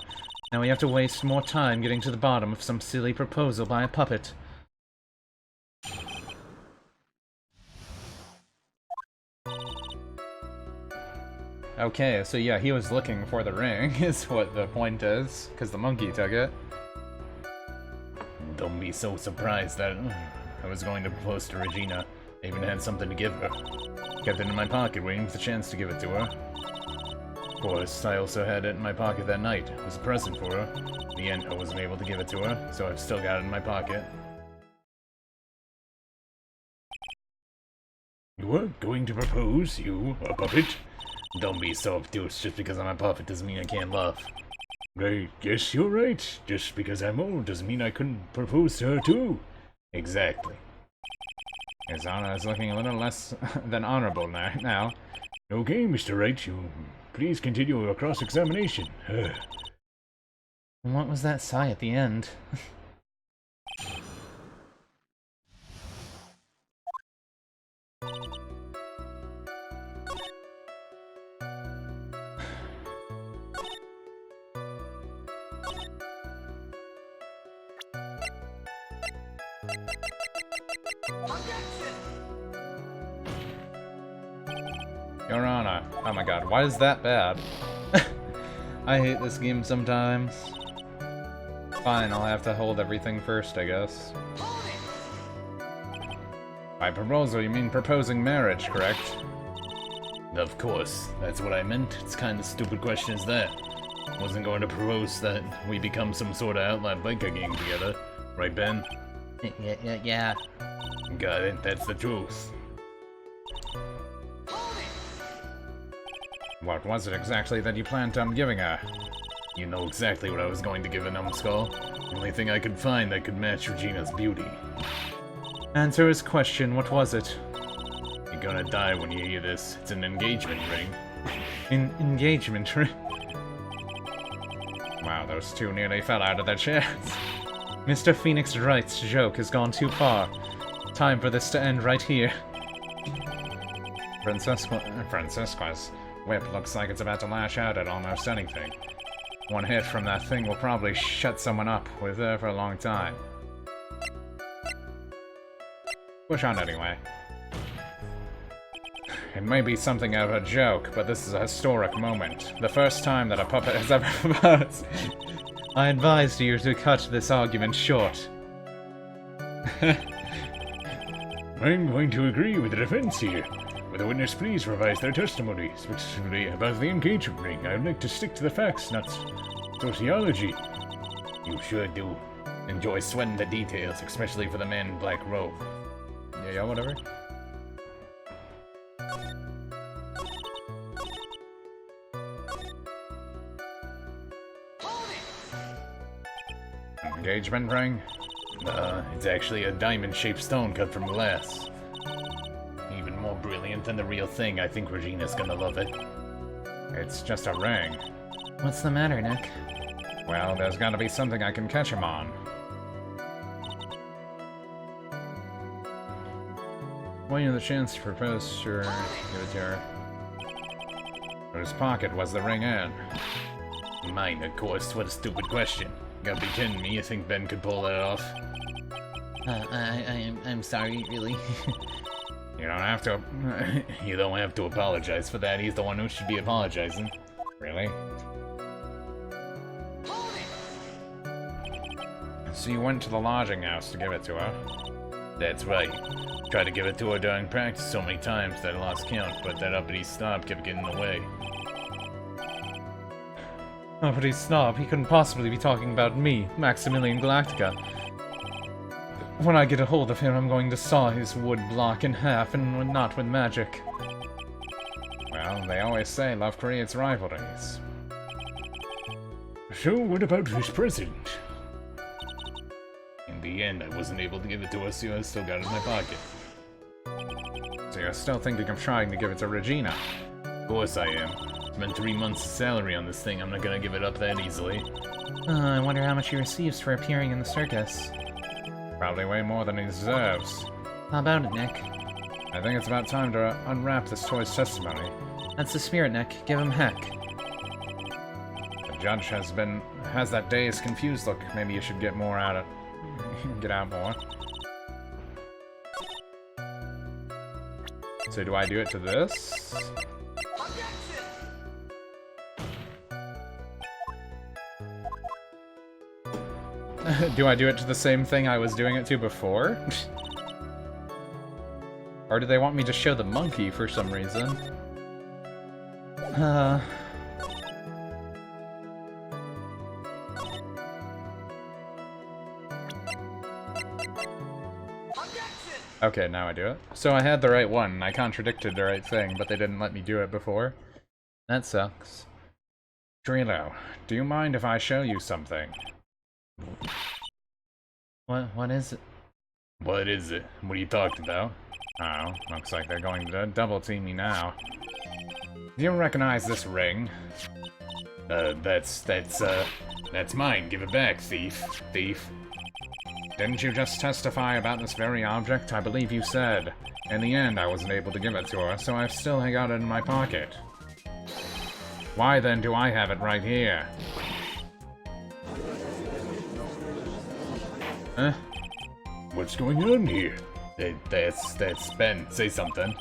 Now we have to waste more time getting to the bottom of some silly proposal by a puppet. Okay, so yeah, he was looking for the ring, is what the point is, because the monkey took it. Don't be so surprised that I was going to propose to Regina. I even had something to give her. Kept it in my pocket, waiting for the chance to give it to her. Of course, I also had it in my pocket that night. It was a present for her. In the end, I wasn't able to give it to her, so I've still got it in my pocket. You weren't going to propose, you, a puppet? Don't be so obtuse. Just because I'm a puppet doesn't mean I can't love. I guess you're right. Just because I'm old doesn't mean I couldn't propose to her too. Exactly. His honor is looking a little less than honorable now. Okay, Mr. Wright, you please continue your cross-examination. What was that sigh at the end? Your Honor. Oh my god, why is that bad? I hate this game sometimes. Fine, I'll have to hold everything first, I guess. By proposal, you mean proposing marriage, correct? Of course, that's what I meant. It's kind of stupid question as that. Wasn't going to propose that we become some sort of outlaw biker gang together. Right, Ben? Yeah. Got it, that's the truth. What was it exactly that you planned on giving her? You know exactly what I was going to give a numbskull. The only thing I could find that could match Regina's beauty. Answer his question, what was it? gonna die when you hear this. It's an engagement ring. Engagement ring? Wow, those two nearly fell out of their chairs. Mr. Phoenix Wright's joke has gone too far. Time for this to end right here. Francisca's whip looks like it's about to lash out at almost anything. One hit from that thing will probably shut someone up with her for a long time. Push on anyway. It may be something of a joke, but this is a historic moment. The first time that a puppet has ever proposed. I advised you to cut this argument short. I'm going to agree with the defense here. Will the witness please revise their testimony, specifically about the engagement ring? I'd like to stick to the facts, not sociology. You sure do. Enjoy sweating the details, especially for the man in black robe. Yeah, whatever. Engagement ring? It's actually a diamond-shaped stone cut from glass. Even more brilliant than the real thing. I think Regina's gonna love it. It's just a ring. What's the matter, Nick? Well, there's gotta be something I can catch him on. When you had the chance to propose, sure, give it to her. Whose pocket was the ring in? Mine, of course. What a stupid question. You gotta be kidding me. You think Ben could pull that off? I'm sorry, really. You don't have to. You don't have to apologize for that. He's the one who should be apologizing. Really? So you went to the lodging house to give it to her? That's right. Tried to give it to her during practice so many times that I lost count, but that uppity snob kept getting in the way. Uppity snob, he couldn't possibly be talking about me, Maximilian Galactica. When I get a hold of him, I'm going to saw his wood block in half, and not with magic. Well, they always say love creates rivalries. So, what about his present? In the end, I wasn't able to give it to her, so I still got it in my pocket. So you're still thinking of trying to give it to Regina? Of course I am. Spent 3 months' salary on this thing. I'm not gonna give it up that easily. I wonder how much he receives for appearing in the circus. Probably way more than he deserves. How about it, Nick? I think it's about time to unwrap this toy's testimony. That's the spirit, Nick. Give him heck. The judge has that dazed, confused look. Maybe you should get more out of get out more. So do I do it to this? Do I do it to the same thing I was doing it to before? Or do they want me to show the monkey for some reason? Okay, now I do it. So I had the right one, and I contradicted the right thing, but they didn't let me do it before. That sucks. Drilo, do you mind if I show you something? What is it? What is it? What are you talking about? Oh, looks like they're going to double team me now. Do you recognize this ring? That's mine. Give it back, thief. Thief. Didn't you just testify about this very object? I believe you said. In the end, I wasn't able to give it to her, so I've still got it in my pocket. Why then do I have it right here? Huh? What's going on here? That's Ben. Say something.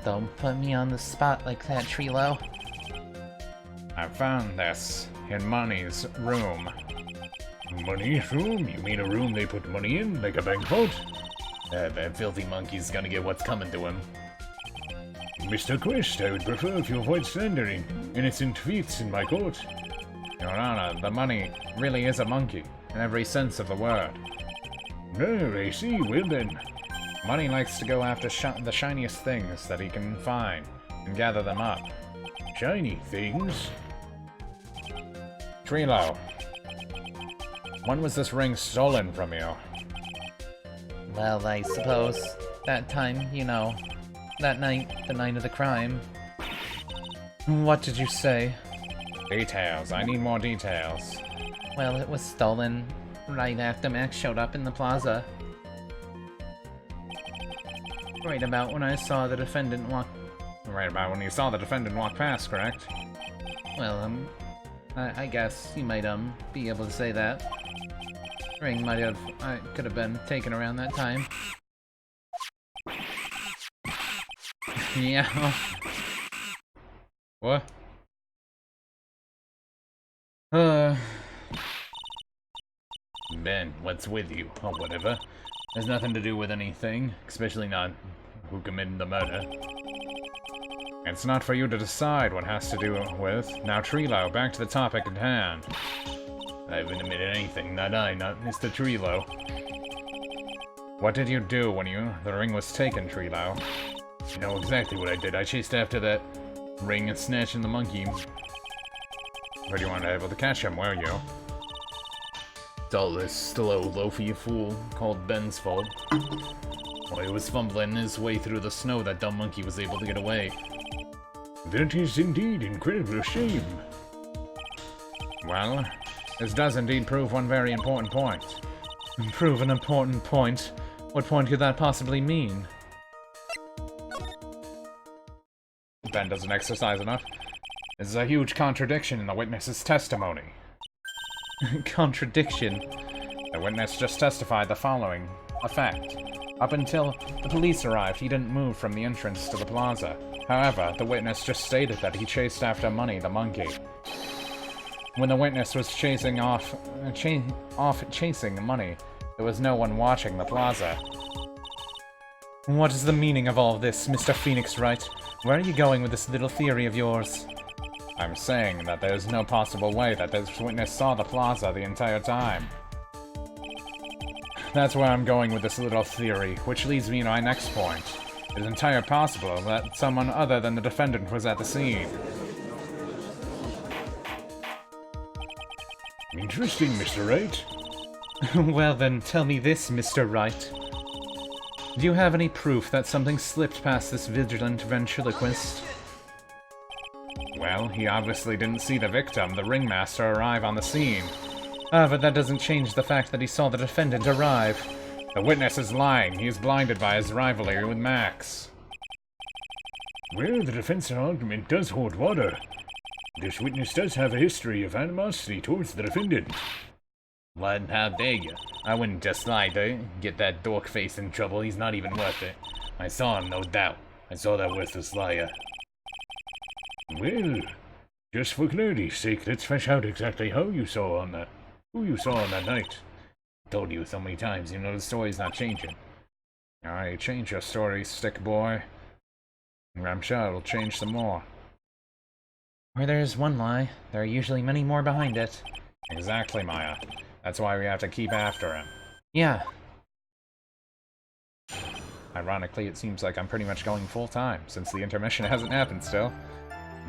Don't put me on the spot like that, Trilo. I found this in Money's room. Money's room? You mean a room they put money in, like a bank vault? That filthy monkey's gonna get what's coming to him. Mr. Quest, I would prefer if you avoid slandering innocent feats in my court. Your Honor, the money really is a monkey, in every sense of the word. No, I see. Well then. Money likes to go after the shiniest things that he can find, and gather them up. Shiny things? Trilo, when was this ring stolen from you? Well, I suppose that time, you know. that night, the night of the crime. What did you say? Details. I need more details. Well, it was stolen right after Max showed up in the plaza. Right about when I saw the defendant walk... Right about when you saw the defendant walk past, correct? Well, I guess you might, be able to say that. Ring might have... could have been taken around that time. Yeah. What? Ben, what's with you? Or whatever. Has nothing to do with anything, especially not who committed the murder. It's not for you to decide what has to do with. Now, Trilo, back to the topic at hand. I haven't admitted anything, not Mr. Trilo. What did you do when the ring was taken, Trilo? You know exactly what I did. I chased after that ring and snatching the monkey. But you weren't able to catch him, were you? It's all this slow, loafy fool called Ben's fault. Well, he was fumbling his way through the snow, that dumb monkey was able to get away. That is indeed incredible shame. Well, this does indeed prove one very important point. Prove an important point? What point could that possibly mean? Ben doesn't exercise enough. This is a huge contradiction in the witness's testimony. Contradiction? The witness just testified the following. A fact. Up until the police arrived, he didn't move from the entrance to the plaza. However, the witness just stated that he chased after Money, the monkey. When the witness was chasing chasing Money, there was no one watching the plaza. What is the meaning of all this, Mr. Phoenix Wright? Where are you going with this little theory of yours? I'm saying that there's no possible way that this witness saw the plaza the entire time. That's where I'm going with this little theory, which leads me to my next point. It is entirely possible that someone other than the defendant was at the scene. Interesting, Mr. Wright. Well then, tell me this, Mr. Wright. Do you have any proof that something slipped past this vigilant ventriloquist? Well, he obviously didn't see the victim, the ringmaster, arrive on the scene. But that doesn't change the fact that he saw the defendant arrive. The witness is lying. He is blinded by his rivalry with Max. Well, the defense argument does hold water. This witness does have a history of animosity towards the defendant. What? How dare you? I wouldn't just lie to get that dork face in trouble. He's not even worth it. I saw him, no doubt. I saw that worthless liar. Well, just for clarity's sake, let's flesh out exactly who you saw on that night. I told you so many times, you know the story's not changing. Alright, change your story, stick boy. And I'm sure it'll change some more. Where there's one lie, there are usually many more behind it. Exactly, Maya. That's why we have to keep after him. Yeah. Ironically, it seems like I'm pretty much going full time, since the intermission hasn't happened still.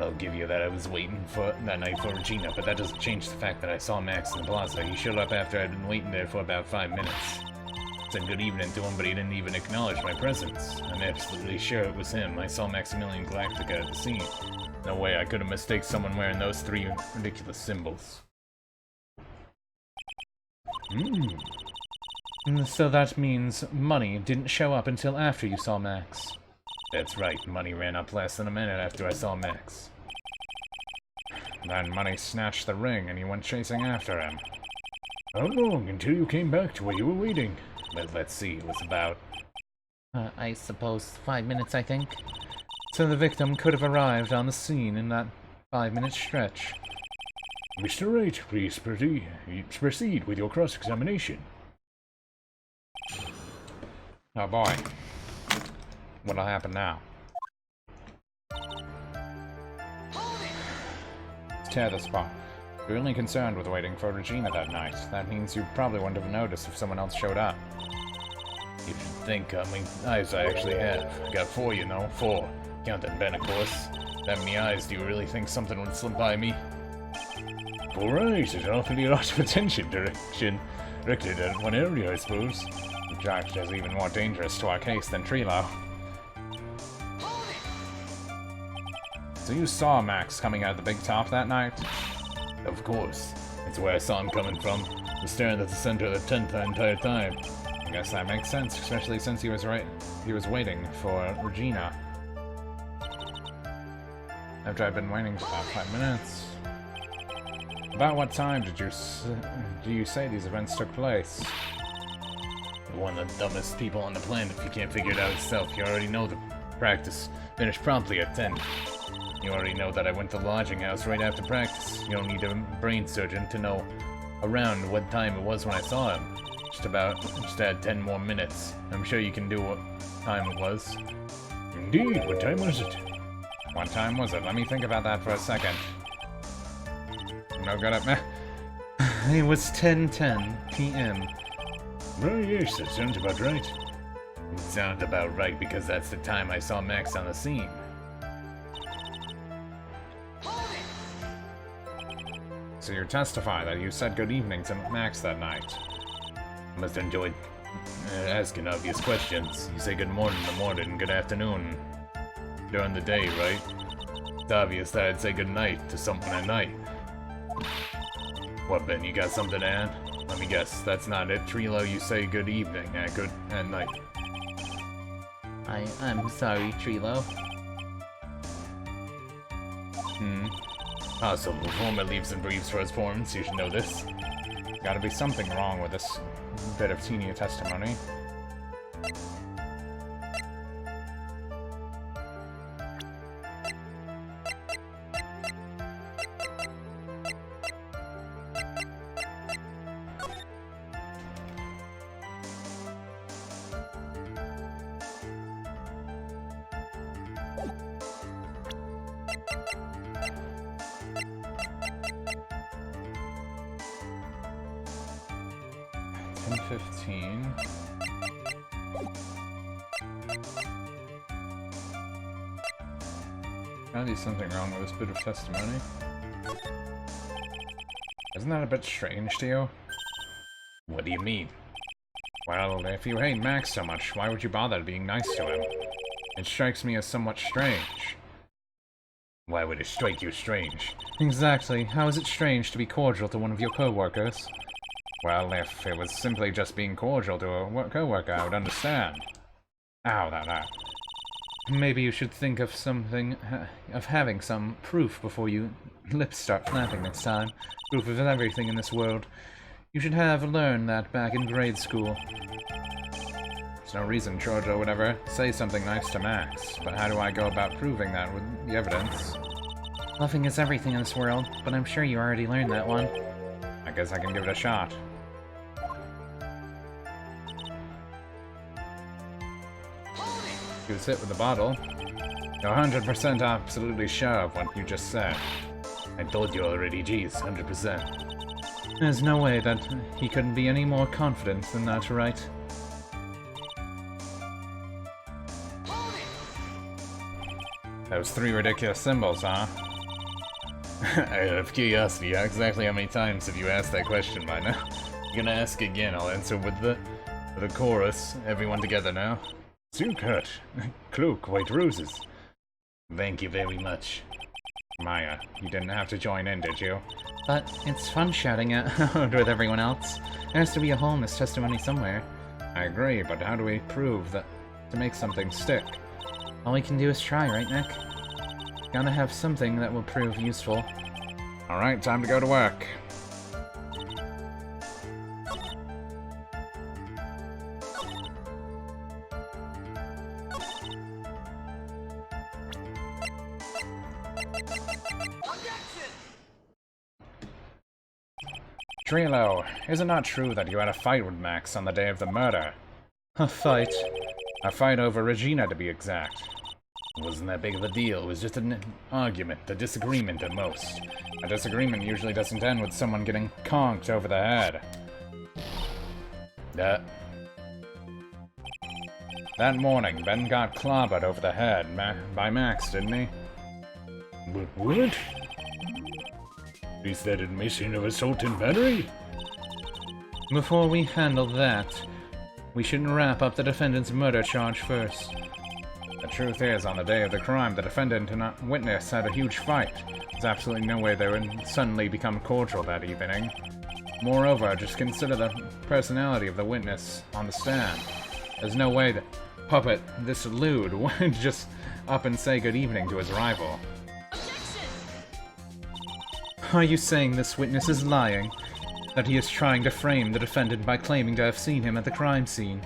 I'll give you that I was waiting for that night for Regina, but that doesn't change the fact that I saw Max in the plaza. He showed up after I'd been waiting there for about 5 minutes. Said good evening to him, but he didn't even acknowledge my presence. I'm absolutely sure it was him. I saw Maximilian Galactica at the scene. No way I could have mistaken someone wearing those 3 ridiculous symbols. So that means Money didn't show up until after you saw Max. That's right, Money ran up less than a minute after I saw Max. Then Money snatched the ring and he went chasing after him. How long until you came back to where you were waiting? Let's see, it was about... I suppose 5 minutes, I think. So the victim could have arrived on the scene in that 5-minute stretch. Mr. Wright, please proceed with your cross-examination. Oh boy. What'll happen now? Let's tear this apart. You're only concerned with waiting for Regina that night. That means you probably wouldn't have noticed if someone else showed up. You should think how many eyes I actually have. I got 4, you know. 4. Counting Ben, of course. That many eyes, do you really think something would slip by me? 4 eyes is an awfully lot of attention directed at one area, I suppose. Josh is even more dangerous to our case than Trilo. So you saw Max coming out of the big top that night? Of course. That's where I saw him coming from. He was staring at the center of the tent the entire time. I guess that makes sense, especially since he was waiting for Regina. After I've been waiting for about 5 minutes. About what time do you say these events took place? You're one of the dumbest people on the planet if you can't figure it out yourself. You already know the practice finished promptly at 10. You already know that I went to the lodging house right after practice. You don't need a brain surgeon to know around what time it was when I saw him. Just add 10 more minutes. I'm sure you can do what time it was. Indeed, what time was it? What time was it? Let me think about that for a second. No good at me. It was 10:10 p.m. Oh yes, that sounds about right. It sounds about right because that's the time I saw Max on the scene. So you testify that you said good evening to Max that night. Must have enjoyed asking obvious questions. You say good morning in the morning and good afternoon during the day, right? It's obvious that I'd say good night to someone at night. What, Ben, you got something to add? Let me guess, that's not it. Trilo, you say good evening, good at night. I'm sorry, Trilo. Also, the former leaves and breathes for his forms, you should know this. Gotta be something wrong with this bit of teeny testimony. Gotta be something wrong with this bit of testimony. Isn't that a bit strange to you? What do you mean? Well, if you hate Max so much, why would you bother being nice to him? It strikes me as somewhat strange. Why would it strike you strange? Exactly. How is it strange to be cordial to one of your co-workers? Well, if it was simply just being cordial to a co-worker, I would understand. Ow, that. Maybe you should think of having some proof before you lips start flapping next time. Proof of everything in this world. You should have learned that back in grade school. There's no reason Giorgio would ever say something nice to Max, but how do I go about proving that with the evidence? Loving is everything in this world, but I'm sure you already learned that one. I guess I can give it a shot. You was hit with the bottle. You're 100% absolutely sure of what you just said. I told you already, geez, 100%. There's no way that he couldn't be any more confident than that, right? Those 3 ridiculous symbols, huh? Out of curiosity, exactly how many times have you asked that question by now? You're gonna ask again, I'll answer with the chorus. Everyone together now. Zukat, cloak, white roses. Thank you very much. Maya, you didn't have to join in, did you? But it's fun shouting out with everyone else. There has to be a hole in this testimony somewhere. I agree, but how do we prove that to make something stick? All we can do is try, right, Nick? Gotta have something that will prove useful. Alright, time to go to work. Trilo, is it not true that you had a fight with Max on the day of the murder? A fight? A fight over Regina, to be exact. It wasn't that big of a deal, it was just an argument, a disagreement at most. A disagreement usually doesn't end with someone getting conked over the head. That morning, Ben got clobbered over the head by Max, didn't he? But what? Is that admission of assault and battery? Before we handle that, we should wrap up the defendant's murder charge first. The The truth is, on the day of the crime, the defendant and witness had a huge fight. There's absolutely no way they would suddenly become cordial that evening. Moreover, just consider the personality of the witness on the stand. There's no way that Puppet, this lewd, would just up and say good evening to his rival. Are you saying this witness is lying? That he is trying to frame the defendant by claiming to have seen him at the crime scene?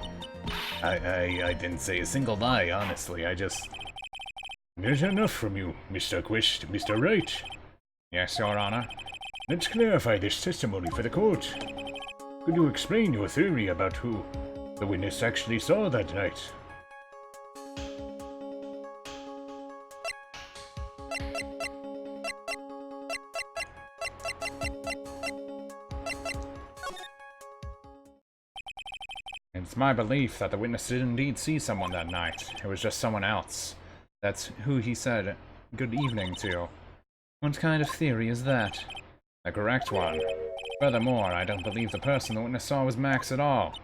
I didn't say a single lie, honestly, I just... There's enough from you, Mr. Quist, Mr. Wright. Yes, Your Honor. Let's clarify this testimony for the court. Could you explain your theory about who the witness actually saw that night? It's my belief that the witness did indeed see someone that night. It was just someone else. That's who he said good evening to. What kind of theory is that? The correct one. Furthermore, I don't believe the person the witness saw was Max at all.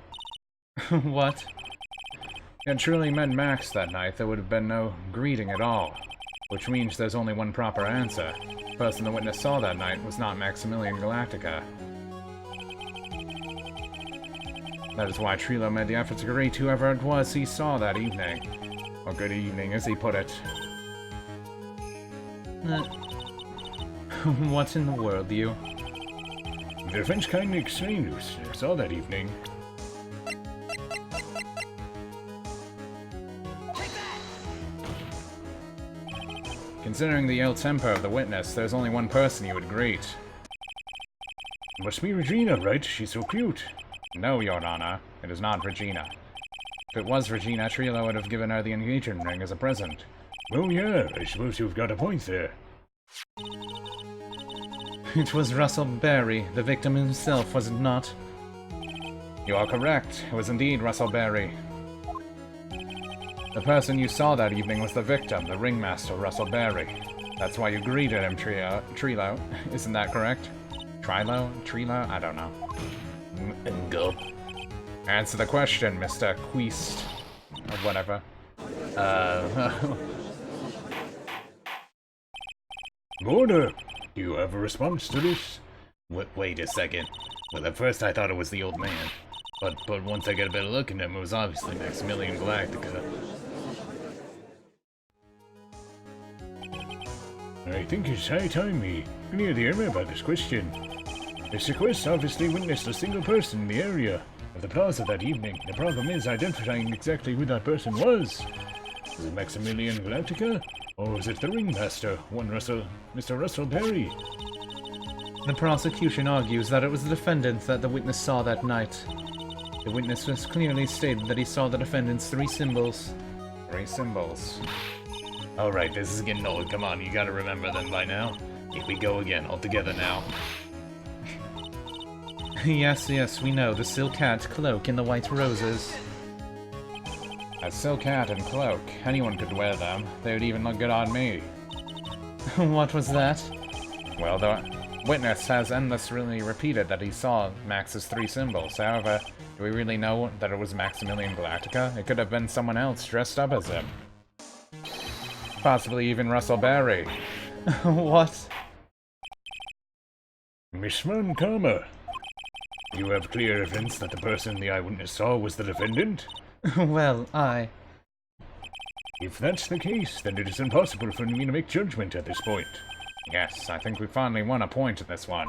What? If he had truly met Max that night, there would have been no greeting at all. Which means there's only one proper answer. The person the witness saw that night was not Maximilian Galactica. That is why Trilo made the effort to greet whoever it was he saw that evening. Or good evening, as he put it. What in the world, you? The defense kindly explained who saw that evening. Considering the ill temper of the witness, there's only one person you would greet. It must be Regina, right? She's so cute. No, Your Honor, it is not Regina. If it was Regina, Trilo would have given her the engagement ring as a present. Oh yeah, I suppose you've got a point there. It was Russell Berry, the victim himself, was it not? You are correct. It was indeed Russell Berry. The person you saw that evening was the victim, the ringmaster, Russell Berry. That's why you greeted him, Trilo. Isn't that correct? Trilo? Trilo? I don't know. Gulp. Answer the question, Mr. Quist. Or whatever. Order! Do you have a response to this? Wait a second. Well, at first I thought it was the old man. But once I got a better look at him, it was obviously Maximilian Galactica. I think it's high time we clear the air about this question. Mr. Quest obviously witnessed a single person in the area of the plaza that evening. The problem is identifying exactly who that person was. Was it Maximilian Galactica? Or was it the ringmaster, Mr. Russell Berry? The prosecution argues that it was the defendant that the witness saw that night. The witness has clearly stated that he saw the defendant's 3 symbols. 3 symbols. Alright, this is getting old. Come on, you gotta remember them by now. Here we go again, all together now. Yes, we know. The silk hat, cloak, and the white roses. A silk hat and cloak. Anyone could wear them. They would even look good on me. What was that? Well, the witness has endlessly repeated that he saw Max's 3 symbols. However, do we really know that it was Maximilian Galactica? It could have been someone else dressed up as him. Possibly even Russell Berry. What? Miss Mancama, you have clear evidence that the person the eyewitness saw was the defendant? Well, If that's the case, then it is impossible for me to make judgment at this point. Yes, I think we finally won a point in this one.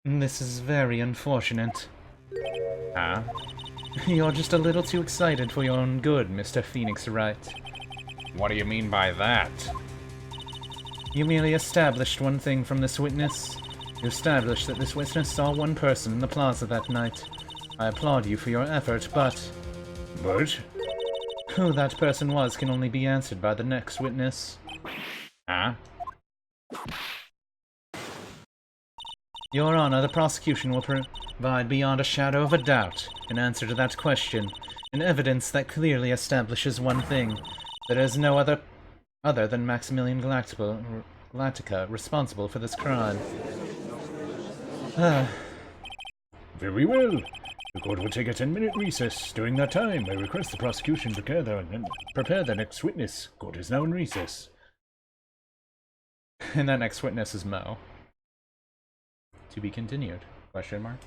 This is very unfortunate. Huh? You're just a little too excited for your own good, Mr. Phoenix Wright. What do you mean by that? You merely established one thing from this witness. You established that this witness saw one person in the plaza that night. I applaud you for your effort, but... But? Who that person was can only be answered by the next witness. Huh? Your Honor, the prosecution will provide beyond a shadow of a doubt an answer to that question, and evidence that clearly establishes one thing, that there is no other than Maximilian Galactica responsible for this crime. Very well. The court will take a 10-minute recess. During that time, I request the prosecution prepare the next witness. Court is now in recess. And that next witness is Mo. To be continued? Question mark.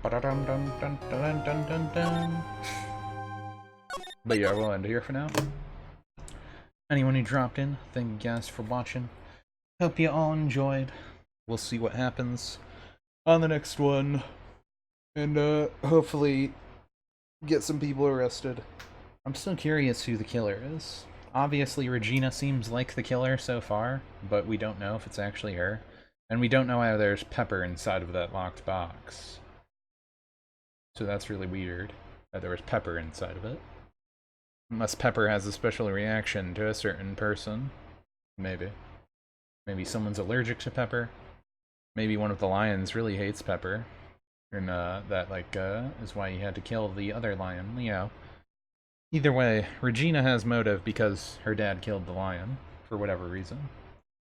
Ba-da-dum-dum-dum-dum-dum-dum-dum. But yeah, we'll end here for now. Anyone who dropped in, thank you guys for watching. Hope you all enjoyed. We'll see what happens on the next one. And hopefully get some people arrested. I'm still curious who the killer is. Obviously Regina seems like the killer so far, but we don't know if it's actually her. And we don't know how there's Pepper inside of that locked box. So that's really weird, that there was Pepper inside of it. Unless Pepper has a special reaction to a certain person. Maybe. Maybe someone's allergic to Pepper. Maybe one of the lions really hates Pepper. And that, like, is why he had to kill the other lion, Leo. Either way, Regina has motive because her dad killed the lion, for whatever reason.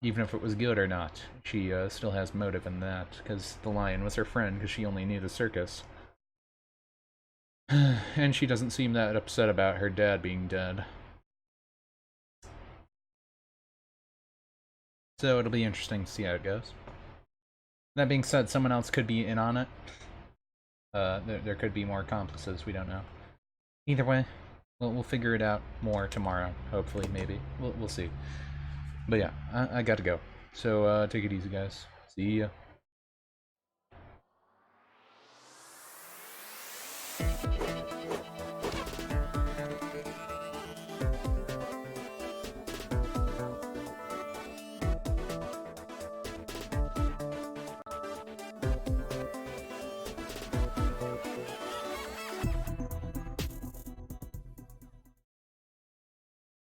Even if it was good or not, she still has motive in that, because the lion was her friend, because she only knew the circus. And she doesn't seem that upset about her dad being dead. So it'll be interesting to see how it goes. That being said, someone else could be in on it. There could be more accomplices, we don't know. Either way, we'll figure it out more tomorrow, hopefully, maybe. We'll see. But yeah, I gotta go. So take it easy, guys. See ya.